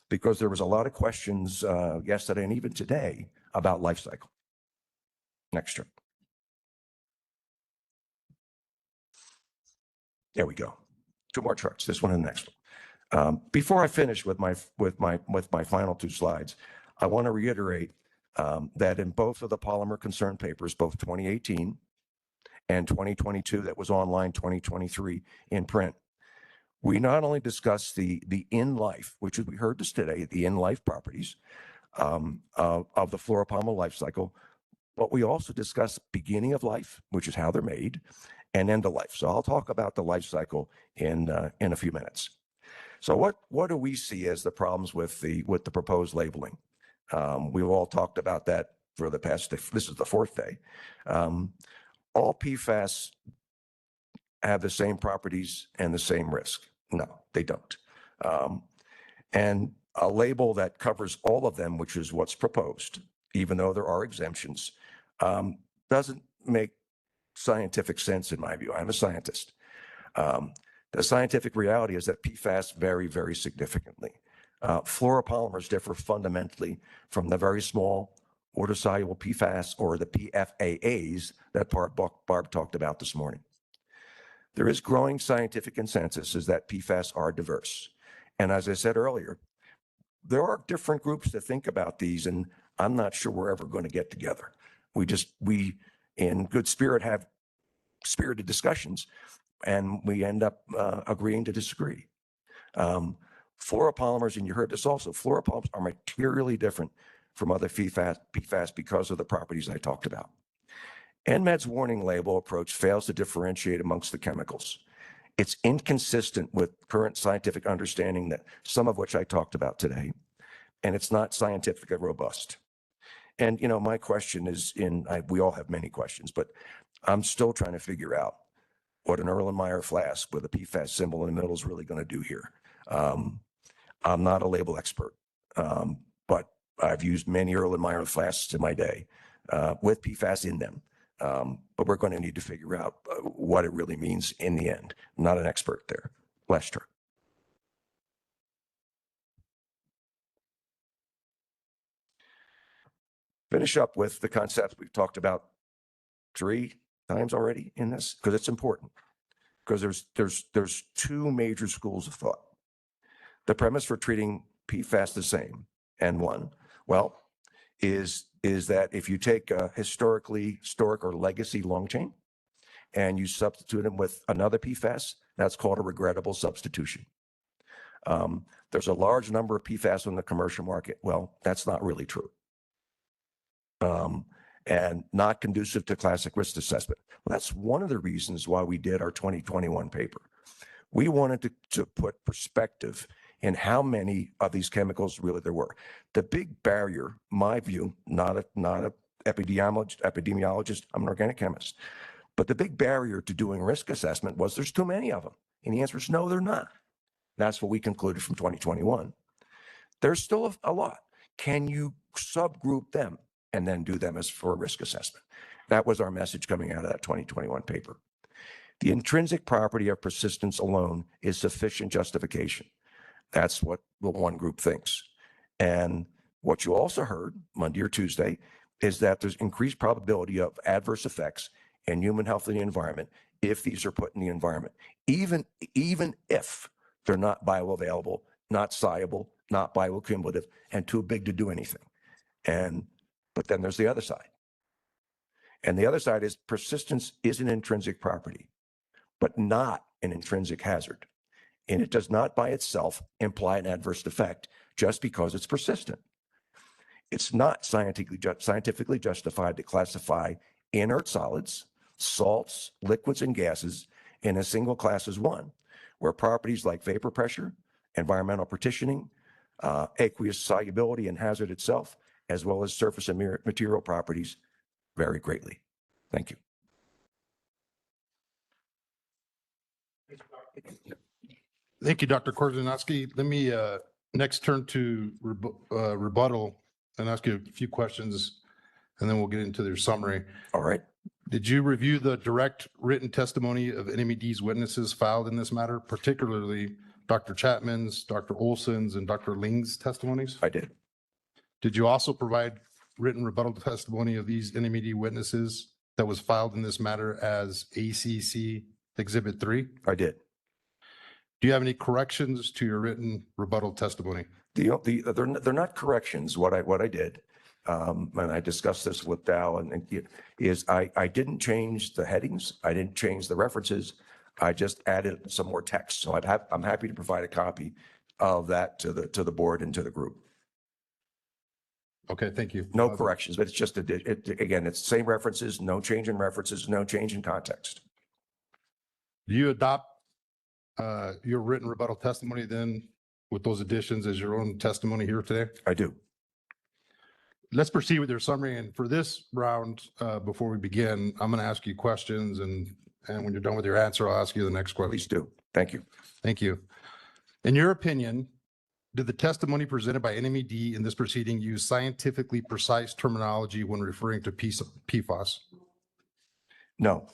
because there was a lot of questions yesterday and even today about life cycle. Next chart. There we go. Two more charts, this one and the next one. Before I finish with my final two slides, I want to reiterate that in both of the polymer concern papers, both 2018 and 2022, that was online 2023 in print, we not only discussed the in-life, which we heard this today, the in-life properties of the fluoropolymer life cycle, but we also discussed beginning of life, which is how they're made, and end of life. So I'll talk about the life cycle in a few minutes. So what do we see as the problems with the proposed labeling? We've all talked about that for the past, this is the fourth day. All PFAS have the same properties and the same risk. No, they don't. And a label that covers all of them, which is what's proposed, even though there are exemptions, doesn't make scientific sense in my view. I'm a scientist. The scientific reality is that PFAS vary very significantly. Fluoropolymers differ fundamentally from the very small water-soluble PFAS or the PFAAs that Barb talked about this morning. There is growing scientific consensus is that PFAS are diverse. And as I said earlier, there are different groups that think about these, and I'm not sure we're ever going to get together. We in good spirit have spirited discussions, and we end up agreeing to disagree. Fluoropolymers, and you heard this also, fluoropolymers are materially different from other PFAS because of the properties I talked about. NMED's warning label approach fails to differentiate amongst the chemicals. It's inconsistent with current scientific understanding, that some of which I talked about today, and it's not scientifically robust. And, you know, my question is we all have many questions, but I'm still trying to figure out what an Erlenmeyer flask with a PFAS symbol in the middle is really going to do here. I'm not a label expert, but I've used many Erlenmeyer flasks in my day with PFAS in them. But we're going to need to figure out what it really means in the end. I'm not an expert there. Lester. Finish up with the concepts we've talked about 3 times already in this, because it's important. Because there's two major schools of thought. The premise for treating PFAS the same, and one, well, is that if you take a historic or legacy long chain and you substitute them with another PFAS, that's called a regrettable substitution. There's a large number of PFAS on the commercial market. Well, that's not really true. And not conducive to classic risk assessment. Well, that's one of the reasons why we did our 2021 paper. We wanted to put perspective in how many of these chemicals really there were. The big barrier, my view, not a epidemiologist, I'm an organic chemist, but the big barrier to doing risk assessment was there's too many of them. And the answer is no, they're not. That's what we concluded from 2021. There's still a lot. Can you subgroup them and then do them as for a risk assessment? That was our message coming out of that 2021 paper. The intrinsic property of persistence alone is sufficient justification. That's what the one group thinks. And what you also heard Monday or Tuesday is that there's increased probability of adverse effects in human health and the environment if these are put in the environment, even if they're not bioavailable, not soluble, not bioaccumulative, and too big to do anything. But then there's the other side. And the other side is persistence is an intrinsic property, but not an intrinsic hazard. And it does not by itself imply an adverse effect just because it's persistent. It's not scientifically justified to classify inert solids, salts, liquids, and gases in a single class as one, where properties like vapor pressure, environmental partitioning, aqueous solubility, and hazard itself, as well as surface and material properties, vary greatly. Thank you. Thank you, Dr. Korzeniowski. Let me next turn to rebuttal and ask you a few questions, and then we'll get into their summary. All right. Did you review the direct written testimony of NMED's witnesses filed in this matter, particularly Dr. Chapman's, Dr. Olson's, and Dr. Ling's testimonies? I did. Did you also provide written rebuttal testimony of these NMED witnesses that was filed in this matter as ACC Exhibit 3? I did. Do you have any corrections to your written rebuttal testimony? They're not corrections. What I did, and I discussed this with Dow, is I didn't change the headings. I didn't change the references. I just added some more text. So I'm happy to provide a copy of that to the board and to the group. Okay, thank you. No corrections, but it's just again, it's the same references, no change in references, no change in context. Do you adopt your written rebuttal testimony then with those additions as your own testimony here today? I do. Let's proceed with your summary. And for this round, before we begin, I'm going to ask you questions, and when you're done with your answer, I'll ask you the next question. Please do. Thank you. Thank you. In your opinion, did the testimony presented by NMED in this proceeding use scientifically precise terminology when referring to PFAS? No.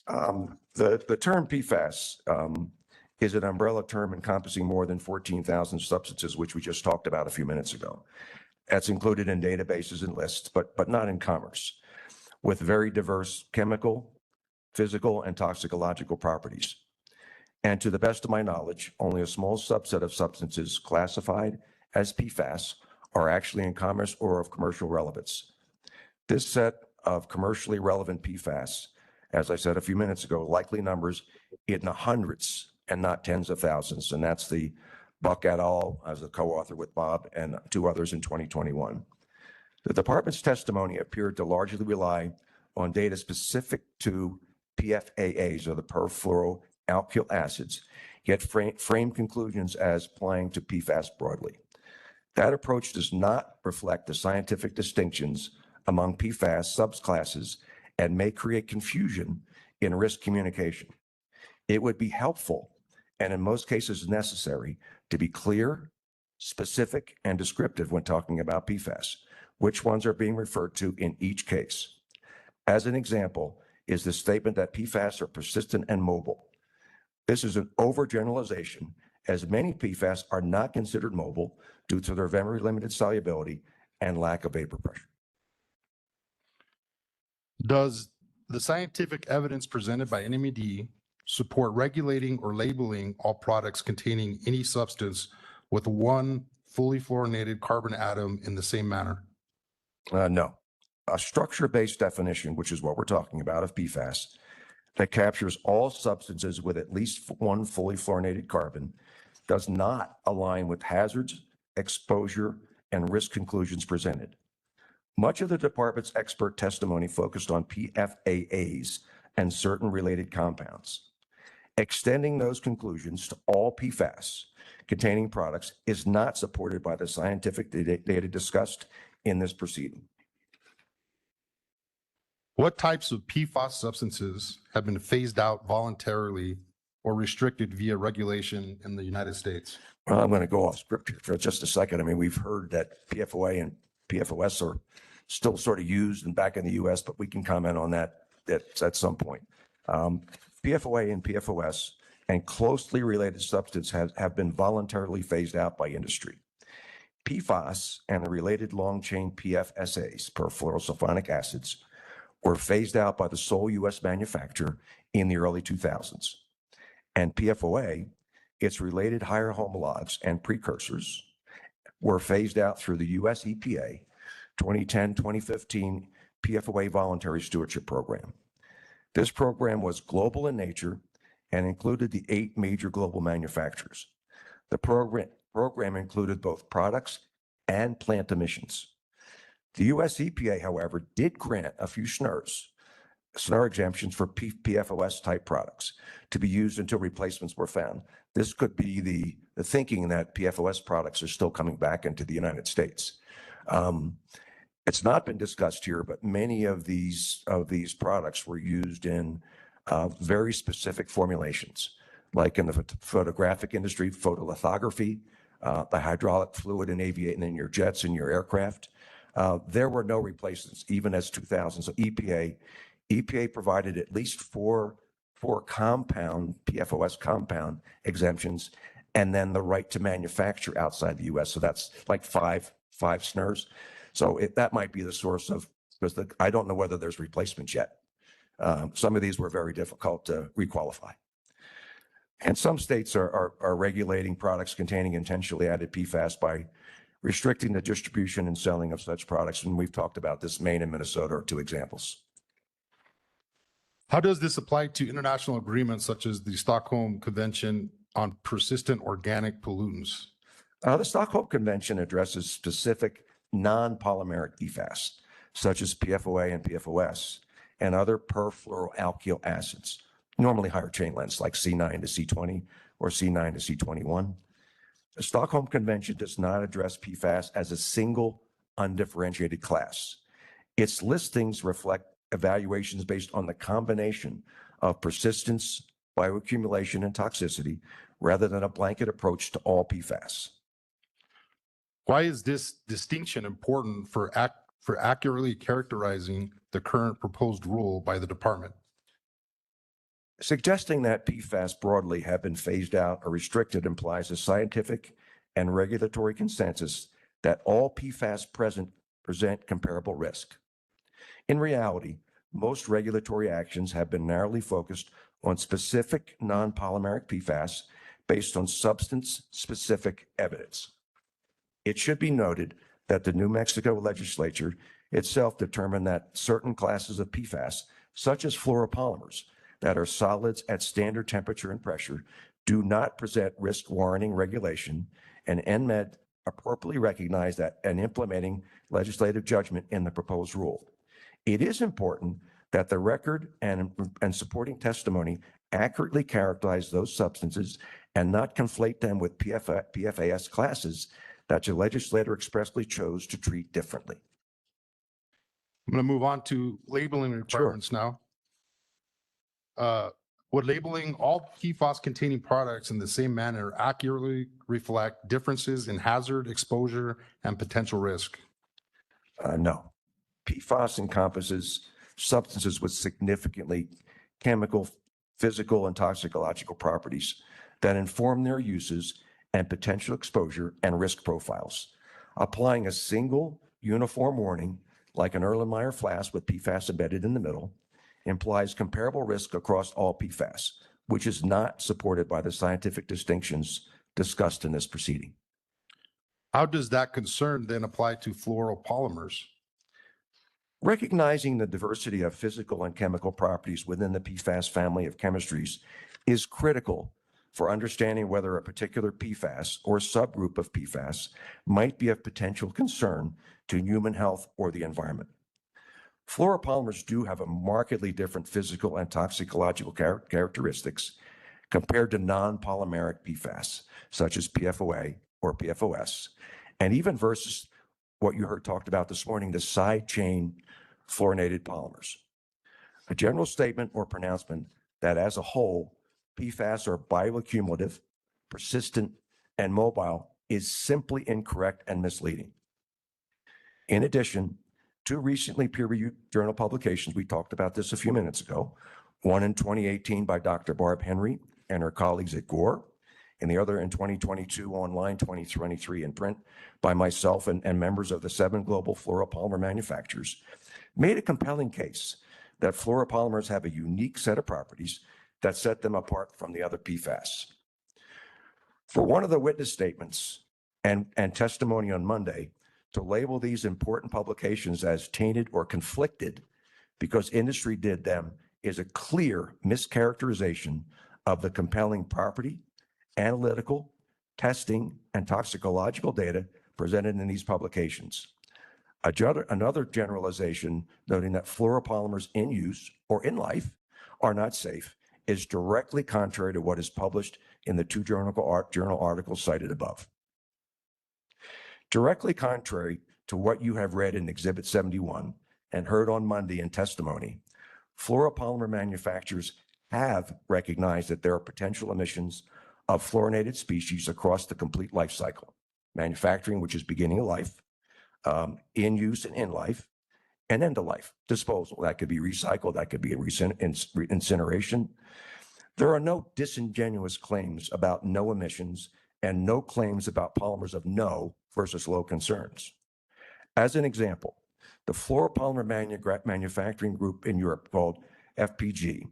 The term PFAS is an umbrella term encompassing more than 14,000 substances, which we just talked about a few minutes ago. That's included in databases and lists, but not in commerce, with very diverse chemical, physical, and toxicological properties. And to the best of my knowledge, only a small subset of substances classified as PFAS are actually in commerce or of commercial relevance. This set of commercially relevant PFAS, as I said a few minutes ago, likely numbers in the hundreds and not tens of thousands. And that's the Buck et al. As a co-author with Bob and two others in 2021. The department's testimony appeared to largely rely on data specific to PFAS, or the perfluoroalkyl acids, yet frame conclusions as applying to PFAS broadly. That approach does not reflect the scientific distinctions among PFAS subclasses and may create confusion in risk communication. It would be helpful, and in most cases necessary, to be clear, specific, and descriptive when talking about PFAS, which ones are being referred to in each case. As an example is the statement that PFAS are persistent and mobile. This is an overgeneralization, as many PFAS are not considered mobile due to their very limited solubility and lack of vapor pressure. Does the scientific evidence presented by NMED support regulating or labeling all products containing any substance with one fully fluorinated carbon atom in the same manner? No. A structure-based definition, which is what we're talking about, of PFAS, that captures all substances with at least one fully fluorinated carbon, does not align with hazards, exposure, and risk conclusions presented. Much of the department's expert testimony focused on PFAS and certain related compounds. Extending those conclusions to all PFAS containing products is not supported by the scientific data discussed in this proceeding. What types of PFAS substances have been phased out voluntarily or restricted via regulation in the United States? Well, I'm going to go off script here for just a second. I mean, we've heard that PFOA and PFOS are still sort of used and back in the US, but we can comment on that at some point. PFOA and PFOS and closely related substances have been voluntarily phased out by industry. PFAS and the related long-chain PFSAs, perfluorosulfonic acids, were phased out by the sole US manufacturer in the early 2000s. And PFOA, its related higher homologs and precursors, were phased out through the US EPA 2010-2015 PFOA Voluntary Stewardship Program. This program was global in nature and included the 8 major global manufacturers. The program included both products and plant emissions. The US EPA, however, did grant a few SNUR exemptions for PFOS type products to be used until replacements were found. This could be the thinking that PFOS products are still coming back into the United States. It's not been discussed here, but many of these products were used in very specific formulations, like in the photographic industry, photolithography, the hydraulic fluid in aviating in your jets and your aircraft. There were no replacements, even as 2000. So EPA provided at least four compound, PFOS compound exemptions, and then the right to manufacture outside the US. So that's like five SNURs. So that might be the source of, because I don't know whether there's replacements yet. Some of these were very difficult to requalify. And some states are regulating products containing intentionally added PFAS by restricting the distribution and selling of such products. And we've talked about this. Maine and Minnesota are two examples. How does this apply to international agreements such as the Stockholm Convention on Persistent Organic Pollutants? The Stockholm Convention addresses specific non-polymeric PFAS, such as PFOA and PFOS, and other perfluoroalkyl acids, normally higher chain lengths like C9 to C20 or C9 to C21. The Stockholm Convention does not address PFAS as a single undifferentiated class. Its listings reflect evaluations based on the combination of persistence, bioaccumulation, and toxicity, rather than a blanket approach to all PFAS. Why is this distinction important for accurately characterizing the current proposed rule by the department? Suggesting that PFAS broadly have been phased out or restricted implies a scientific and regulatory consensus that all PFAS present comparable risk. In reality, most regulatory actions have been narrowly focused on specific non-polymeric PFAS based on substance-specific evidence. It should be noted that the New Mexico legislature itself determined that certain classes of PFAS, such as fluoropolymers, that are solids at standard temperature and pressure, do not present risk warranting regulation, and NMED appropriately recognized that and implementing legislative judgment in the proposed rule. It is important that the record and supporting testimony accurately characterize those substances and not conflate them with PFAS classes that the legislator expressly chose to treat differently. I'm going to move on to labeling requirements now. Would labeling all PFAS containing products in the same manner accurately reflect differences in hazard, exposure, and potential risk? No. PFAS encompasses substances with significantly chemical, physical, and toxicological properties that inform their uses and potential exposure and risk profiles. Applying a single uniform warning, like an Erlenmeyer flask with PFAS embedded in the middle, implies comparable risk across all PFAS, which is not supported by the scientific distinctions discussed in this proceeding. How does that concern then apply to fluoropolymers? Recognizing the diversity of physical and chemical properties within the PFAS family of chemistries is critical for understanding whether a particular PFAS or subgroup of PFAS might be of potential concern to human health or the environment. Fluoropolymers do have a markedly different physical and toxicological characteristics compared to non-polymeric PFAS, such as PFOA or PFOS, and even versus what you heard talked about this morning, the side chain fluorinated polymers. A general statement or pronouncement that as a whole, PFAS are bioaccumulative, persistent, and mobile is simply incorrect and misleading. In addition, two recently peer-reviewed journal publications, we talked about this a few minutes ago, one in 2018 by Dr. Barb Henry and her colleagues at Gore, and the other in 2022 online, 2023 in print by myself and members of the 7 global fluoropolymer manufacturers, made a compelling case that fluoropolymers have a unique set of properties that set them apart from the other PFAS. For one of the witness statements and testimony on Monday to label these important publications as tainted or conflicted because industry did them is a clear mischaracterization of the compelling property, analytical, testing, and toxicological data presented in these publications. Another generalization noting that fluoropolymers in use or in life are not safe is directly contrary to what is published in the two journal articles cited above. Directly contrary to what you have read in Exhibit 71 and heard on Monday in testimony, fluoropolymer manufacturers have recognized that there are potential emissions of fluorinated species across the complete life cycle, manufacturing, which is beginning of life, in use and in life, and end of life, disposal. That could be recycled, that could be incineration. There are no disingenuous claims about no emissions and no claims about polymers of no versus low concerns. As an example, the fluoropolymer manufacturing group in Europe called FPG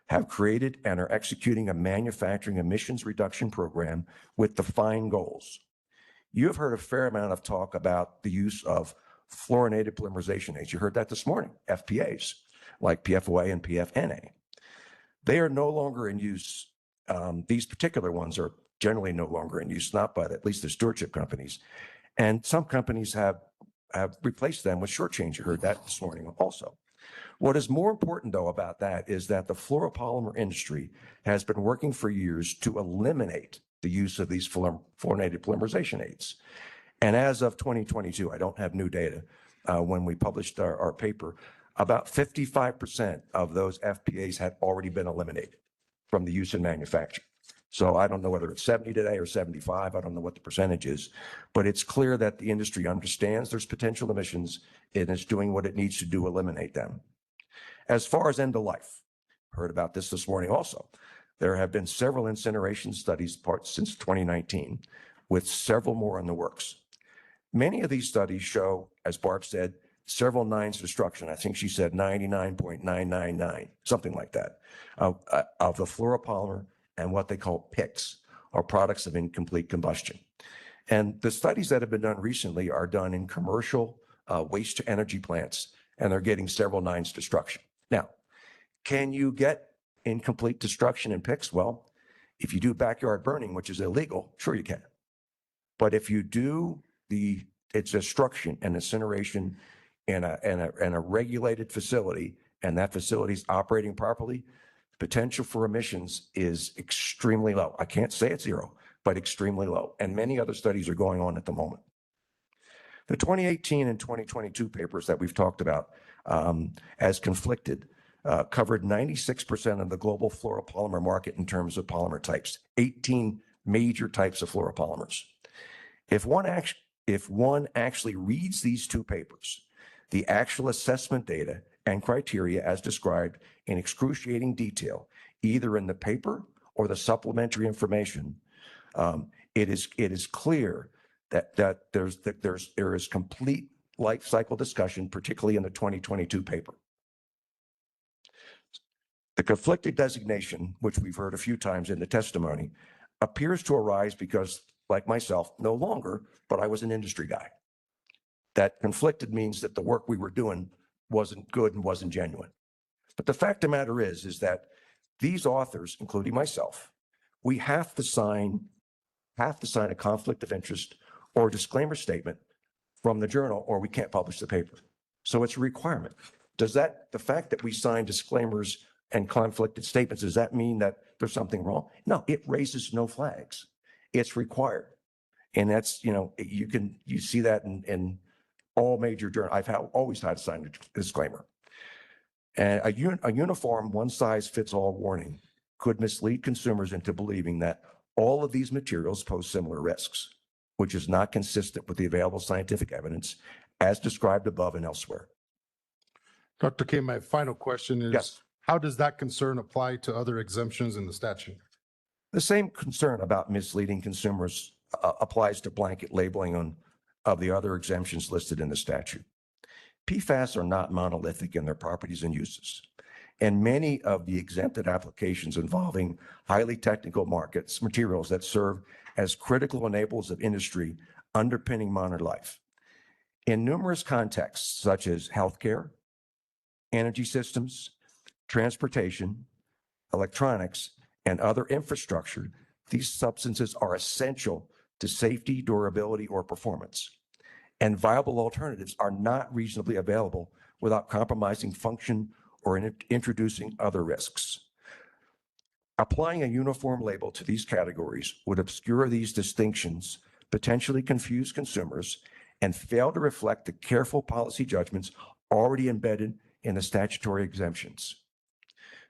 have created and are executing a manufacturing emissions reduction program with defined goals. You have heard a fair amount of talk about the use of fluorinated polymerization aids. You heard that this morning, FPAs, like PFOA and PFNA. They are no longer in use. These particular ones are generally no longer in use, not by at least the stewardship companies. And some companies have replaced them with short change. You heard that this morning also. What is more important, though, about that is that the fluoropolymer industry has been working for years to eliminate the use of these fluorinated polymerization aids. And as of 2022, I don't have new data, when we published our paper, about 55% of those FPAs had already been eliminated from the use in manufacturing. So I don't know whether it's 70 today or 75. I don't know what the percentage is, but it's clear that the industry understands there's potential emissions and is doing what it needs to do to eliminate them. As far as end of life, heard about this morning also. There have been several incineration studies since 2019, with several more in the works. Many of these studies show, as Barb said, several nines destruction. I think she said 99.999, something like that, of the fluoropolymer and what they call PICs, or products of incomplete combustion. And the studies that have been done recently are done in commercial waste to energy plants, and they're getting several nines destruction. Now, can you get incomplete destruction in PICs? Well, if you do backyard burning, which is illegal, sure you can. But if you do its destruction and incineration in a regulated facility, and that facility is operating properly, potential for emissions is extremely low. I can't say it's zero, but extremely low. And many other studies are going on at the moment. The 2018 and 2022 papers that we've talked about as conflicted covered 96% of the global fluoropolymer market in terms of polymer types, 18 major types of fluoropolymers. If one actually reads these two papers, the actual assessment data and criteria as described in excruciating detail, either in the paper or the supplementary information, it is clear that there is complete life cycle discussion, particularly in the 2022 paper. The conflicted designation, which we've heard a few times in the testimony, appears to arise because, like myself, no longer, but I was an industry guy. That conflicted means that the work we were doing wasn't good and wasn't genuine. But the fact of the matter is that these authors, including myself, we have to sign a conflict of interest or disclaimer statement from the journal, or we can't publish the paper. So it's a requirement. The fact that we sign disclaimers and conflicted statements, does that mean that there's something wrong? No, it raises no flags. It's required. And that's, you see that in all major journals. I've always had to sign a disclaimer. And a uniform one-size-fits-all warning could mislead consumers into believing that all of these materials pose similar risks, which is not consistent with the available scientific evidence as described above and elsewhere. Dr. K, my final question is, Yes. How does that concern apply to other exemptions in the statute? The same concern about misleading consumers applies to blanket labeling of the other exemptions listed in the statute. PFAS are not monolithic in their properties and uses, and many of the exempted applications involving highly technical materials that serve as critical enablers of industry underpinning modern life. In numerous contexts, such as healthcare, energy systems, transportation, electronics, and other infrastructure, these substances are essential to safety, durability, or performance. And viable alternatives are not reasonably available without compromising function or introducing other risks. Applying a uniform label to these categories would obscure these distinctions, potentially confuse consumers, and fail to reflect the careful policy judgments already embedded in the statutory exemptions.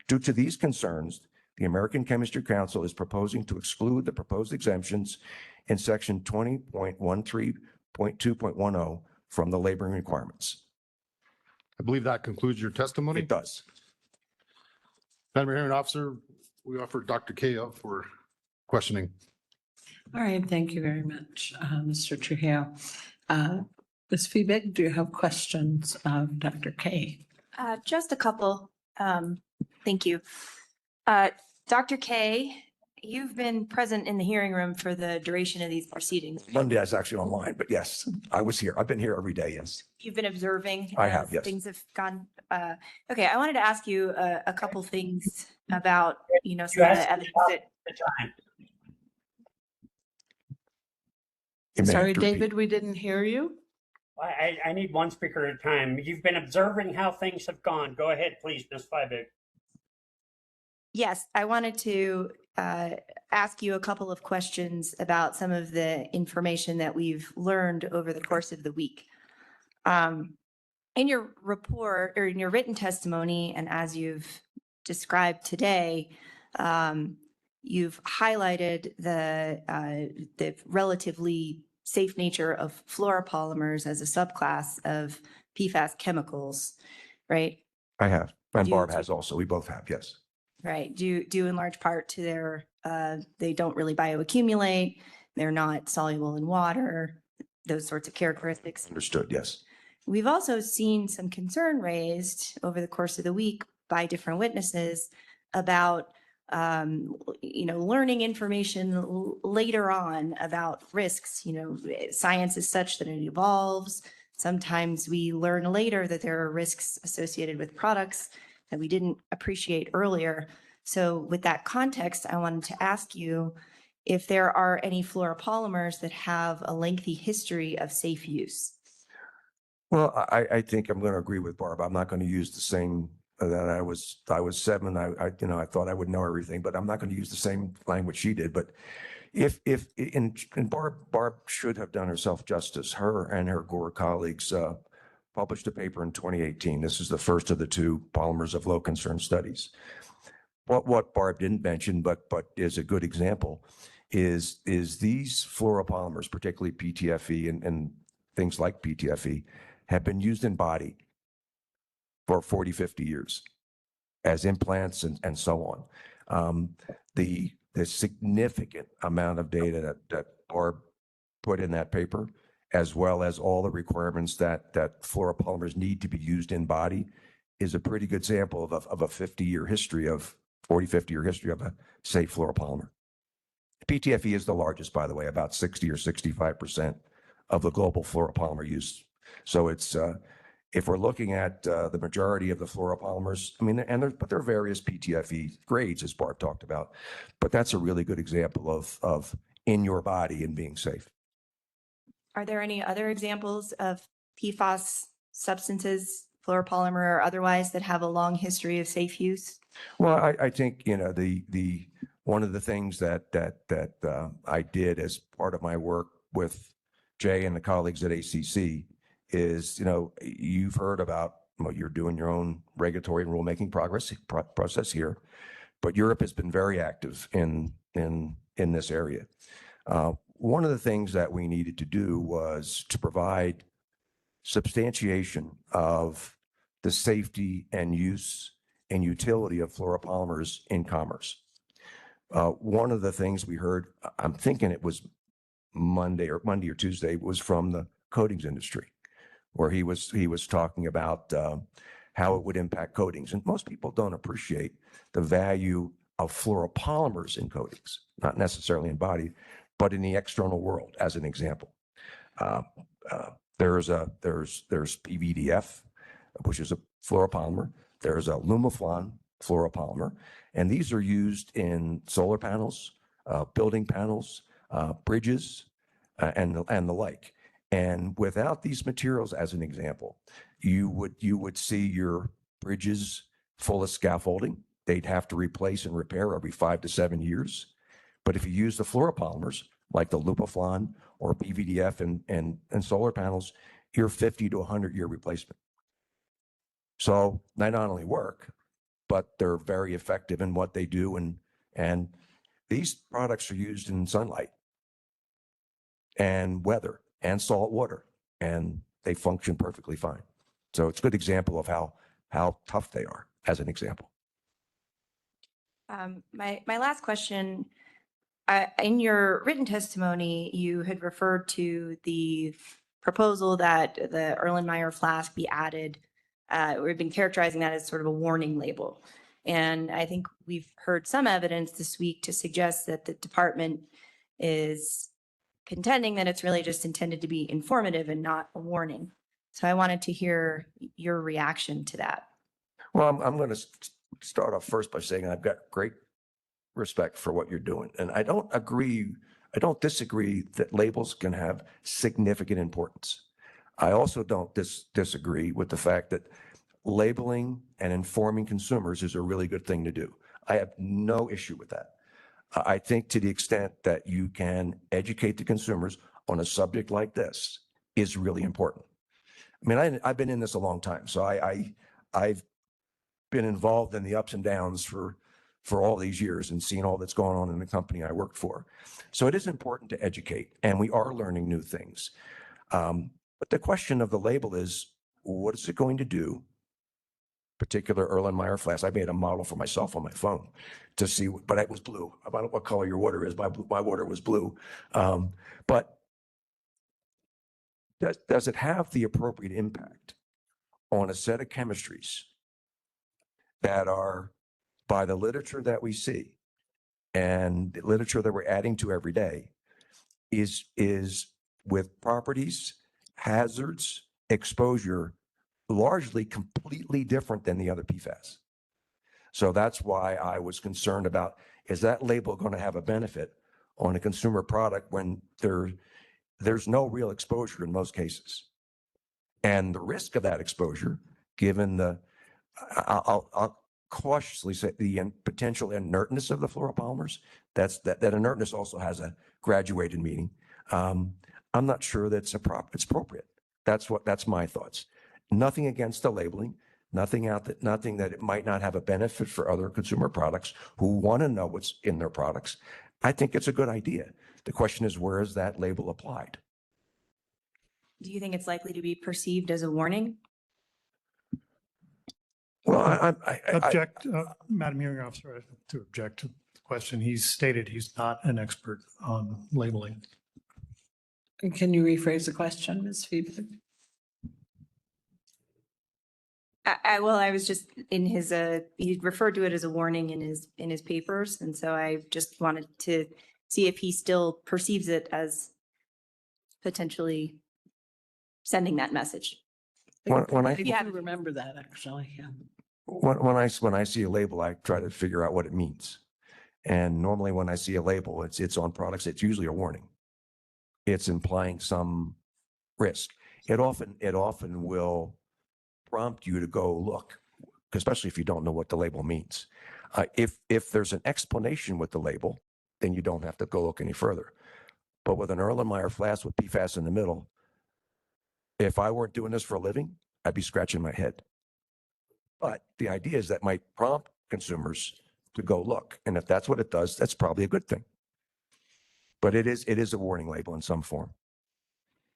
Due to these concerns, the American Chemistry Council is proposing to exclude the proposed exemptions in section 20.13.2.10 from the labeling requirements. I believe that concludes your testimony. It does. Madam Hearing Officer, we offer Dr. Kaye up for questioning. All right, thank you very much, Mr. Trujillo. Ms. Feebig, do you have questions of Dr. Kaye? Just a couple. Thank you. Dr. Kaye, you've been present in the hearing room for the duration of these proceedings. Monday I was actually online, but yes, I was here. I've been here every day, yes. You've been observing. I have, as yes. Things have gone. Okay, I wanted to ask you a couple things about, some of the evidence that. Sorry, David, we didn't hear you. I need one speaker at a time. You've been observing how things have gone. Go ahead, please, Ms. Feibig. Yes, I wanted to ask you a couple of questions about some of the information that we've learned over the course of the week. In your report or in your written testimony, and as you've described today, you've highlighted the relatively safe nature of fluoropolymers as a subclass of PFAS chemicals, right? I have. And Barb has also. We both have, yes. Right. Due in large part to their, they don't really bioaccumulate. They're not soluble in water, those sorts of characteristics. Understood, yes. We've also seen some concern raised over the course of the week by different witnesses about, learning information later on about risks. Science is such that it evolves. Sometimes we learn later that there are risks associated with products that we didn't appreciate earlier. So with that context, I wanted to ask you if there are any fluoropolymers that have a lengthy history of safe use. Well, I think I'm going to agree with Barb. I'm not going to use the same that I was 7. I thought I would know everything, but I'm not going to use the same language she did. But and Barb should have done herself justice. Her and her Gore colleagues published a paper in 2018. This is the first of the 2 polymers of low concern studies. What Barb didn't mention, but is a good example, is these fluoropolymers, particularly PTFE and things like PTFE, have been used in body for 40, 50 years as implants and so on. The significant amount of data that Barb put in that paper, as well as all the requirements that fluoropolymers need to be used in body, is a pretty good sample of a 50-year history of 50-year history of a safe fluoropolymer. PTFE is the largest, by the way, about 60 or 65% of the global fluoropolymer use. So it's if we're looking at the majority of the fluoropolymers, but there are various PTFE grades, as Barb talked about, but that's a really good example of in your body and being safe. Are there any other examples of PFAS substances, fluoropolymer or otherwise, that have a long history of safe use? Well, I think, the one of the things that I did as part of my work with Jay and the colleagues at ACC is, you've heard about, you're doing your own regulatory and rulemaking process here, but Europe has been very active in this area. One of the things that we needed to do was to provide substantiation of the safety and use and utility of fluoropolymers in commerce. One of the things we heard, I'm thinking it was Monday or Tuesday, was from the coatings industry, where he was talking about how it would impact coatings. And most people don't appreciate the value of fluoropolymers in coatings, not necessarily in body, but in the external world, as an example. There's PVDF, which is a fluoropolymer. There's a Lumiflon fluoropolymer, and these are used in solar panels, building panels, bridges, and the like. And without these materials, as an example, you would see your bridges full of scaffolding. They'd have to replace and repair every 5 to 7 years. But if you use the fluoropolymers like the Lupaflon or PVDF and solar panels, you're 50 to 100-year replacement. So they not only work, but they're very effective in what they do. And these products are used in sunlight and weather and salt water, and they function perfectly fine. So it's a good example of how tough they are, as an example. My last question, in your written testimony, you had referred to the proposal that the Erlenmeyer flask be added. We've been characterizing that as sort of a warning label. And I think we've heard some evidence this week to suggest that the department is contending that it's really just intended to be informative and not a warning. So I wanted to hear your reaction to that. Well, I'm going to start off first by saying I've got great respect for what you're doing. And I don't disagree that labels can have significant importance. I also don't disagree with the fact that labeling and informing consumers is a really good thing to do. I have no issue with that. I think to the extent that you can educate the consumers on a subject like this is really important. I mean, I've been in this a long time, so I've been involved in the ups and downs for all these years and seen all that's going on in the company I worked for. So it is important to educate, and we are learning new things. But the question of the label is, what is it going to do? Particular Erlenmeyer flask. I made a model for myself on my phone to see, but it was blue. I don't know what color your water is. My water was blue. But does it have the appropriate impact on a set of chemistries that are, by the literature that we see and the literature that we're adding to every day, is with properties, hazards, exposure, largely completely different than the other PFAS. So that's why I was concerned about, is that label going to have a benefit on a consumer product when there's no real exposure in most cases? And the risk of that exposure, given I'll cautiously say the potential inertness of the fluoropolymers, that inertness also has a graduated meaning. I'm not sure that's it's appropriate. That's my thoughts. Nothing against the labeling, nothing that it might not have a benefit for other consumer products who want to know what's in their products. I think it's a good idea. The question is, where is that label applied? Do you think it's likely to be perceived as a warning? Well, Madam Hearing Officer, I have to object to the question. He's stated he's not an expert on labeling. Can you rephrase the question, Ms. Phoebe? I was just in his, he referred to it as a warning in his papers. And so I just wanted to see if he still perceives it as potentially sending that message. When I do remember that, actually, yeah. When I see a label, I try to figure out what it means. And normally when I see a label, it's on products, it's usually a warning. It's implying some risk. It often will prompt you to go look, especially if you don't know what the label means. If there's an explanation with the label, then you don't have to go look any further. But with an Erlenmeyer flask with PFAS in the middle, if I weren't doing this for a living, I'd be scratching my head. But the idea is that might prompt consumers to go look. And if that's what it does, that's probably a good thing. But it is a warning label in some form.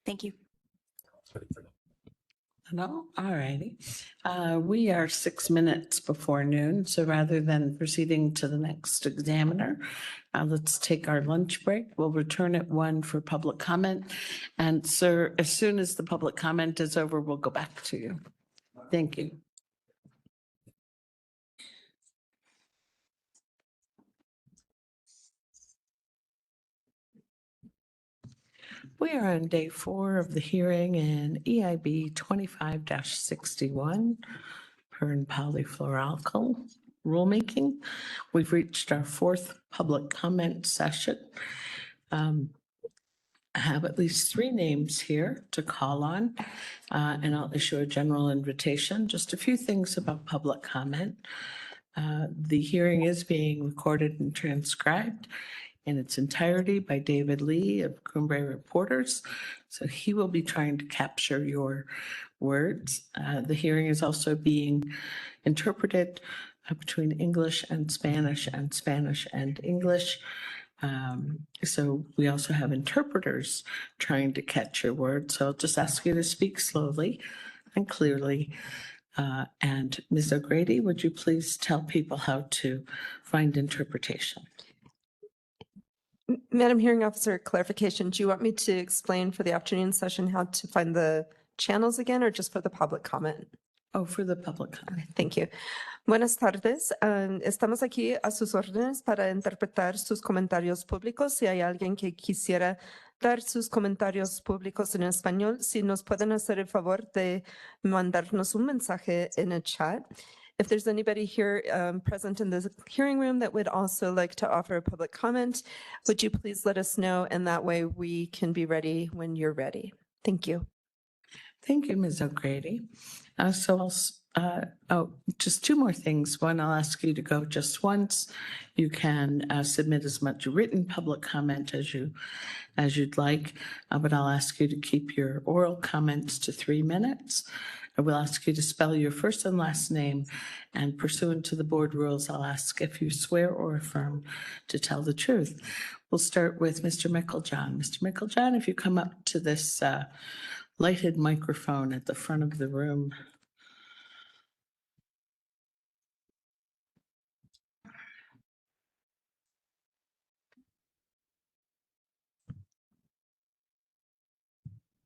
Thank you. No, all righty. We are 6 minutes before noon, so rather than proceeding to the next examiner, let's take our lunch break. We'll return at 1 for public comment. And sir, as soon as the public comment is over, we'll go back to you. Thank you. We are on day 4 of the hearing in EIB 25-61, per and polyfluoroalkyl rulemaking. We've reached our 4th public comment session. have at least 3 names here to call on, and I'll issue a general invitation. Just a few things about public comment. The hearing is being recorded and transcribed in its entirety by David Lee of Cranberry Reporters. So he will be trying to capture your words. The hearing is also being interpreted between English and Spanish and English. So we also have interpreters trying to catch your words. So I'll just ask you to speak slowly and clearly. And Ms. O'Grady, would you please tell people how to find interpretation? Madam Hearing Officer, clarification. Do you want me to explain for the afternoon session how to find the channels again, or just for the public comment? Oh, for the public comment. Thank you. Buenas tardes. Estamos aquí a sus órdenes para interpretar sus comentarios públicos. Si hay alguien que quisiera dar sus comentarios públicos en español, si nos pueden hacer el favor de mandarnos un mensaje en el chat. If there's anybody here present in the hearing room that would also like to offer a public comment, would you please let us know, and that way we can be ready when you're ready. Thank you. Thank you, Ms. O'Grady. Just 2 more things. One, I'll ask you to go just once. You can submit as much written public comment as you'd like, but I'll ask you to keep your oral comments to 3 minutes. I will ask you to spell your first and last name, and pursuant to the board rules, I'll ask if you swear or affirm to tell the truth. We'll start with Mr. Meiklejohn. Mr. Meiklejohn, if you come up to this lighted microphone at the front of the room.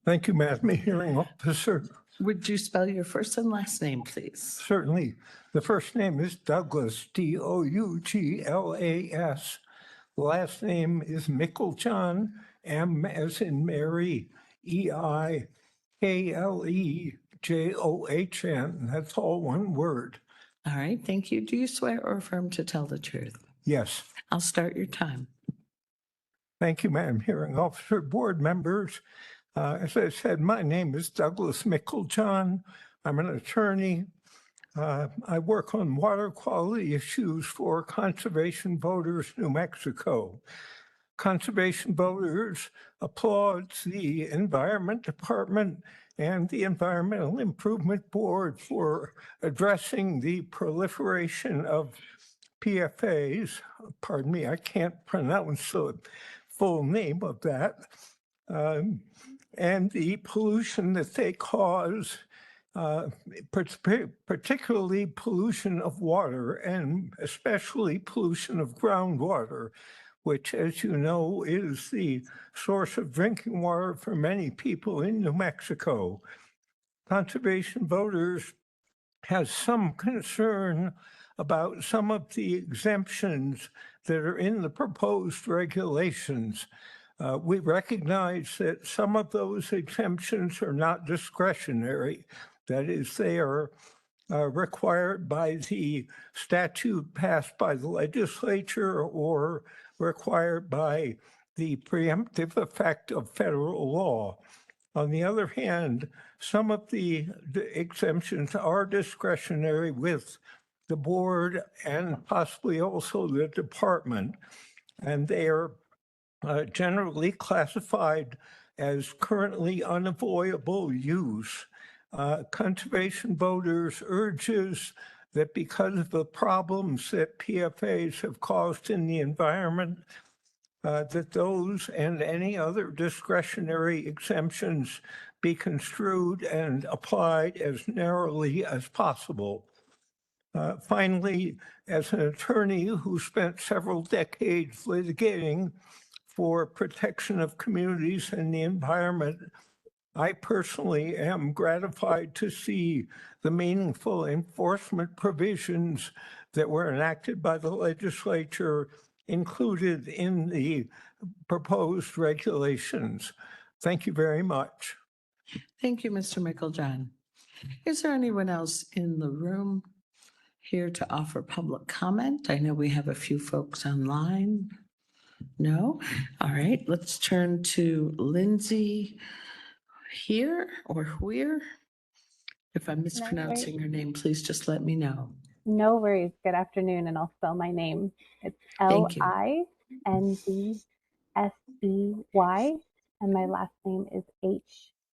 Thank you, Madam Hearing Officer. Would you spell your first and last name, please? Certainly. The first name is Douglas, Douglas. The last name is Meiklejohn, M as in Mary, Eiklejohn. That's all one word. All right, thank you. Do you swear or affirm to tell the truth? Yes. I'll start your time. Thank you, Madam Hearing Officer. Board members, as I said, my name is Douglas Meiklejohn. I'm an attorney. I work on water quality issues for Conservation Voters New Mexico. Conservation Voters applauds the Environment Department and the Environmental Improvement Board for addressing the proliferation of PFAS. Pardon me, I can't pronounce the full name of that. And the pollution that they cause, particularly pollution of water and especially pollution of groundwater, which, as you know, is the source of drinking water for many people in New Mexico. Conservation Voters has some concern about some of the exemptions that are in the proposed regulations. We recognize that some of those exemptions are not discretionary. That is, they are required by the statute passed by the legislature or required by the preemptive effect of federal law. On the other hand, some of the exemptions are discretionary with the board and possibly also the department, and they are generally classified as currently unavoidable use. Conservation Voters urges that because of the problems that PFAS have caused in the environment, that those and any other discretionary exemptions be construed and applied as narrowly as possible. Finally, as an attorney who spent several decades litigating for protection of communities and the environment, I personally am gratified to see the meaningful enforcement provisions that were enacted by the legislature included in the proposed regulations. Thank you very much. Thank you, Mr. Meiklejohn. Is there anyone else in the room here to offer public comment? I know we have a few folks online. No? All right, let's turn to Lindsay here or Huir. If I'm mispronouncing her name, please just let me know. No worries. Good afternoon, and I'll spell my name. It's Thank you. Lindsey, and my last name is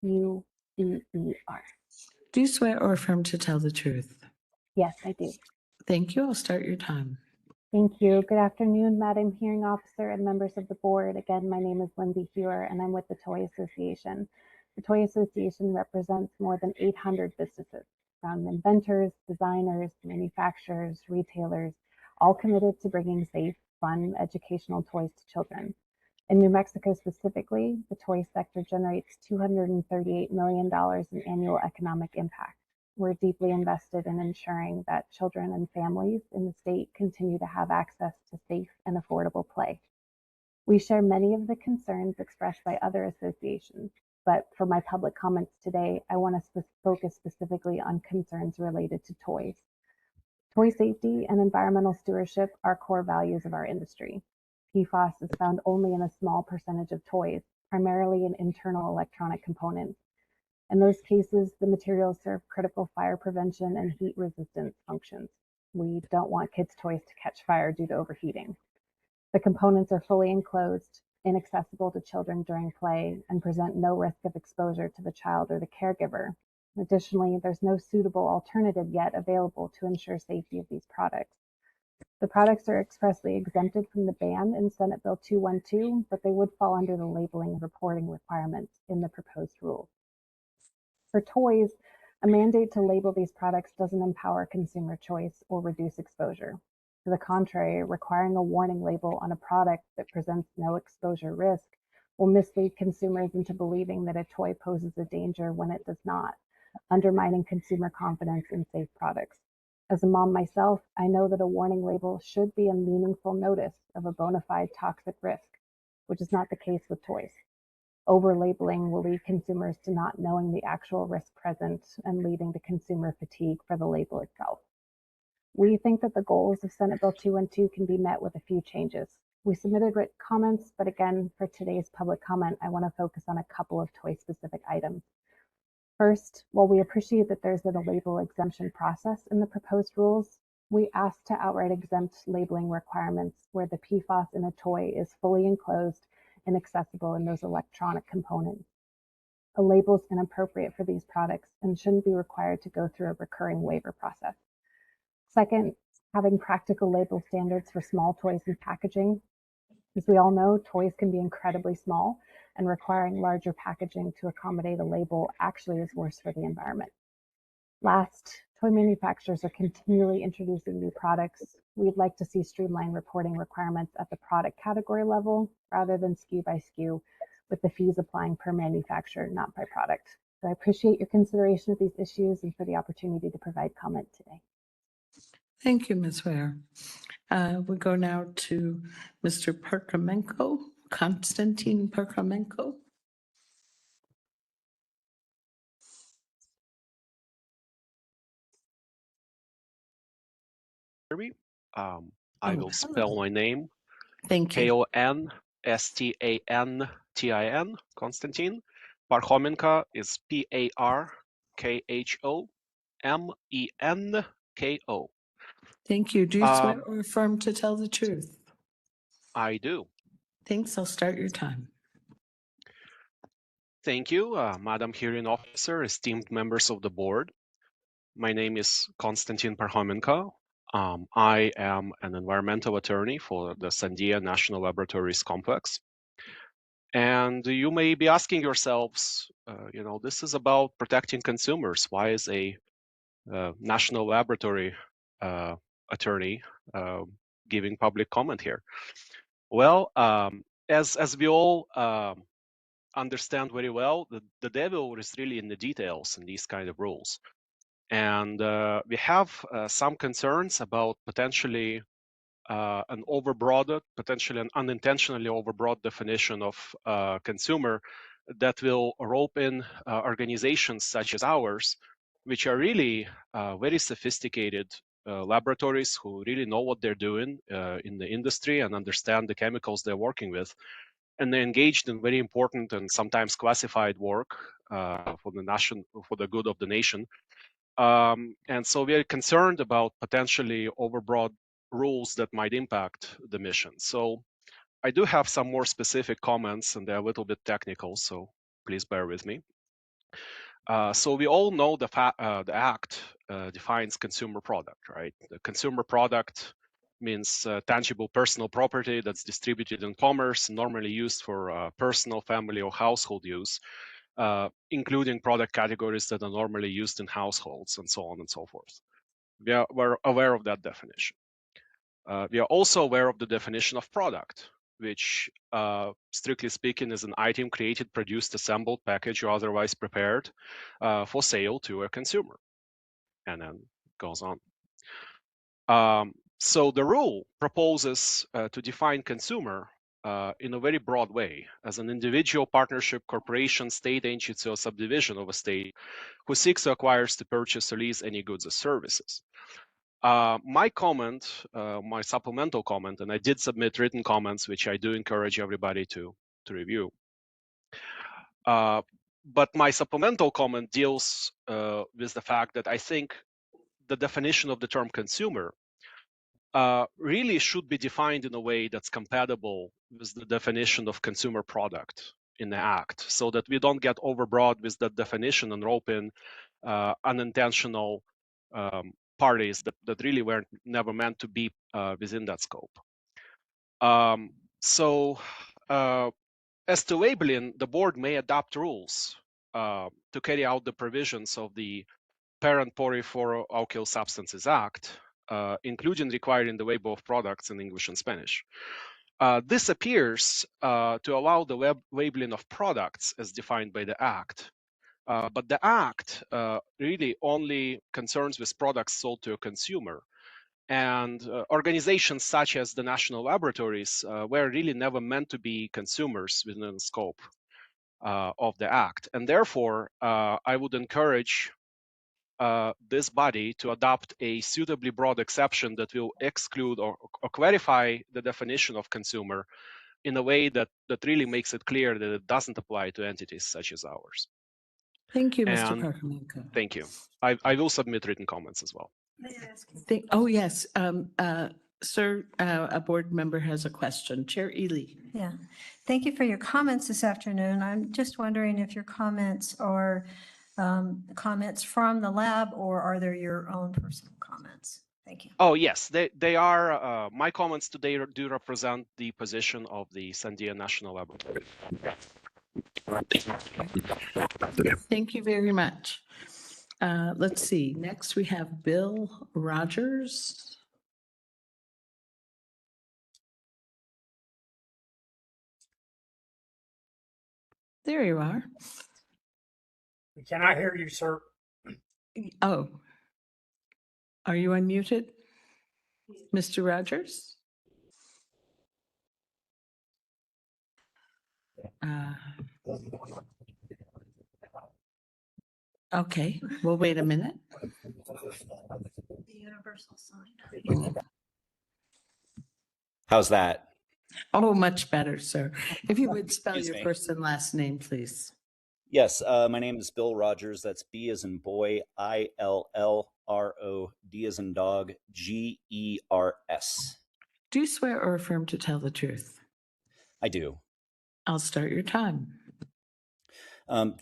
Huber. Do you swear or affirm to tell the truth? Yes, I do. Thank you. I'll start your time. Thank you. Good afternoon, Madam Hearing Officer and members of the board. Again, my name is Lindsey Huber, and I'm with the Toy Association. The Toy Association represents more than 800 businesses, from inventors, designers, manufacturers, retailers, all committed to bringing safe, fun, educational toys to children. In New Mexico specifically, the toy sector generates $238 million in annual economic impact. We're deeply invested in ensuring that children and families in the state continue to have access to safe and affordable play. We share many of the concerns expressed by other associations, but for my public comments today, I want to focus specifically on concerns related to toys. Toy safety and environmental stewardship are core values of our industry. PFAS is found only in a small percentage of toys, primarily in internal electronic components. In those cases, the materials serve critical fire prevention and heat resistance functions. We don't want kids' toys to catch fire due to overheating. The components are fully enclosed, inaccessible to children during play, and present no risk of exposure to the child or the caregiver. Additionally, there's no suitable alternative yet available to ensure safety of these products. The products are expressly exempted from the ban in Senate Bill 212, but they would fall under the labeling and reporting requirements in the proposed rules. For toys, a mandate to label these products doesn't empower consumer choice or reduce exposure. To the contrary, requiring a warning label on a product that presents no exposure risk will mislead consumers into believing that a toy poses a danger when it does not, undermining consumer confidence in safe products. As a mom myself, I know that a warning label should be a meaningful notice of a bona fide toxic risk, which is not the case with toys. Over-labeling will lead consumers to not knowing the actual risk present and leading to consumer fatigue for the label itself. We think that the goals of Senate Bill 212 can be met with a few changes. We submitted written comments, but again, for today's public comment, I want to focus on a couple of toy-specific items. First, while we appreciate that there's a label exemption process in the proposed rules, we asked to outright exempt labeling requirements where the PFAS in a toy is fully enclosed and accessible in those electronic components. A label is inappropriate for these products and shouldn't be required to go through a recurring waiver process. Second, having practical label standards for small toys and packaging. As we all know, toys can be incredibly small, and requiring larger packaging to accommodate a label actually is worse for the environment. Last, toy manufacturers are continually introducing new products. We'd like to see streamlined reporting requirements at the product category level rather than SKU by SKU, with the fees applying per manufacturer, not by product. So I appreciate your consideration of these issues and for the opportunity to provide comment today. Thank you, Ms. Ware. We go now to Mr. Perkamenko, Konstantin Perkamenko. I will spell my name. Thank you. Konstantin, Konstantin. Parkhomenko is Parkhomenko. Thank you. Do you swear or affirm to tell the truth? I do. Thanks. I'll start your time. Thank you, Madam Hearing Officer, esteemed members of the board. My name is Konstantin Parkhomenko. I am an environmental attorney for the Sandia National Laboratories Complex. And you may be asking yourselves, this is about protecting consumers. Why is a national laboratory attorney giving public comment here? Well, as we all understand very well, the devil is really in the details in these kind of rules. And we have some concerns about potentially an overbroad, potentially an unintentionally overbroad definition of consumer that will rope in organizations such as ours, which are really very sophisticated laboratories who really know what they're doing in the industry and understand the chemicals they're working with. And they're engaged in very important and sometimes classified work for the good of the nation. And so we are concerned about potentially overbroad rules that might impact the mission. So I do have some more specific comments, and they're a little bit technical, so please bear with me. So we all know the Act defines consumer product, right? The consumer product means tangible personal property that's distributed in commerce, normally used for personal, family, or household use, including product categories that are normally used in households, and so on and so forth. We're aware of that definition. We are also aware of the definition of product, which, strictly speaking, is an item created, produced, assembled, packaged, or otherwise prepared for sale to a consumer, and then goes on. So the rule proposes to define consumer in a very broad way as an individual, partnership, corporation, state agency, or subdivision of a state who seeks to acquire, to purchase, or lease any goods or services. My comment, my supplemental comment, and I did submit written comments, which I do encourage everybody to review. But my supplemental comment deals with the fact that I think the definition of the term consumer really should be defined in a way that's compatible with the definition of consumer product in the Act, so that we don't get overbroad with that definition and rope in unintentional parties that really were never meant to be within that scope. As to labeling, the board may adopt rules to carry out the provisions of the Parent Fluoroalkyl Substances Act, including requiring the label of products in English and Spanish. This appears to allow the labeling of products as defined by the Act, but the Act really only concerns with products sold to a consumer. And organizations such as the national laboratories were really never meant to be consumers within the scope of the Act. And therefore, I would encourage this body to adopt a suitably broad exception that will exclude or clarify the definition of consumer in a way that really makes it clear that it doesn't apply to entities such as ours. Thank you, Mr. And Parkhomenko. thank you. I will submit written comments as well. Oh, yes. Sir, a board member has a question. Chair Ely. Yeah, thank you for your comments this afternoon. I'm just wondering if your comments are comments from the lab, or are there your own personal comments? Thank you. Oh, yes, they are. My comments today do represent the position of the Sandia National Laboratory. Thank you very much. Let's see. Next, we have Bill Rogers. There you are. We cannot hear you, sir. Oh, are you unmuted, Mr. Rogers? Okay, we'll wait a minute. The universal sign. How's that? Oh, much better, sir. If you would spell Excuse your me. first and last name, please. Yes, my name is Bill Rogers. That's B as in boy, ILLRO, D as in dog, GERS. Do you swear or affirm to tell the truth? I do. I'll start your time.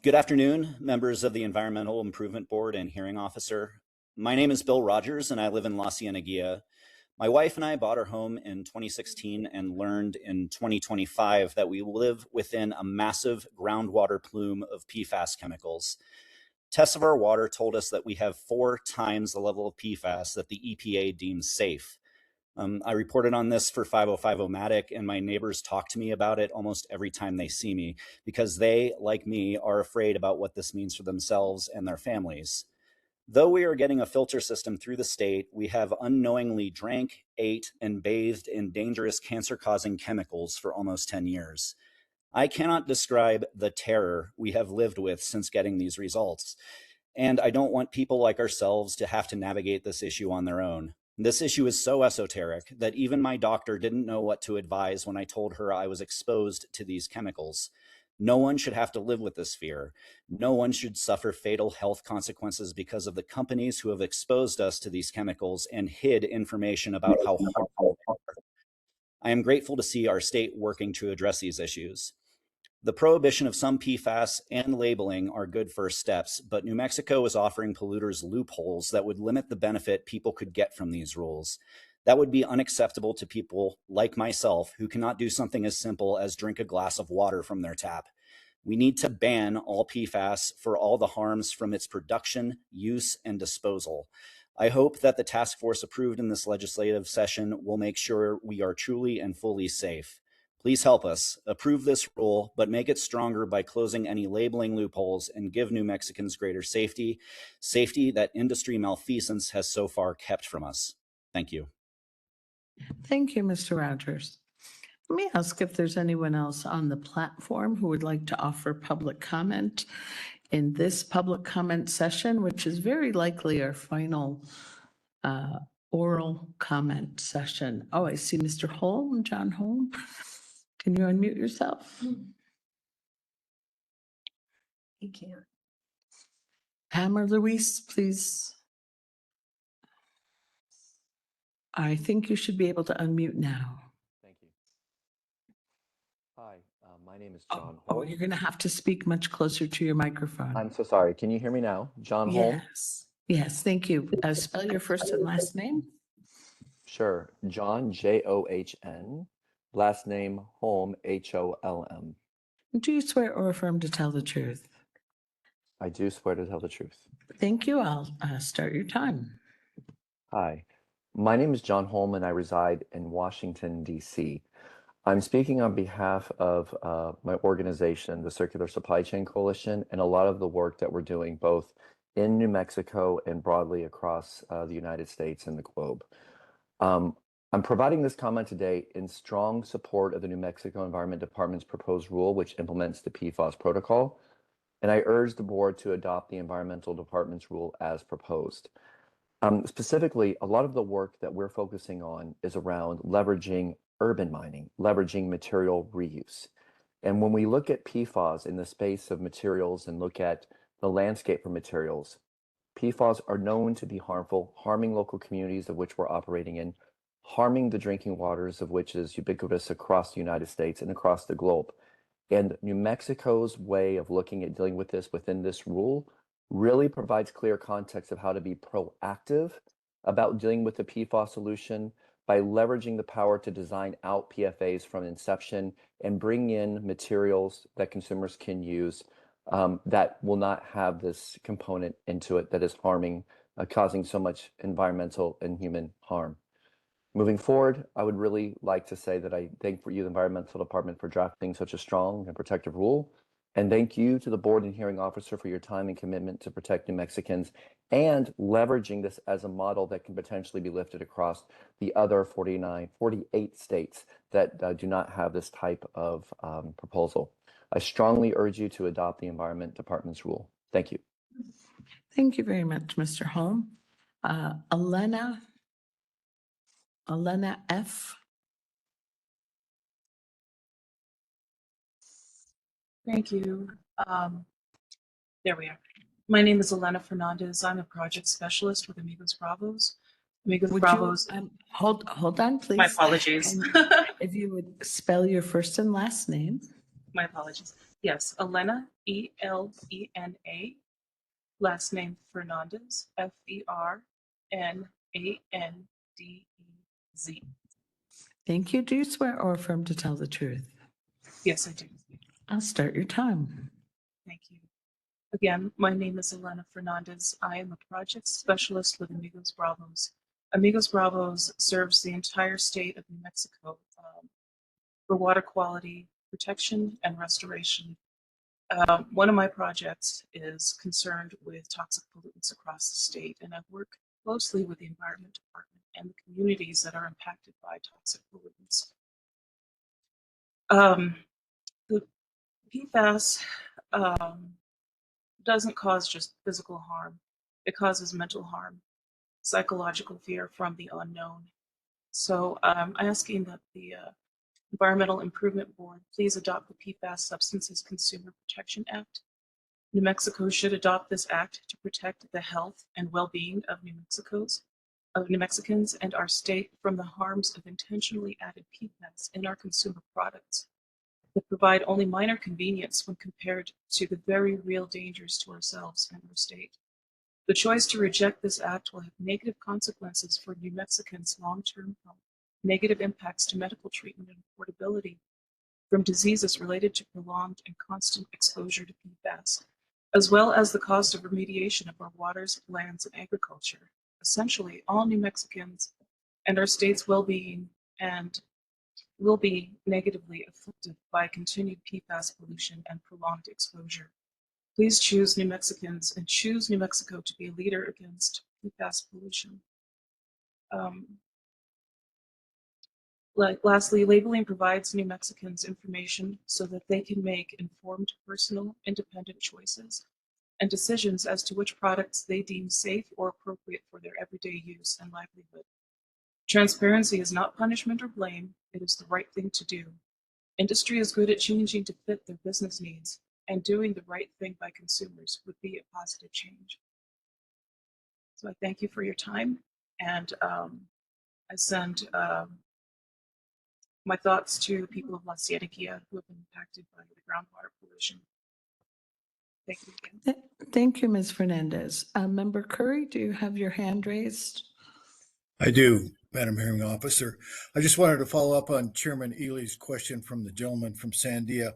Good afternoon, members of the Environmental Improvement Board and hearing officer. My name is Bill Rogers and I live in La Cienega. My wife and I bought our home in 2016 and learned in 2025 that we live within a massive groundwater plume of PFAS chemicals. Tests of our water told us that we have 4 times the level of PFAS that the EPA deems safe. I reported on this for 5050 and my neighbors talk to me about it almost every time they see me because they, like me, are afraid about what this means for themselves and their families. Though we are getting a filter system through the state, we have unknowingly drank, ate, and bathed in dangerous cancer-causing chemicals for almost 10 years. I cannot describe the terror we have lived with since getting these results. And I don't want people like ourselves to have to navigate this issue on their own. This issue is so esoteric that even my doctor didn't know what to advise when I told her I was exposed to these chemicals. No one should have to live with this fear. No one should suffer fatal health consequences because of the companies who have exposed us to these chemicals and hid information about how harmful they are. I am grateful to see our state working to address these issues. The prohibition of some PFAS and labeling are good first steps, but New Mexico is offering polluters loopholes that would limit the benefit people could get from these rules. That would be unacceptable to people like myself who cannot do something as simple as drink a glass of water from their tap. We need to ban all PFAS for all the harms from its production, use, and disposal. I hope that the task force approved in this legislative session will make sure we are truly and fully safe. Please help us approve this rule, but make it stronger by closing any labeling loopholes and give New Mexicans greater safety that industry malfeasance has so far kept from us. Thank you. Thank you, Mr. Rogers. Let me ask if there's anyone else on the platform who would like to offer public comment in this public comment session, which is very likely our final oral comment session. Oh, I see Mr. Holm, John Holm. Can you unmute yourself? He can't. Pam or Luis, please. I think you should be able to unmute now. Thank you. Hi, my name is John Oh, Holm. you're going to have to speak much closer to your microphone. I'm so sorry. Can you hear me now? John Holm? Yes. Yes, thank you. Spell your first and last name. Sure. John, John. Last name Holm, Holm. Do you swear or affirm to tell the truth? I do swear to tell the truth. Thank you. I'll start your time. Hi, my name is John Holm and I reside in Washington, D.C. I'm speaking on behalf of my organization, the Circular Supply Chain Coalition, and a lot of the work that we're doing both in New Mexico and broadly across the United States and the globe. I'm providing this comment today in strong support of the New Mexico Environment Department's proposed rule, which implements the PFAS protocol, and I urge the board to adopt the Environmental Department's rule as proposed. Specifically, a lot of the work that we're focusing on is around leveraging urban mining, leveraging material reuse. And when we look at PFAS in the space of materials and look at the landscape for materials, PFAS are known to be harmful, harming local communities of which we're operating in, harming the drinking waters of which is ubiquitous across the United States and across the globe. And New Mexico's way of looking at dealing with this within this rule really provides clear context of how to be proactive about dealing with the PFAS solution by leveraging the power to design out PFAS from inception and bring in materials that consumers can use that will not have this component into it that is harming, causing so much environmental and human harm. Moving forward, I would really like to say that I thank you, the Environmental Department, for drafting such a strong and protective rule. And thank you to the board and hearing officer for your time and commitment to protect New Mexicans and leveraging this as a model that can potentially be lifted across the other 48 states that do not have this type of proposal. I strongly urge you to adopt the Environment Department's rule. Thank you. Thank you very much, Mr. Holm. Elena F. Thank you. There we are. My name is Elena Fernandez. I'm a project specialist with Amigos Bravos. Amigos Bravos. Hold on, please. My apologies. If you would spell your first and last name. My apologies. Yes, Elena, E-L-E-N-A. Last name Fernandez, F-E-R-N-A-N-D-E-Z. Thank you. Do you swear or affirm to tell the truth? Yes, I do. I'll start your time. Thank you. Again, my name is Elena Fernandez. I am a project specialist with Amigos Bravos. Amigos Bravos serves the entire state of New Mexico for water quality protection and restoration. One of my projects is concerned with toxic pollutants across the state, and I work closely with the Environment Department and the communities that are impacted by toxic pollutants. The PFAS doesn't cause just physical harm. It causes mental harm, psychological fear from the unknown. So I'm asking that the Environmental Improvement Board please adopt the PFAS Substances Consumer Protection Act. New Mexico should adopt this act to protect the health and well-being of New Mexicans and our state from the harms of intentionally added PFAS in our consumer products that provide only minor convenience when compared to the very real dangers to ourselves and our state. The choice to reject this act will have negative consequences for New Mexicans' long-term health, negative impacts to medical treatment and affordability from diseases related to prolonged and constant exposure to PFAS, as well as the cost of remediation of our waters, lands, and agriculture. Essentially, all New Mexicans and our state's well-being and will be negatively affected by continued PFAS pollution and prolonged exposure. Please choose New Mexicans and choose New Mexico to be a leader against PFAS pollution. Lastly, labeling provides New Mexicans information so that they can make informed, personal, independent choices and decisions as to which products they deem safe or appropriate for their everyday use and livelihood. Transparency is not punishment or blame, it is the right thing to do. Industry is good at changing to fit their business needs, and doing the right thing by consumers would be a positive change. So I thank you for your time, and I send my thoughts to the people of La Cienega who have been impacted by the groundwater pollution. Thank you again. Thank you, Ms. Fernandez. Member Curry, do you have your hand raised? I do, Madam Hearing Officer. I just wanted to follow up on Chairman Ely's question from the gentleman from Sandia.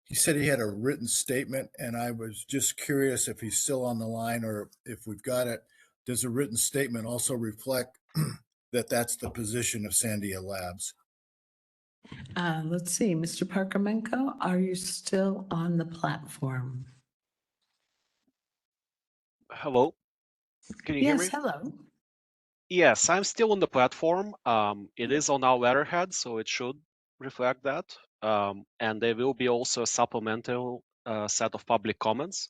He said he had a written statement, and I was just curious if he's still on the line or if we've got it. Does a written statement also reflect that that's the position of Sandia Labs? Let's see, Mr. Parkamenko, are you still on the platform? Hello, can you hear me? Yes, hello. Yes, I'm still on the platform. It is on our letterhead, so it should reflect that. And there will be also a supplemental set of public comments,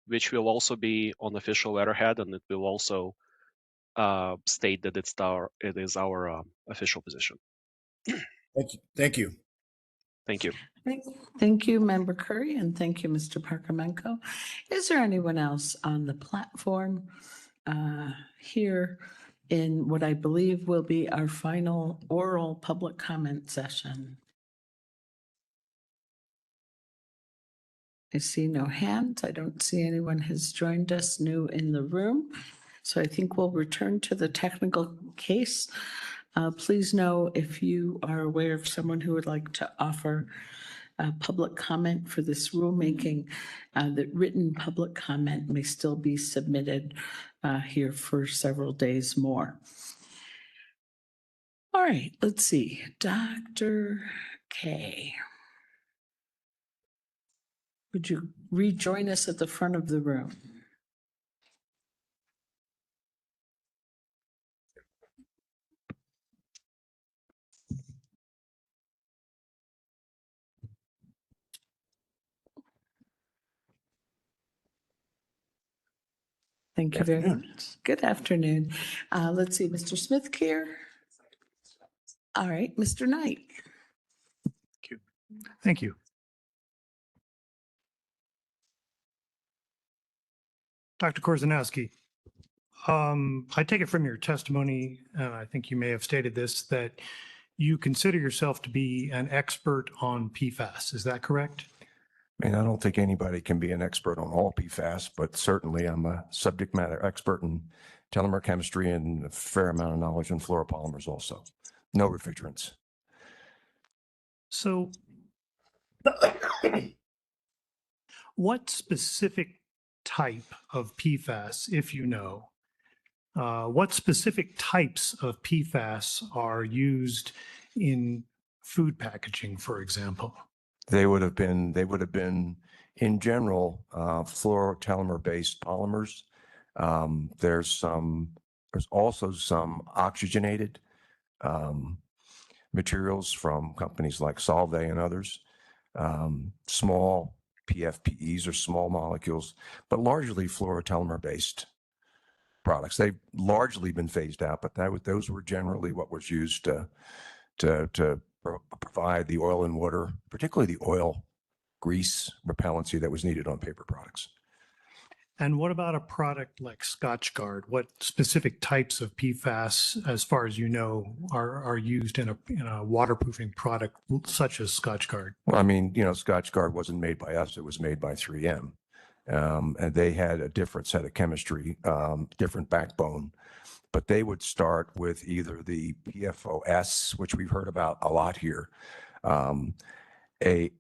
which will also be on official letterhead, and it will also state that it is our official position. Thank you. Thank you. Thank you, Member Curry, and thank you, Mr. Parkamenko. Is there anyone else on the platform here in what I believe will be our final oral public comment session? I see no hands. I don't see anyone has joined us new in the room. So I think we'll return to the technical case. Please know if you are aware of someone who would like to offer public comment for this rulemaking, that written public comment may still be submitted here for several days more. All right, let's see. Dr. K. Would you rejoin us at the front of the room? Thank you very much. Good afternoon. Let's see, Mr. Smith here. All right, Mr. Knight. Thank you. Dr. Korzanowski, I take it from your testimony, and I think you may have stated this, that you consider yourself to be an expert on PFAS. Is that correct? I mean, I don't think anybody can be an expert on all PFAS, but certainly I'm a subject matter expert in telemer chemistry and a fair amount of knowledge in fluoropolymers also. No refrigerants. So what specific type of PFAS, if you know, what specific types of PFAS are used in food packaging, for example? They would have been in general, fluorotelmer-based polymers. There's also some oxygenated materials from companies like Solvay and others. Small PFPEs or small molecules, but largely fluoropolymer-based products. They've largely been phased out, but those were generally what was used to provide the oil and water, particularly the oil grease repellency that was needed on paper products. And what about a product like Scotchgard? What specific types of PFAS, as far as you know, are used in a waterproofing product such as Scotchgard? Well, I mean, Scotchgard wasn't made by us; it was made by 3M, and they had a different set of chemistry, different backbone. But they would start with either the PFAS, which we've heard about a lot here,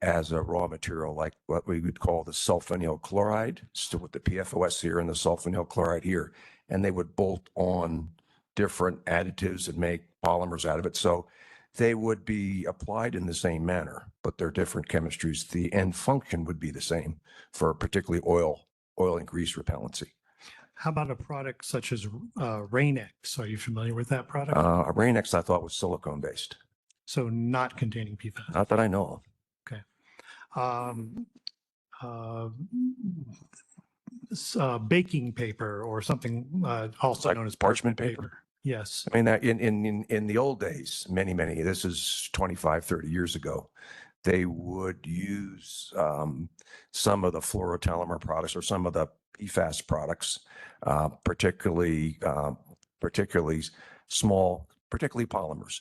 as a raw material, like what we would call the sulfonyl chloride, still with the PFOS here and the sulfonyl chloride here, and they would bolt on different additives and make polymers out of it. So they would be applied in the same manner, but they're different chemistries. The end function would be the same for particularly oil and grease repellency. How about a product such as Rain-X? Are you familiar with that product? Rain-X I thought was silicone based. So not containing PFAS. Not that I know of. Okay. Baking paper or something also like known as parchment paper. Yes. I mean, that in the old days, many, this is 25, 30 years ago, they would use some of the fluoropolymer products or some of the PFAS products, particularly small, particularly polymers,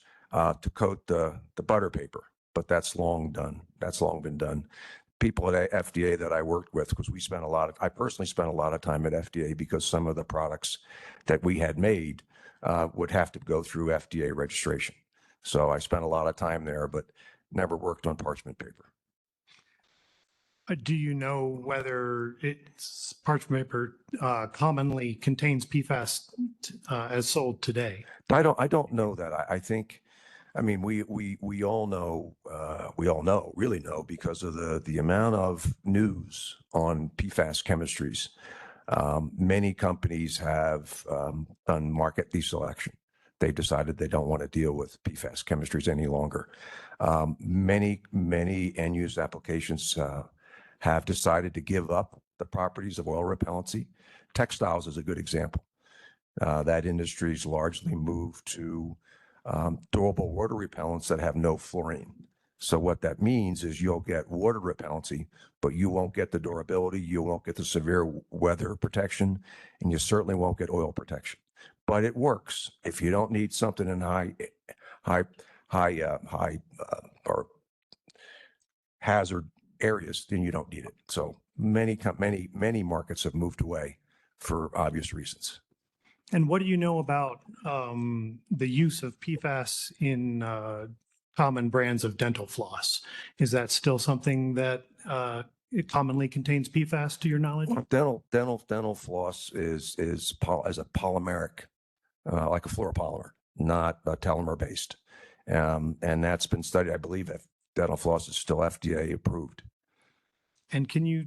to coat the butter paper. But that's long done. That's long been done. People at FDA that I worked with, because I personally spent a lot of time at FDA because some of the products that we had made would have to go through FDA registration. So I spent a lot of time there, but never worked on parchment paper. Do you know whether parchment paper commonly contains PFAS as sold today? I don't know that. I think, I mean, we all know, really know, because of the amount of news on PFAS chemistries. Many companies have done market deselection. They decided they don't want to deal with PFAS chemistries any longer. Many end-use applications have decided to give up the properties of oil repellency. Textiles is a good example. That industry's largely moved to durable water repellents that have no fluorine. So what that means is you'll get water repellency, but you won't get the durability, you won't get the severe weather protection, and you certainly won't get oil protection. But it works. If you don't need something in high or hazard areas, then you don't need it. So many markets have moved away for obvious reasons. And what do you know about the use of PFAS in common brands of dental floss? Is that still something that it commonly contains PFAS, to your knowledge? Dental floss is a polymeric, like a fluoropolymer, not a telemer based, and that's been studied. I believe that dental floss is still FDA approved. And can you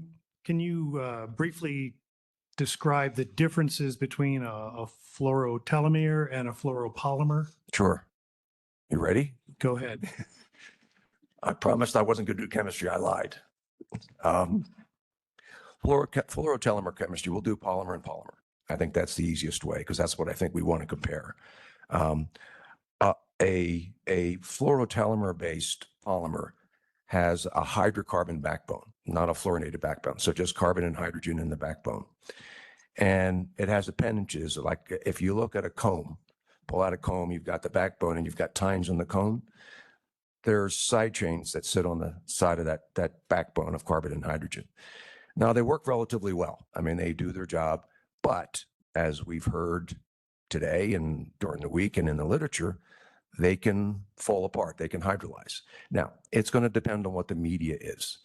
briefly describe the differences between a fluorotelomere and a fluoropolymer? Sure. You ready? Go ahead. I promised I wasn't going to do chemistry. I lied. Fluorotelomere chemistry, we'll do polymer and polymer. I think that's the easiest way because that's what I think we want to compare. A fluorotelomere-based polymer has a hydrocarbon backbone, not a fluorinated backbone. So just carbon and hydrogen in the backbone. And it has appendages. Like if you look at a comb, pull out a comb, you've got the backbone and you've got tines on the comb. There's side chains that sit on the side of that backbone of carbon and hydrogen. Now they work relatively well. I mean, they do their job, but as we've heard today and during the week and in the literature, they can fall apart. They can hydrolyze. Now, it's going to depend on what the media is.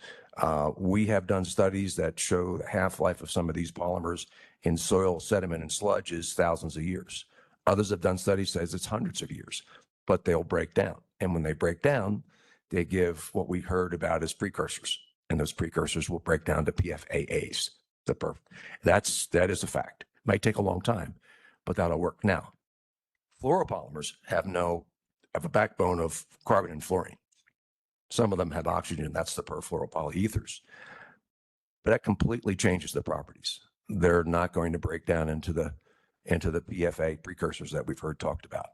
We have done studies that show the half-life of some of these polymers in soil, sediment, and sludge is thousands of years. Others have done studies that says it's hundreds of years, but they'll break down. And when they break down, they give what we heard about as precursors. And those precursors will break down to PFAS. That is a fact. It might take a long time, but that'll work. Now, fluoropolymers have a backbone of carbon and fluorine. Some of them have oxygen, that's the perfluoropolyethers. but that completely changes the properties. They're not going to break down into the PFA precursors that we've heard talked about.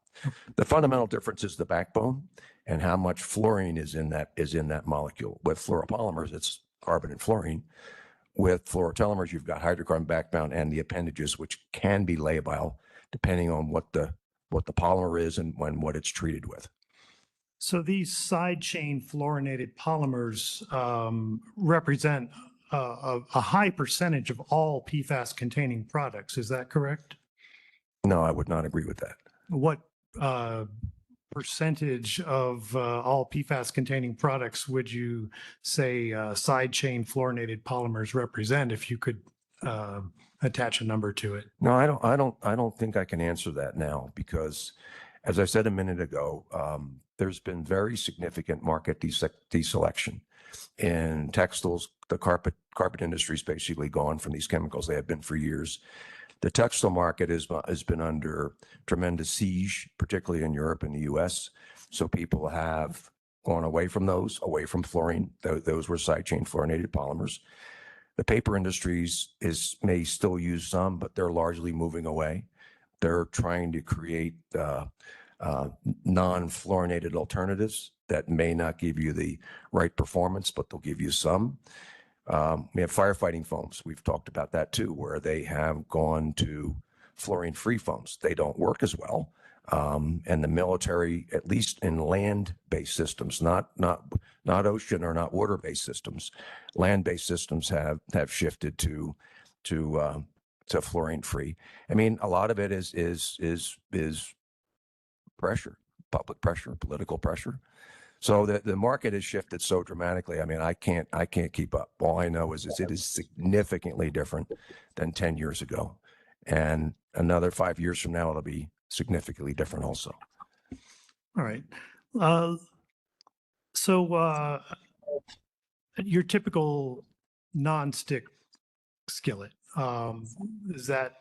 The fundamental difference is the backbone and how much fluorine is in that molecule. With fluoropolymers, it's carbon and fluorine. With fluorotelomers, you've got hydrocarbon backbone and the appendages, which can be labile depending on what the polymer is and what it's treated with. So these side chain fluorinated polymers represent a high percentage of all PFAS containing products. Is that correct? No, I would not agree with that. What percentage of all PFAS containing products would you say side chain fluorinated polymers represent, if you could attach a number to it? No, I don't think I can answer that now because, as I said a minute ago, there's been very significant market deselection. In textiles, the carpet industry is basically gone from these chemicals. They have been for years. The textile market has been under tremendous siege, particularly in Europe and the US. So people have gone away from fluorine. Those were side chain fluorinated polymers. The paper industries may still use some, but they're largely moving away. They're trying to create non-fluorinated alternatives that may not give you the right performance, but they'll give you some. We have firefighting foams. We've talked about that too, where they have gone to fluorine-free foams. They don't work as well. And the military, at least in land-based systems, not ocean or not water-based systems, land-based systems have shifted to fluorine-free. I mean, a lot of it is pressure, public pressure, political pressure. So the market has shifted so dramatically. I mean, I can't keep up. All I know is it is significantly different than 10 years ago. And another 5 years from now, it'll be significantly different also. All right. So your typical nonstick skillet, is that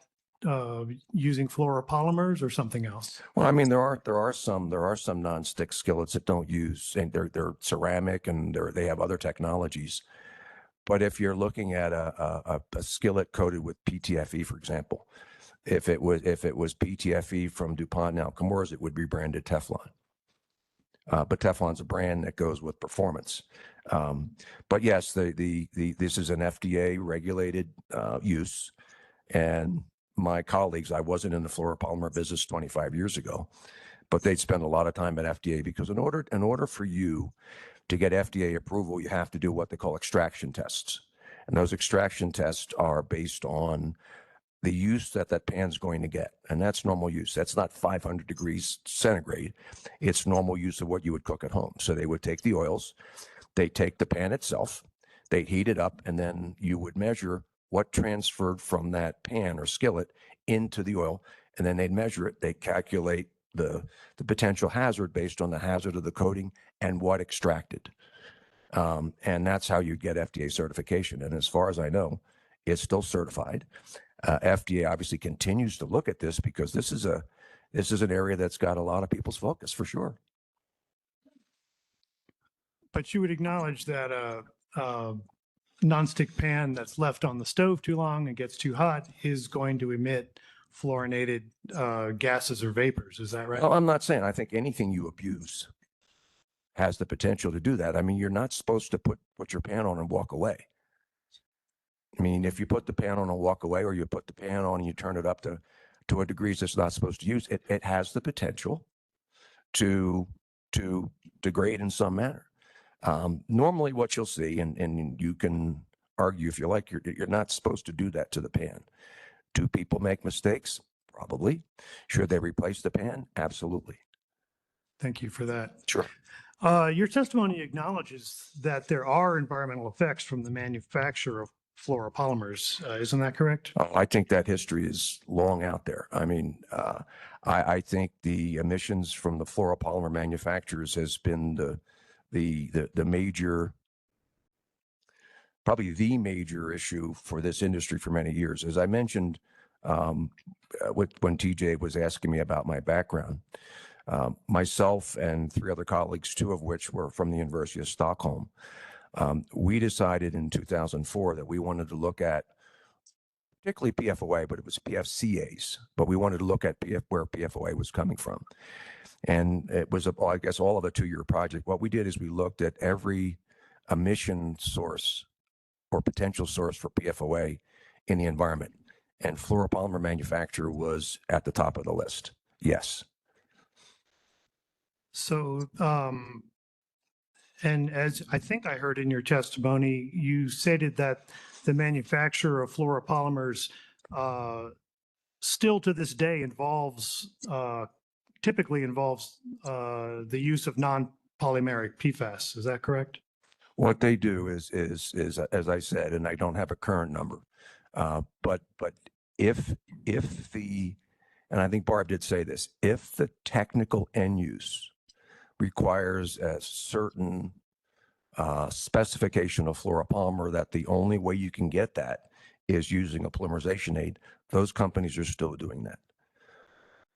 using fluoropolymers or something else? Well, I mean, there are some nonstick skillets that don't use, and they're ceramic and they have other technologies. But if you're looking at a skillet coated with PTFE, for example, if it was PTFE from DuPont now, Chemours, it would be branded Teflon. But Teflon's a brand that goes with performance. But yes, this is an FDA regulated use, and my colleagues, I wasn't in the fluoropolymer business 25 years ago, but they'd spend a lot of time at FDA because in order for you to get FDA approval, you have to do what they call extraction tests. And those extraction tests are based on the use that pan's going to get. And that's normal use. That's not 500 degrees centigrade. It's normal use of what you would cook at home. So they would take the oils, they take the pan itself, they heat it up, and then you would measure what transferred from that pan or skillet into the oil, and then they'd measure it. They calculate the potential hazard based on the hazard of the coating and what extracted. And that's how you get FDA certification. And as far as I know, it's still certified. FDA obviously continues to look at this because this is an area that's got a lot of people's focus for sure. But you would acknowledge that nonstick pan that's left on the stove too long and gets too hot is going to emit fluorinated gases or vapors. Is that right? Well, I'm not saying. I think anything you abuse has the potential to do that. I mean, you're not supposed to put your pan on and walk away. I mean, if you put the pan on and walk away, or you put the pan on and you turn it up to a degree that's not supposed to use, it has the potential to degrade in some manner. Normally what you'll see, and you can argue if you like, you're not supposed to do that to the pan. Do people make mistakes? Probably. Should they replace the pan? Absolutely. Thank you for that. Sure. Your testimony acknowledges that there are environmental effects from the manufacture of fluoropolymers. Isn't that correct? I think that history is long out there. I mean, I think the emissions from the fluoropolymer manufacturers has been the major, probably the major issue for this industry for many years. As I mentioned, when TJ was asking me about my background, myself and 3 other colleagues, 2 of which were from the University of Stockholm, We decided in 2004 that we wanted to look at particularly PFOA, but it was PFCAs, but we wanted to look at where PFOA was coming from. And it was, I guess, all of a 2-year project. What we did is we looked at every emission source or potential source for PFOA in the environment. And fluoropolymer manufacture was at the top of the list. Yes. So, and as I think I heard in your testimony, you stated that the manufacture of fluoropolymers still to this day typically involves the use of non-polymeric PFAS. Is that correct? What they do is as I said, and I don't have a current number, but if the, and I think Barb did say this, if the technical end use requires a certain specification of fluoropolymer, that the only way you can get that is using a polymerization aid, those companies are still doing that.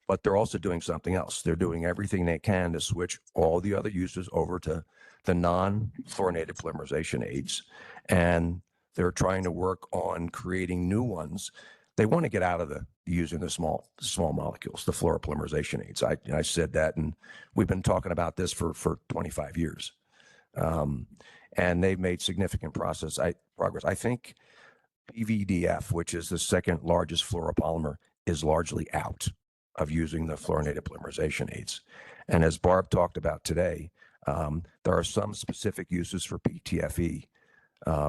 But they're also doing something else. They're doing everything they can to switch all the other uses over to the non-fluorinated polymerization aids. And they're trying to work on creating new ones. They want to get out of using the small molecules, the fluoropolymerization aids. I said that, and we've been talking about this for 25 years. And they've made significant progress. I think PVDF, which is the second largest fluoropolymer, is largely out of using the fluorinated polymerization aids. And as Barb talked about today, there are some specific uses for PTFE,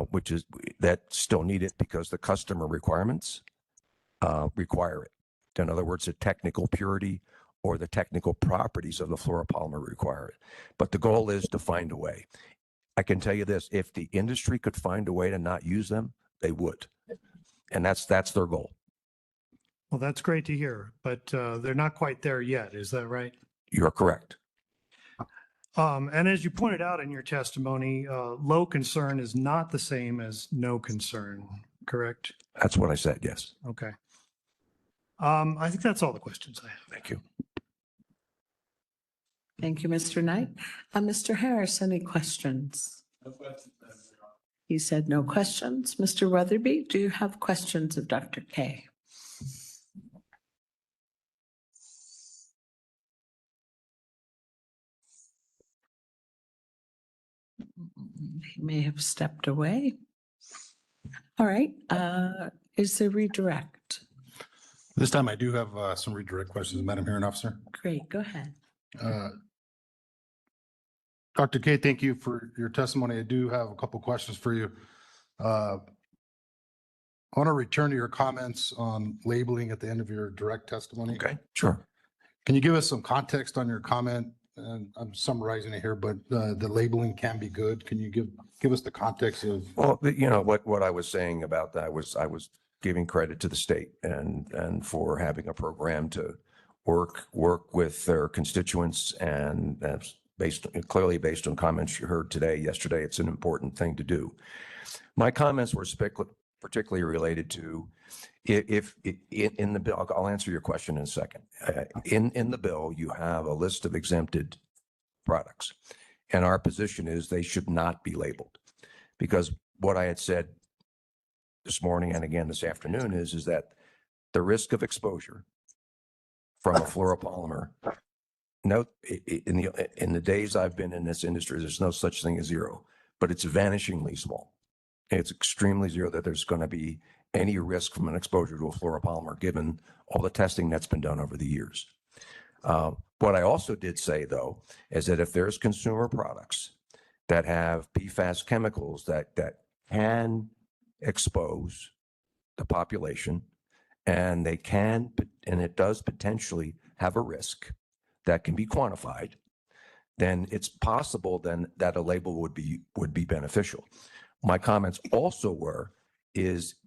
which is that still need it because the customer requirements require it. In other words, the technical purity or the technical properties of the fluoropolymer require it. But the goal is to find a way. I can tell you this, if the industry could find a way to not use them, they would. And that's their goal. Well, that's great to hear, but they're not quite there yet. Is that right? You're correct. And as you pointed out in your testimony, low concern is not the same as no concern, correct? That's what I said, yes. Okay. I think that's all the questions I have. Thank you. Thank you, Mr. Knight. Mr. Harris, any questions? No questions. He said no questions. Mr. Weatherby, do you have questions of Dr. K? He may have stepped away. All right. Is there redirect? This time I do have some redirect questions, Madam Hearing Officer. Great, go ahead. Dr. K, thank you for your testimony. I do have a couple questions for you. I want to return to your comments on labeling at the end of your direct testimony. Okay, sure. Can you give us some context on your comment? And I'm summarizing it here, but the labeling can be good. Can you give us the context of? Well, you know, what I was saying about that was I was giving credit to the state and for having a program to work with their constituents, and that's clearly based on comments you heard yesterday, it's an important thing to do. My comments were particularly related to if in the bill, I'll answer your question in a second. In the bill, you have a list of exempted products, and our position is they should not be labeled, because what I had said this morning and again this afternoon is that the risk of exposure from a fluoropolymer, in the days I've been in this industry, there's no such thing as zero, but it's vanishingly small. It's extremely zero that there's going to be any risk from an exposure to a fluoropolymer, given all the testing that's been done over the years. What I also did say, though, is that if there's consumer products that have PFAS chemicals that can expose the population, and it does potentially have a risk that can be quantified, then it's possible then that a label would be beneficial. My comments also were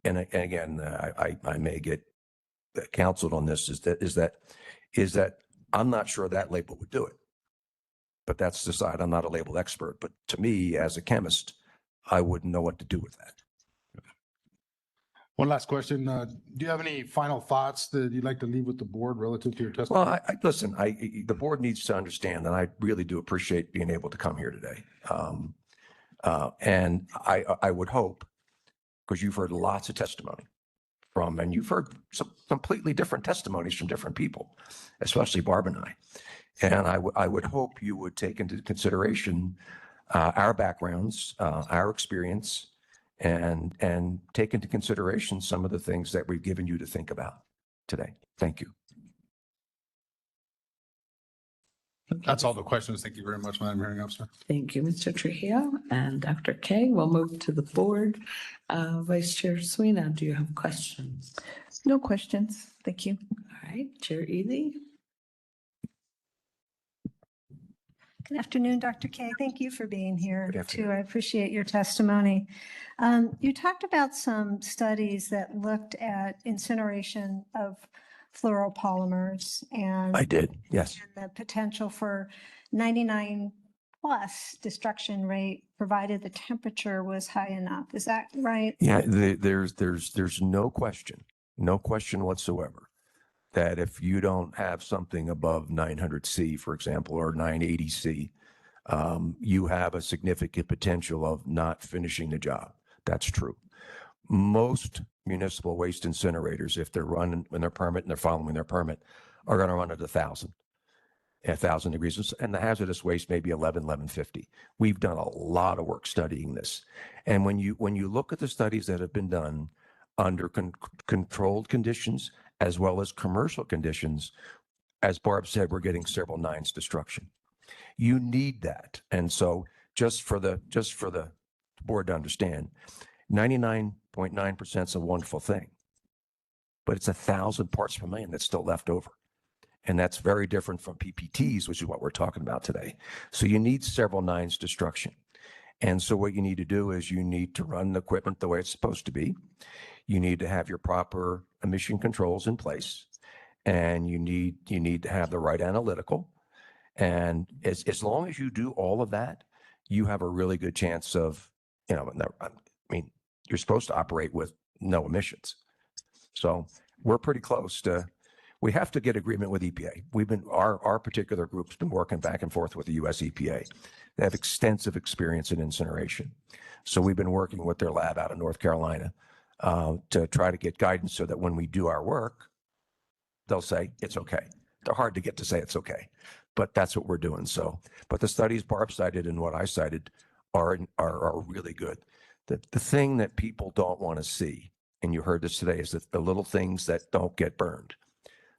and again, I may get counseled on this, is that I'm not sure that label would do it, but that's the side. I'm not a label expert, but to me as a chemist, I wouldn't know what to do with that. One last question. Do you have any final thoughts that you'd like to leave with the board relative to your testimony? Well, listen, the board needs to understand, and I really do appreciate being able to come here today. And I would hope, because you've heard lots of testimony and you've heard some completely different testimonies from different people, especially Barb and I. And I would hope you would take into consideration our backgrounds, our experience, and take into consideration some of the things that we've given you to think about today. Thank you. That's all the questions. Thank you very much, Madam Hearing Officer. Thank you, Mr. Trujillo and Dr. Kay. We'll move to the board. Vice Chair Sweeney, do you have questions? No questions. Thank you. All right, Chair Ely. Good afternoon, Dr. Kay. Thank you for being here Good too. I appreciate your testimony. You talked about some studies that looked at incineration of fluoropolymers and I did, yes. and the potential for 99 plus destruction rate provided the temperature was high enough. Is that right? Yeah, there's no question whatsoever that if you don't have something above 900 C, for example, or 980 C, you have a significant potential of not finishing the job. That's true. Most municipal waste incinerators, if they're running when they're permit and they're following their permit, are going to run at 1,000 degrees, and the hazardous waste may be 1150. We've done a lot of work studying this, and when you look at the studies that have been done under controlled conditions as well as commercial conditions, as Barb said, we're getting several nines destruction. You need that, and so just for the board to understand, 99.9% is a wonderful thing, but it's 1,000 parts per million that's still left over. And that's very different from PPTs, which is what we're talking about today. So you need several nines destruction. And so what you need to do is you need to run the equipment the way it's supposed to be. You need to have your proper emission controls in place. And you need to have the right analytical. And as long as you do all of that, you have a really good chance of, you're supposed to operate with no emissions. So we're pretty close to, we have to get agreement with EPA. Our particular group's been working back and forth with the US EPA. They have extensive experience in incineration. So we've been working with their lab out of North Carolina to try to get guidance so that when we do our work, they'll say it's okay. They're hard to get to say it's okay, but that's what we're doing. So, but the studies Barb cited and what I cited are really good. The thing that people don't want to see, and you heard this today, is that the little things that don't get burned,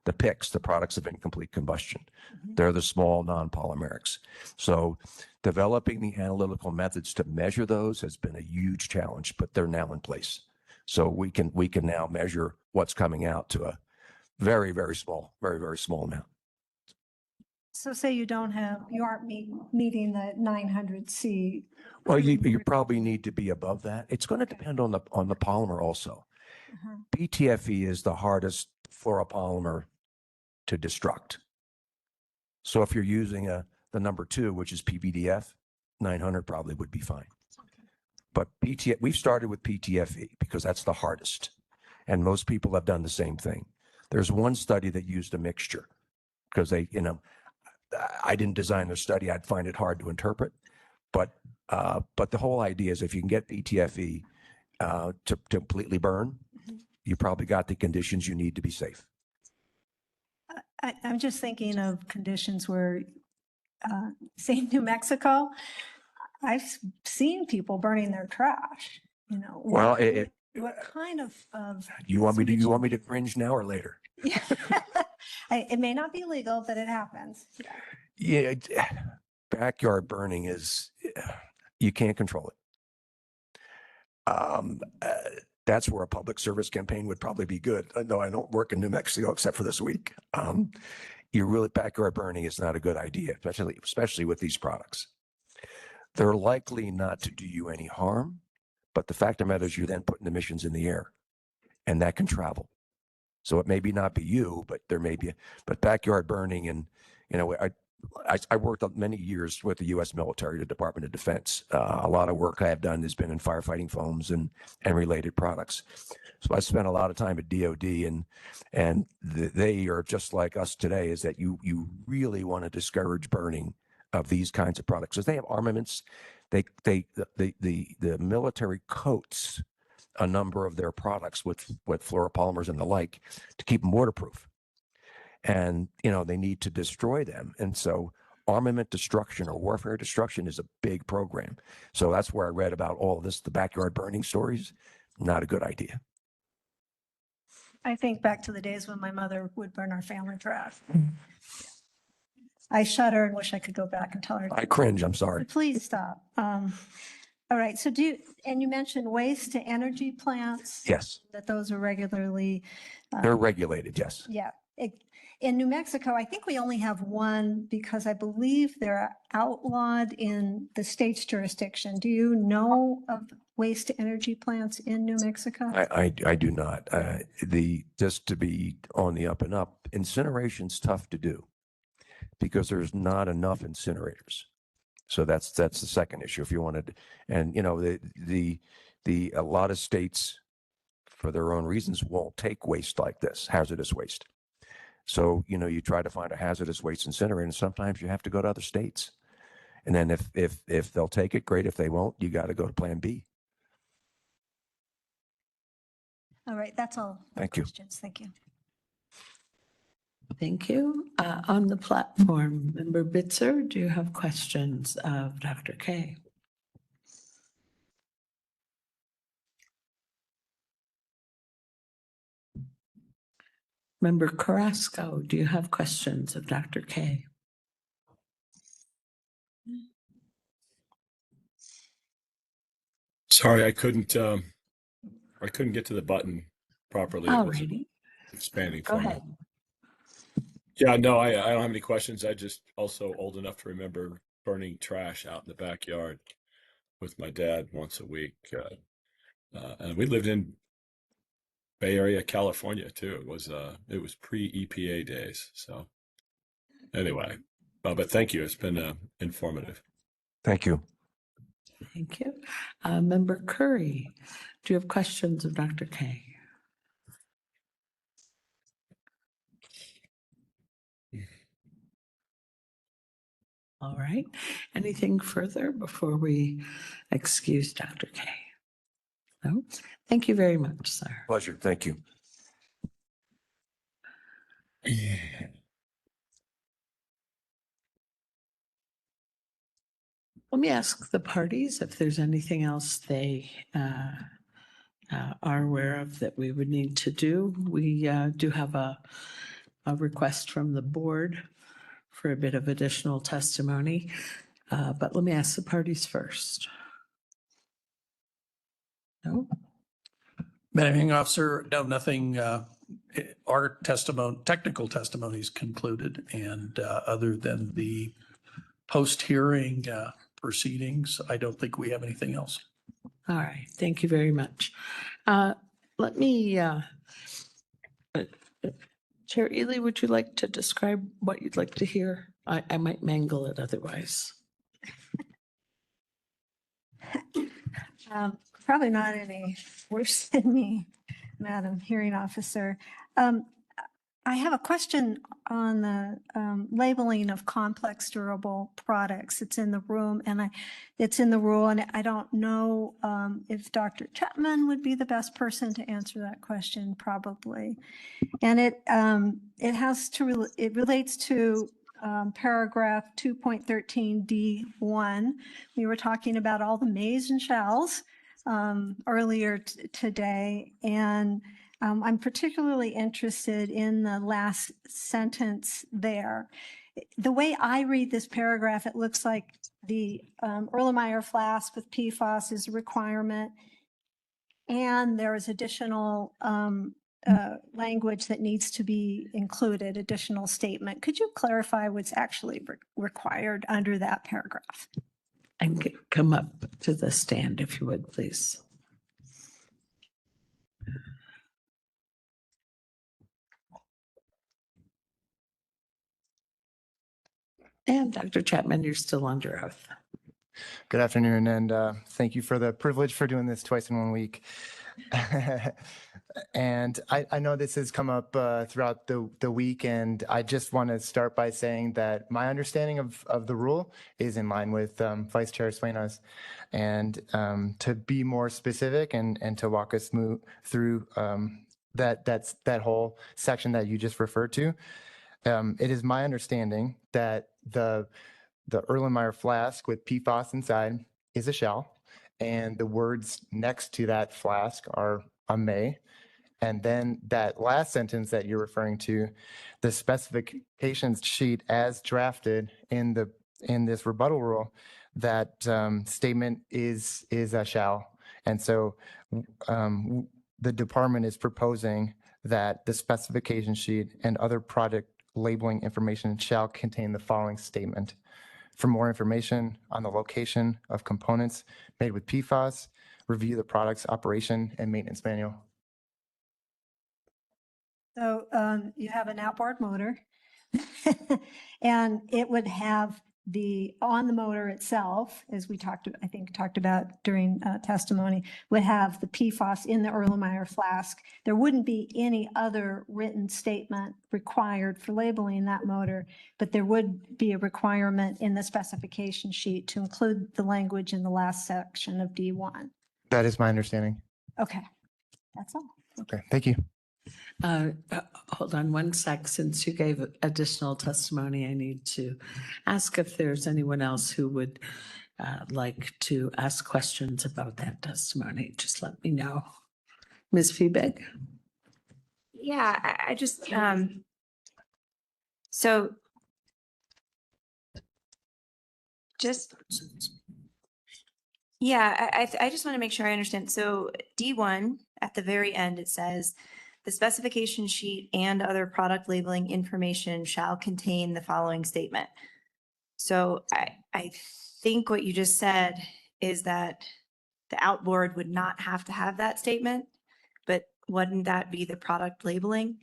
the PICs, the products of incomplete combustion, they're the small non-polymerics. So developing the analytical methods to measure those has been a huge challenge, but they're now in place. So we can now measure what's coming out to a very, very small amount. So say you aren't meeting the 900 C. Well, you probably need to be above that. It's going to depend on the polymer also. PTFE is the hardest fluoropolymer to destruct. So if you're using the number 2, which is PVDF, 900 probably would be fine. But we've started with PTFE because that's the hardest. And most people have done the same thing. There's one study that used a mixture because I didn't design the study. I'd find it hard to interpret. But the whole idea is if you can get PTFE to completely burn, you probably got the conditions you need to be safe. I'm just thinking of conditions where, say, New Mexico, I've seen people burning their trash. Well, what kind of you want me to cringe now or later? It may not be legal, but it happens. Yeah, backyard burning is, you can't control it. That's where a public service campaign would probably be good. No, I don't work in New Mexico except for this week. Backyard burning is not a good idea, especially with these products. They're likely not to do you any harm, but the fact of the matter is you're then putting emissions in the air, and that can travel. So it may not be you, but there may be. But backyard burning, and I worked many years with the U.S. military, the Department of Defense. A lot of work I have done has been in firefighting foams and related products. So I spent a lot of time at DOD, and they are just like us today. Is that you really want to discourage burning of these kinds of products because they have armaments. The military coats a number of their products with fluoropolymers and the like to keep them waterproof. And, they need to destroy them. And so armament destruction or warfare destruction is a big program. So that's where I read about all of this, the backyard burning stories. Not a good idea. I think back to the days when my mother would burn our family trash. I shudder and wish I could go back and tell her. I cringe, I'm sorry. Please stop. All right, so and you mentioned waste to energy plants? Yes. That those are regularly. They're regulated, yes. Yeah. In New Mexico, I think we only have one because I believe they're outlawed in the state's jurisdiction. Do you know of waste to energy plants in New Mexico? I do not. Just to be on the up and up, incineration's tough to do because there's not enough incinerators. So that's the second issue. If you wanted, and a lot of states, for their own reasons, won't take waste like this, hazardous waste. So you try to find a hazardous waste incinerator, and sometimes you have to go to other states. And then if they'll take it, great. If they won't, you got to go to Plan B. All right, that's all. Thank you. Questions. Thank you. Thank you. On the platform, Member Bitzer, do you have questions of Dr. K? Member Carrasco, do you have questions of Dr. K? Sorry, I couldn't get to the button properly. It was Alrighty. expanding Go for ahead. me. Yeah, no, I don't have any questions. I just also old enough to remember burning trash out in the backyard with my dad once a week. And we lived in Bay Area, California too. It was pre-EPA days. So anyway, but thank you. It's been informative. Thank you. Thank you. Member Curry, do you have questions of Dr. K? All right. Anything further before we excuse Dr. K? No? Thank you very much, sir. Pleasure. Thank you. Let me ask the parties if there's anything else they are aware of that we would need to do. We do have a request from the board for a bit of additional testimony, but let me ask the parties first. No? Madam Hearing Officer, no, nothing. Our technical testimony is concluded, and other than the post-hearing proceedings, I don't think we have anything else. All right, thank you very much. Let me, Chair Ely, would you like to describe what you'd like to hear? I might mangle it otherwise. Probably not any worse than me, Madam Hearing Officer. I have a question on the labeling of complex durable products. It's in the room and it's in the rule, and I don't know if Dr. Chapman would be the best person to answer that question, probably. And it relates to paragraph 2.13 D1. We were talking about all the mays and shalls earlier today, and I'm particularly interested in the last sentence there. The way I read this paragraph, it looks like the Erlenmeyer flask with PFAS is a requirement, and there is additional language that needs to be included, additional statement. Could you clarify what's actually required under that paragraph? And come up to the stand if you would, please. And Dr. Chapman, you're still under oath. Good afternoon, and thank you for the privilege for doing this twice in 1 week. And I know this has come up throughout the week, and I just want to start by saying that my understanding of the rule is in line with Vice Chair Sueno's. And to be more specific and to walk us through that whole section that you just referred to, it is my understanding that the Erlenmeyer flask with PFAS inside is a shall, and the words next to that flask are a may. And then that last sentence that you're referring to, the specifications sheet as drafted in this rebuttal rule, that statement is a shall. And so the department is proposing that the specification sheet and other product labeling information shall contain the following statement. For more information on the location of components made with PFAS, review the product's operation and maintenance manual. So you have an outboard motor and it would have on the motor itself, as we talked about during testimony, would have the PFAS in the Erlenmeyer flask. There wouldn't be any other written statement required for labeling that motor, but there would be a requirement in the specification sheet to include the language in the last section of D1. That is my understanding. Okay, that's all. Okay, thank you. Hold on one sec. Since you gave additional testimony, I need to ask if there's anyone else who would like to ask questions about that testimony. Just let me know. Ms. Feebig? Yeah, I just, so just, yeah, I just want to make sure I understand. So D1, at the very end, it says, the specification sheet and other product labeling information shall contain the following statement. So I think what you just said is that the outboard would not have to have that statement, but wouldn't that be the product labeling?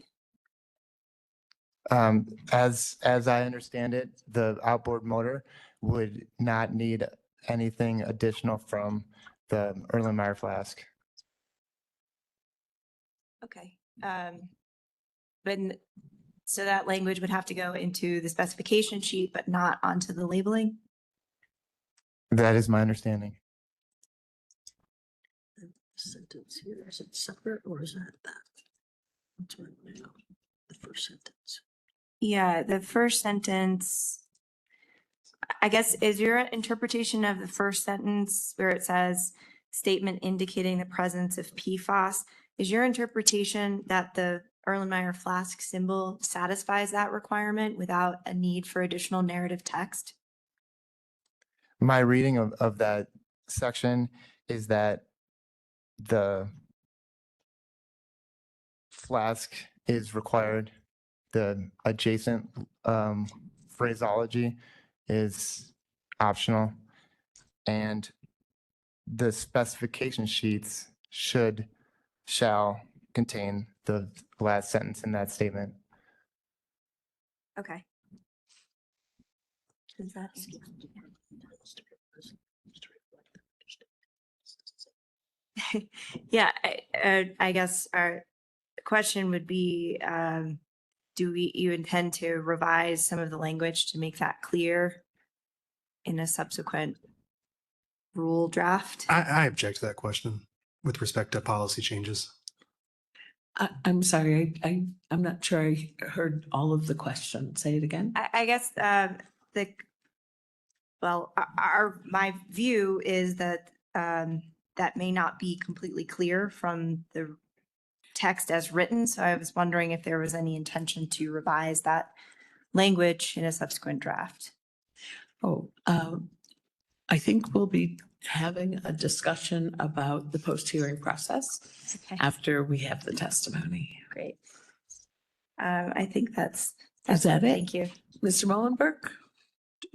As I understand it, the outboard motor would not need anything additional from the Erlenmeyer flask. Okay. So that language would have to go into the specification sheet, but not onto the labeling? That is my understanding. Sentence here, is it separate or is that? What's right now? The first sentence. Yeah, the first sentence, I guess, is your interpretation of the first sentence where it says statement indicating the presence of PFAS, is your interpretation that the Erlenmeyer flask symbol satisfies that requirement without a need for additional narrative text? My reading of that section is that the flask is required. The adjacent phraseology is optional, and the specification sheets shall contain the last sentence in that statement. Okay. Does that? Yeah, I guess our question would be, do you intend to revise some of the language to make that clear in a subsequent rule draft? I object to that question with respect to policy changes. I'm sorry, I'm not sure I heard all of the question. Say it again. I guess my view is that that may not be completely clear from the text as written. So I was wondering if there was any intention to revise that language in a subsequent draft. Oh, I think we'll be having a discussion about the post-hearing process after we have the testimony. Great. I think that's Is that it? Thank you. Mr. Mullenberg,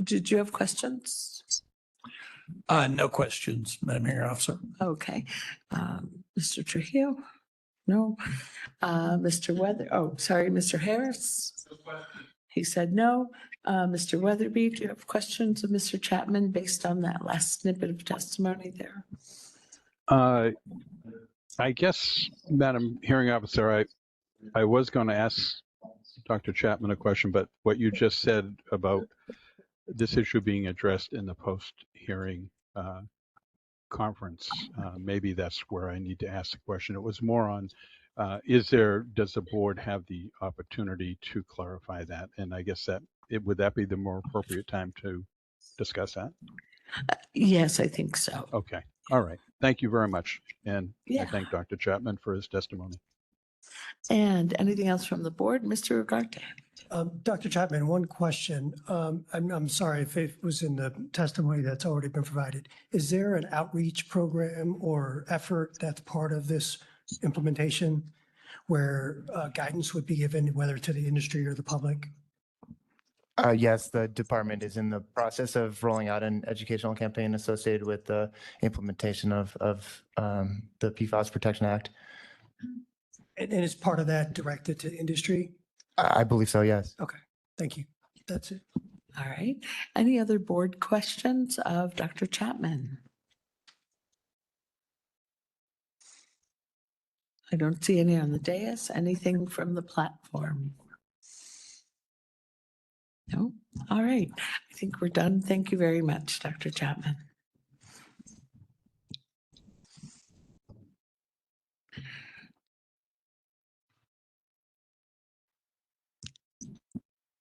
did you have questions? No questions, Madam Hearing Officer. Okay. Mr. Trujillo? No. Mr. Mr. Harris? He said no. Mr. Weatherby, do you have questions of Mr. Chapman based on that last snippet of testimony there? I guess, Madam Hearing Officer, I was going to ask Dr. Chapman a question, but what you just said about this issue being addressed in the post-hearing conference, maybe that's where I need to ask the question. It was more on, does the board have the opportunity to clarify that? And I guess would that be the more appropriate time to discuss that? Yes, I think so. Okay. All right. Thank you very much. And I Yeah. thank Dr. Chapman for his testimony. And anything else from the board? Mr. Ugarte? Dr. Chapman, one question. I'm sorry if it was in the testimony that's already been provided. Is there an outreach program or effort that's part of this implementation where guidance would be given, whether to the industry or the public? Yes, the department is in the process of rolling out an educational campaign associated with the implementation of the PFAS Protection Act. And is part of that directed to industry? I believe so, yes. Okay, thank you. That's it. All right. Any other board questions of Dr. Chapman? I don't see any on the dais. Anything from the platform? No? All right. I think we're done. Thank you very much, Dr. Chapman.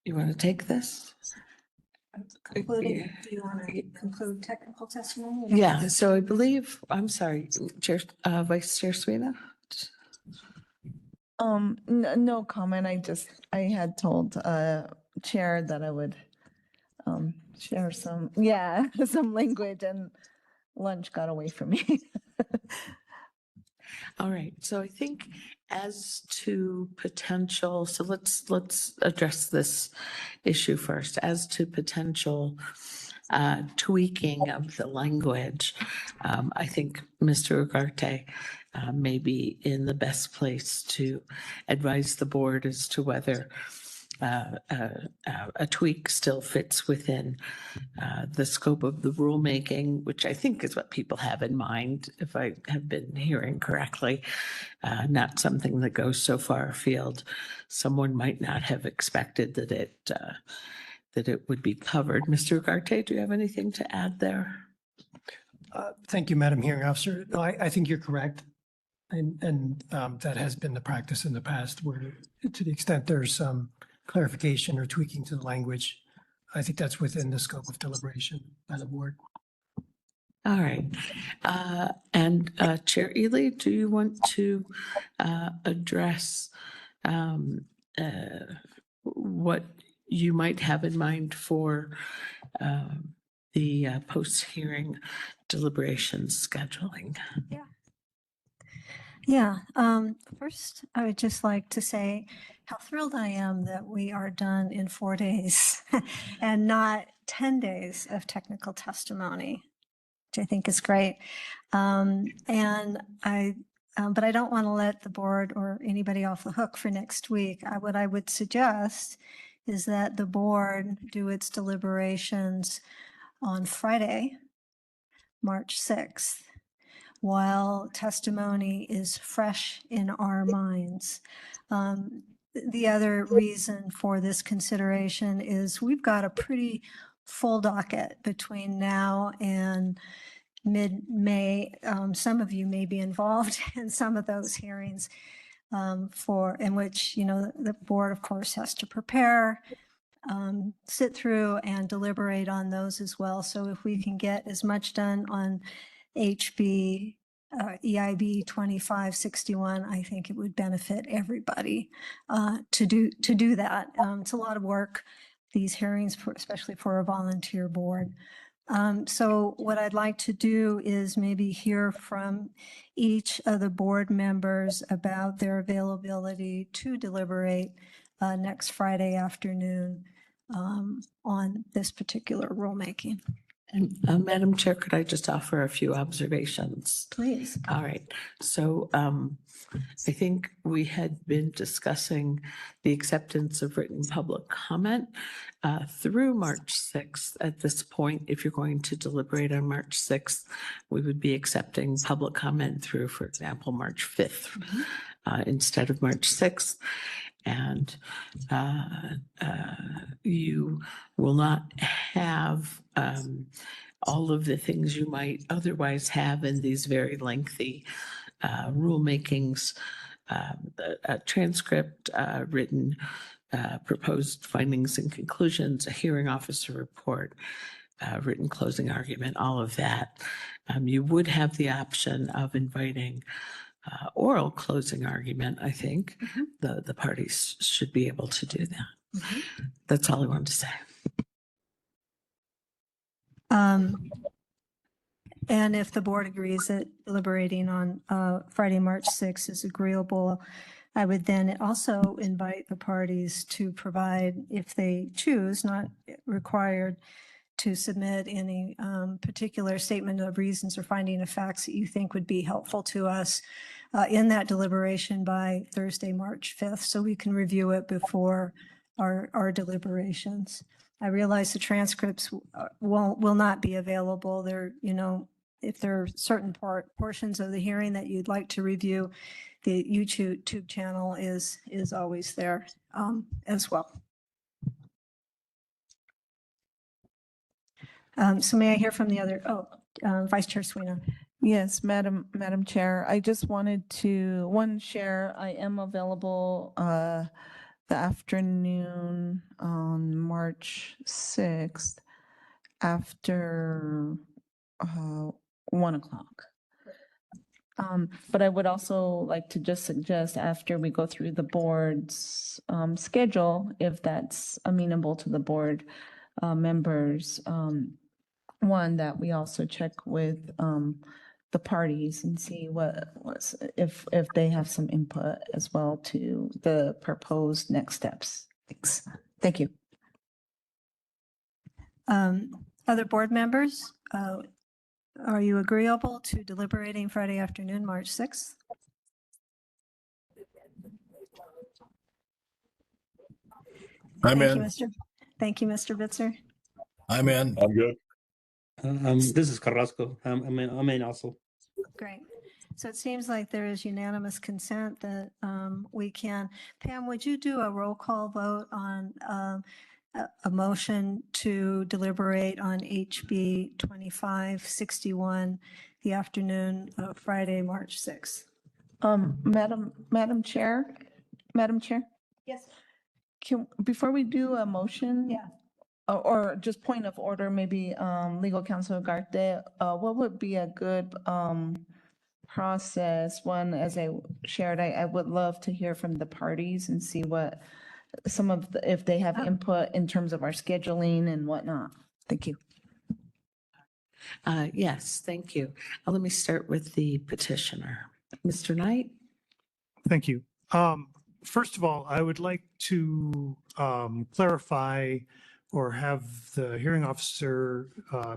You want to take this? Concluding, do you want to conclude technical testimony? Yeah, so I believe, I'm sorry, Chair, Vice Chair Sweeney? No comment. I had told Chair that I would share some language, and lunch got away from me. All right, so I think as to potential, so let's address this issue first. As to potential tweaking of the language, I think Mr. Ugarte may be in the best place to advise the board as to whether a tweak still fits within the scope of the rulemaking, which I think is what people have in mind, if I have been hearing correctly, not something that goes so far afield. Someone might not have expected that it would be covered. Mr. Ugarte, do you have anything to add there? Thank you, Madam Hearing Officer. No, I think you're correct. And that has been the practice in the past, where to the extent there's some clarification or tweaking to the language, I think that's within the scope of deliberation by the board. All right. And Chair Ely, do you want to address what you might have in mind for the post-hearing deliberations scheduling? Yeah. First, I would just like to say how thrilled I am that we are done in 4 days and not 10 days of technical testimony, which I think is great. But I don't want to let the board or anybody off the hook for next week. What I would suggest is that the board do its deliberations on Friday, March 6th. While testimony is fresh in our minds. The other reason for this consideration is we've got a pretty full docket between now and mid-May. Some of you may be involved in some of those hearings in which, the board, of course, has to prepare, sit through and deliberate on those as well. So if we can get as much done on HB EIB 2561, I think it would benefit everybody to do that. It's a lot of work, these hearings, especially for a volunteer board. So what I'd like to do is maybe hear from each of the board members about their availability to deliberate next Friday afternoon on this particular rulemaking. And Madam Chair, could I just offer a few observations? Please. All right. So I think we had been discussing the acceptance of written public comment through March 6th. At this point, if you're going to deliberate on March 6th, we would be accepting public comment through, for example, March 5th instead of March 6th. And you will not have all of the things you might otherwise have in these very lengthy rulemakings, a transcript, written proposed findings and conclusions, a hearing officer report, written closing argument, all of that. You would have the option of inviting oral closing argument, I think. The parties should be able to do that. That's all I wanted to say. And if the board agrees that deliberating on Friday, March 6th is agreeable, I would then also invite the parties to provide, if they choose, not required, to submit any particular statement of reasons or finding of facts that you think would be helpful to us in that deliberation by Thursday, March 5th, so we can review it before our deliberations. I realize the transcripts will not be available. They're, if there are certain portions of the hearing that you'd like to review, the YouTube channel is always there as well. So may I hear from the other, Vice Chair Sweeney. Yes, Madam Chair, I just wanted to, share, I am available the afternoon on March 6th after 1 o'clock. But I would also like to just suggest after we go through the board's schedule, if that's amenable to the board members, one, that we also check with the parties and see if they have some input as well to the proposed next steps. Thanks. Thank you. Other board members, are you agreeable to deliberating Friday afternoon, March 6th? I'm in. Thank you, Mr. Bitzer. I'm in. I'm good. This is Carrasco. I'm in also. Great. So it seems like there is unanimous consent that we can. Pam, would you do a roll call vote on a motion to deliberate on HB 2561 the afternoon of Friday, March 6th? Madam Chair? Yes. Before we do a motion? Yeah. Or just point of order, maybe Legal Counsel Garte, what would be a good process? One, as I shared, I would love to hear from the parties and see what if they have input in terms of our scheduling and whatnot. Thank you. Yes, thank you. Let me start with the petitioner. Mr. Knight? Thank you. First of all, I would like to clarify or have the hearing officer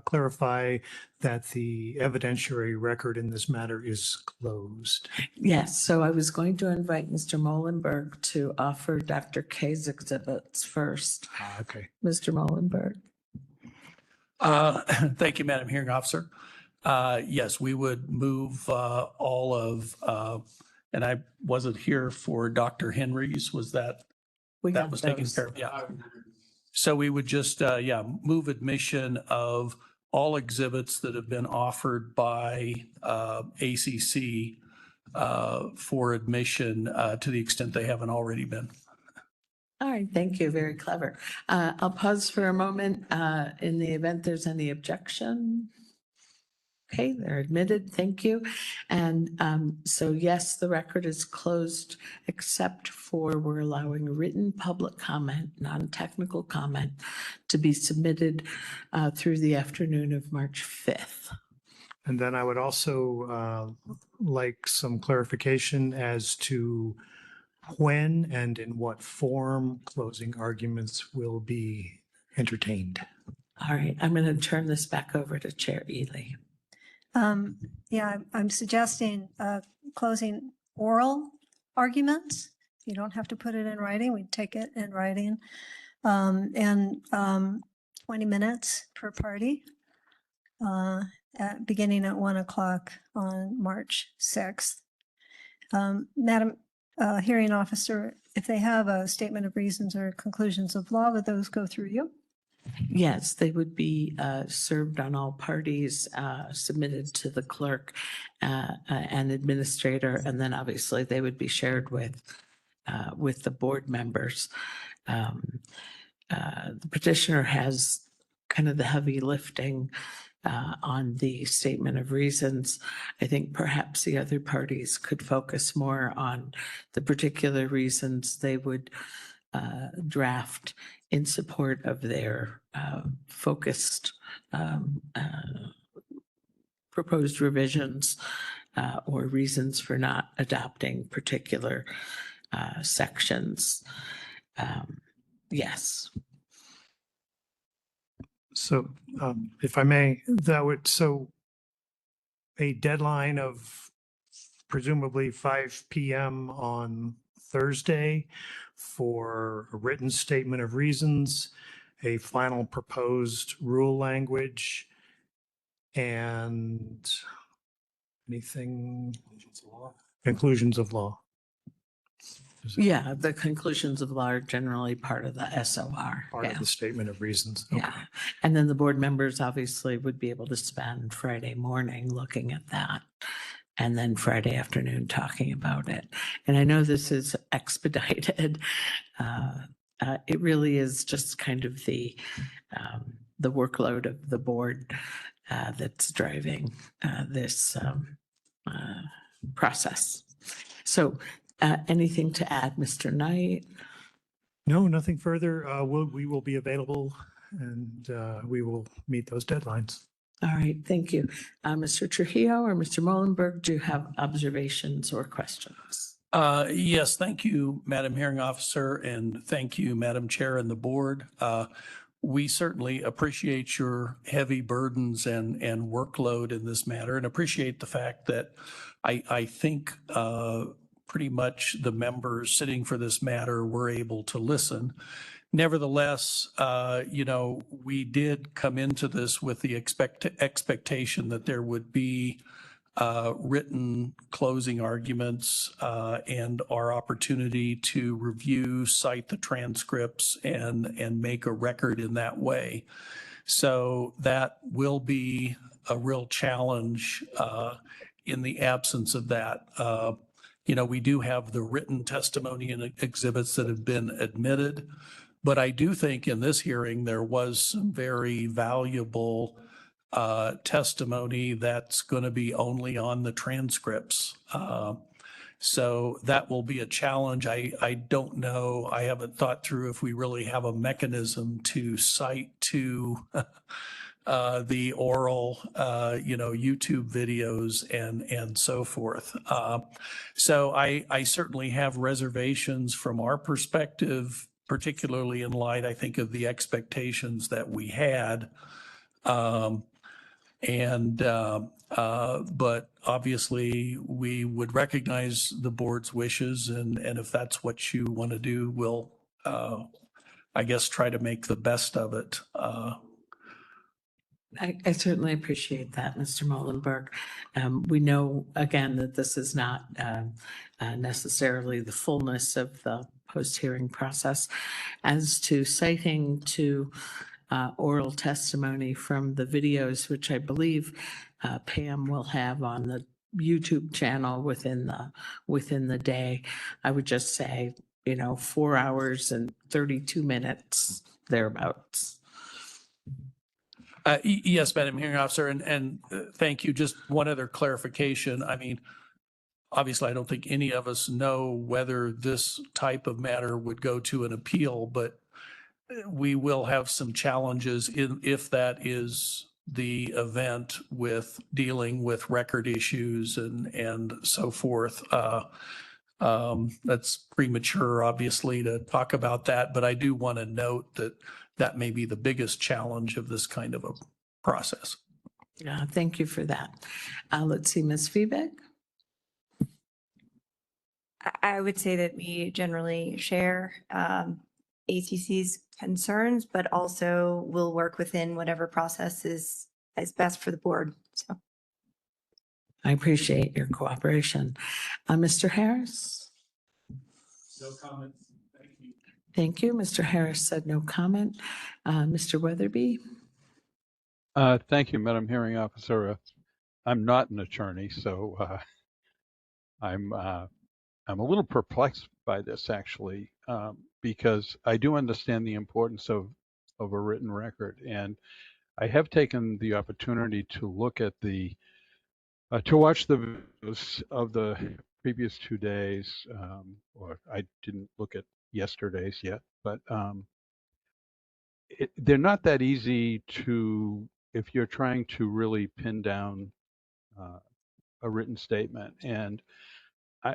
clarify that the evidentiary record in this matter is closed. Yes, so I was going to invite Mr. Molenberg to offer Dr. K's exhibits first. Okay. Mr. Molenberg. Thank you, Madam Hearing Officer. Yes, we would move all of, and I wasn't here for Dr. Henry's. Was that was taken care of? Yeah. So we would just, move admission of all exhibits that have been offered by ACC for admission to the extent they haven't already been. All right, thank you. Very clever. I'll pause for a moment in the event there's any objection. Okay, they're admitted. Thank you. And so, yes, the record is closed, except for we're allowing written public comment, non-technical comment, to be submitted through the afternoon of March 5th. And then I would also like some clarification as to when and in what form closing arguments will be entertained. All right, I'm going to turn this back over to Chair Ely. Yeah, I'm suggesting closing oral arguments. You don't have to put it in writing. We take it in writing. And 20 minutes per party, beginning at 1 o'clock on March 6th. Madam Hearing Officer, if they have a statement of reasons or conclusions of law, would those go through you? Yes, they would be served on all parties, submitted to the clerk and administrator, and then obviously they would be shared with the board members. The petitioner has kind of the heavy lifting on the statement of reasons. I think perhaps the other parties could focus more on the particular reasons they would draft in support of their focused proposed revisions or reasons for not adopting particular sections. Yes. So if I may, so a deadline of presumably 5 p.m. on Thursday for a written statement of reasons, a final proposed rule language, and anything, conclusions of law. Yeah, the conclusions of law are generally part of the SOR. Part of the statement of reasons. Yeah. And then the board members obviously would be able to spend Friday morning looking at that and then Friday afternoon talking about it. And I know this is expedited. It really is just kind of the workload of the board that's driving this process. So anything to add, Mr. Knight? No, nothing further. We will be available and we will meet those deadlines. All right, thank you. Mr. Trujillo or Mr. Molenberg, do you have observations or questions? Yes, thank you, Madam Hearing Officer, and thank you, Madam Chair and the board. We certainly appreciate your heavy burdens and workload in this matter and appreciate the fact that I think pretty much the members sitting for this matter were able to listen. Nevertheless, we did come into this with the expectation that there would be written closing arguments and our opportunity to review, cite the transcripts, and make a record in that way. So that will be a real challenge in the absence of that. We do have the written testimony and exhibits that have been admitted, but I do think in this hearing there was some very valuable testimony that's going to be only on the transcripts. So that will be a challenge. I don't know. I haven't thought through if we really have a mechanism to cite to the oral, YouTube videos and so forth. So I certainly have reservations from our perspective, particularly in light, I think, of the expectations that we had. But obviously we would recognize the board's wishes, and if that's what you want to do, we'll, I guess, try to make the best of it. I certainly appreciate that, Mr. Molenberg. We know, again, that this is not necessarily the fullness of the post-hearing process. As to citing to oral testimony from the videos, which I believe Pam will have on the YouTube channel within the day, I would just say, 4 hours and 32 minutes, thereabouts. Yes, Madam Hearing Officer, and thank you. Just one other clarification. I mean, obviously, I don't think any of us know whether this type of matter would go to an appeal, but we will have some challenges if that is the event with dealing with record issues and so forth. That's premature, obviously, to talk about that, but I do want to note that that may be the biggest challenge of this kind of a process. Yeah, thank you for that. Let's see, Ms. Febeck? I would say that we generally share ACC's concerns, but also will work within whatever process is best for the board. So I appreciate your cooperation. Mr. Harris? No comments. Thank you. Thank you. Mr. Harris said no comment. Mr. Weatherby? Thank you, Madam Hearing Officer. I'm not an attorney, so I'm a little perplexed by this actually, because I do understand the importance of a written record, and I have taken the opportunity to look at to watch the videos of the previous 2 days, or I didn't look at yesterday's yet, but they're not that easy to, if you're trying to really pin down a written statement. And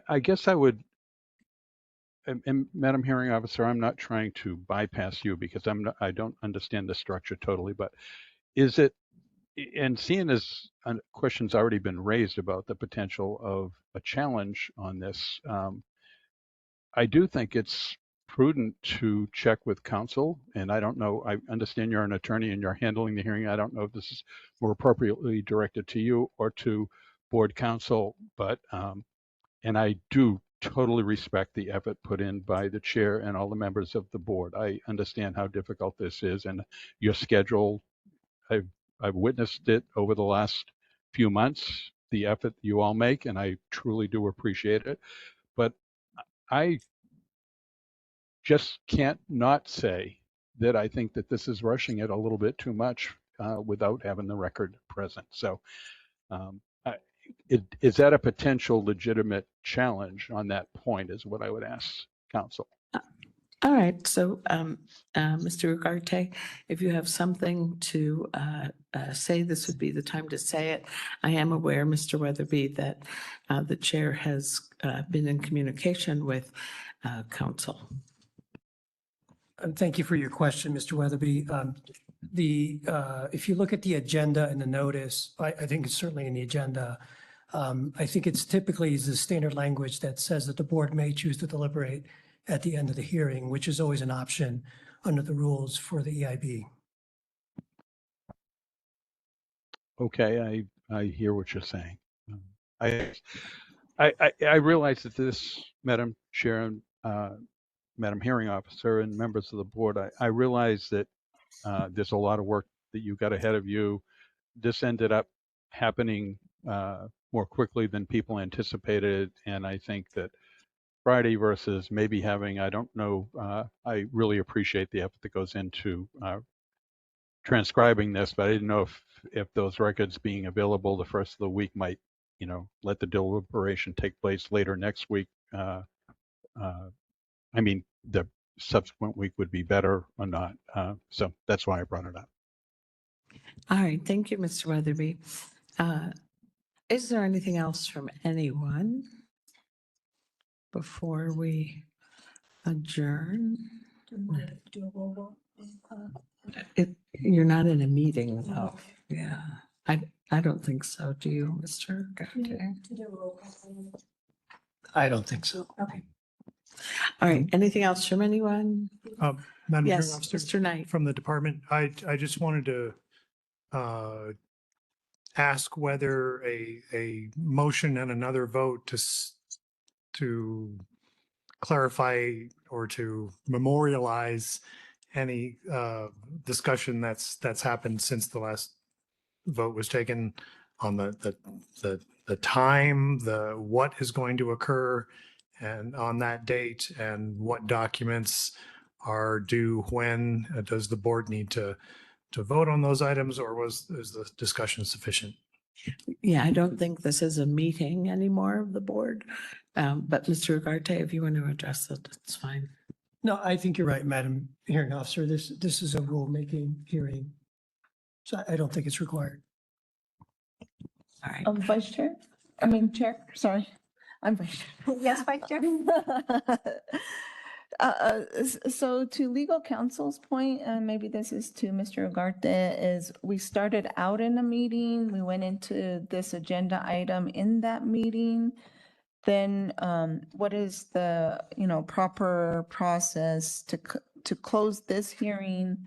I guess I would, and Madam Hearing Officer, I'm not trying to bypass you because I don't understand the structure totally, but is it, and seeing as a question's already been raised about the potential of a challenge on this, I do think it's prudent to check with counsel. And I don't know, I understand you're an attorney and you're handling the hearing. I don't know if this is more appropriately directed to you or to board counsel, but, and I do totally respect the effort put in by the chair and all the members of the board. I understand how difficult this is, and your schedule, I've witnessed it over the last few months, the effort you all make, and I truly do appreciate it. But I just can't not say that I think that this is rushing it a little bit too much without having the record present. So is that a potential legitimate challenge on that point is what I would ask counsel. All right, so Mr. Ugarte, if you have something to say, this would be the time to say it. I am aware, Mr. Weatherby, that the chair has been in communication with counsel. Thank you for your question, Mr. Weatherby. If you look at the agenda and the notice, I think it's certainly in the agenda. I think it's typically the standard language that says that the board may choose to deliberate at the end of the hearing, which is always an option under the rules for the EIB. Okay, I hear what you're saying. I realize that this, Madam Chair and Madam Hearing Officer and members of the board, I realize that there's a lot of work that you got ahead of you. This ended up happening more quickly than people anticipated, and I think that Friday versus maybe having, I don't know, I really appreciate the effort that goes into transcribing this, but I didn't know if those records being available the first of the week might, let the deliberation take place later next week. I mean, the subsequent week would be better or not. So that's why I brought it up. All right, thank you, Mr. Weatherby. Is there anything else from anyone before we adjourn? You're not in a meeting though. Yeah, I don't think so. Do you, Mr. Garte? I don't think so. Okay. All right, anything else from anyone? Madam Yes, Hearing Officer, Mr. Knight. from the department, I just wanted to ask whether a motion and another vote to clarify or to memorialize any discussion that's happened since the last vote was taken on the time, what is going to occur and on that date, and what documents are due when. Does the board need to vote on those items, or is the discussion sufficient? Yeah, I don't think this is a meeting anymore of the board. But Mr. Ugarte, if you want to address it, it's fine. No, I think you're right, Madam Hearing Officer. This is a rulemaking hearing. So I don't think it's required. All right. Vice Chair? Chair, sorry. I'm Vice Chair. Yes, Vice Chair. So to legal counsel's point, and maybe this is to Mr. Ugarte, is we started out in a meeting, we went into this agenda item in that meeting. Then what is the, proper process to close this hearing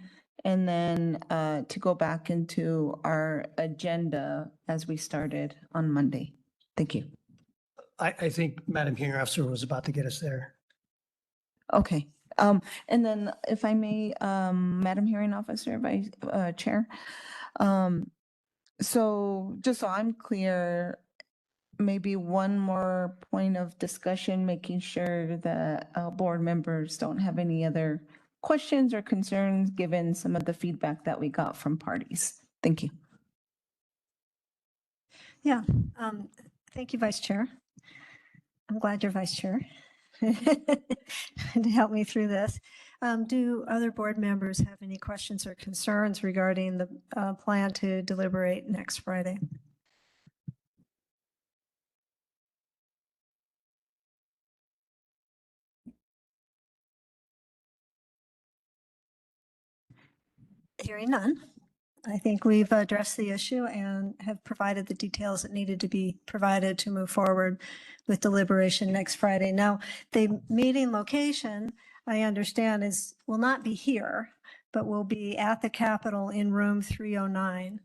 and then to go back into our agenda as we started on Monday? Thank you. I think Madam Hearing Officer was about to get us there. Okay. And then if I may, Madam Hearing Officer, Vice Chair. So just so I'm clear, maybe one more point of discussion, making sure that board members don't have any other questions or concerns, given some of the feedback that we got from parties. Thank you. Yeah, thank you, Vice Chair. I'm glad you're Vice Chair to help me through this. Do other board members have any questions or concerns regarding the plan to deliberate next Friday? Hearing none, I think we've addressed the issue and have provided the details that needed to be provided to move forward with deliberation next Friday. Now, the meeting location, I understand, will not be here, but will be at the Capitol in room 309.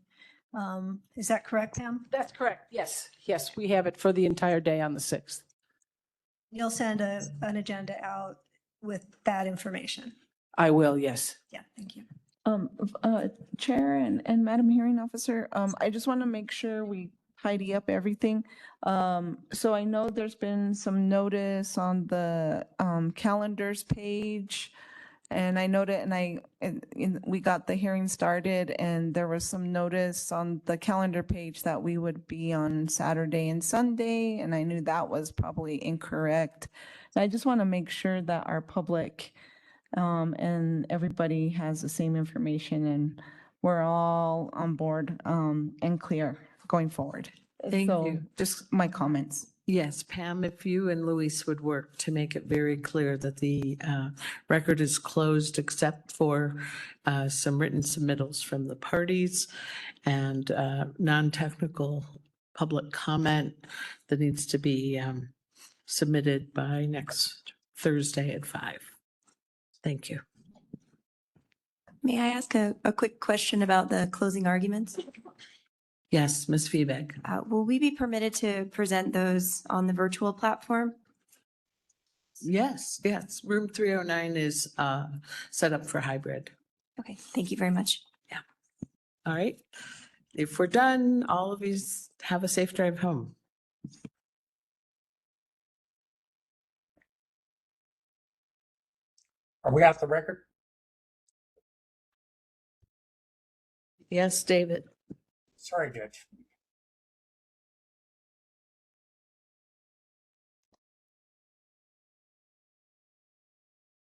Is that correct, Pam? That's correct. Yes. Yes, we have it for the entire day on the 6th. You'll send an agenda out with that information. I will, yes. Yeah, thank you. Chair and Madam Hearing Officer, I just want to make sure we tidy up everything. So I know there's been some notice on the calendars page, and I noted, and we got the hearing started, and there was some notice on the calendar page that we would be on Saturday and Sunday, and I knew that was probably incorrect. And I just want to make sure that our public and everybody has the same information and we're all on board and clear going forward. Thank So you. just my comments. Yes, Pam, if you and Luis would work to make it very clear that the record is closed except for some written submittals from the parties and non-technical public comment that needs to be submitted by next Thursday at 5. Thank you. May I ask a quick question about the closing arguments? Yes, Ms. Feebeck. Will we be permitted to present those on the virtual platform? Yes, yes. Room 309 is set up for hybrid. Okay, thank you very much. Yeah. All right. If we're done, all of you have a safe drive home. Are we off the record? Yes, David. Sorry, Judge.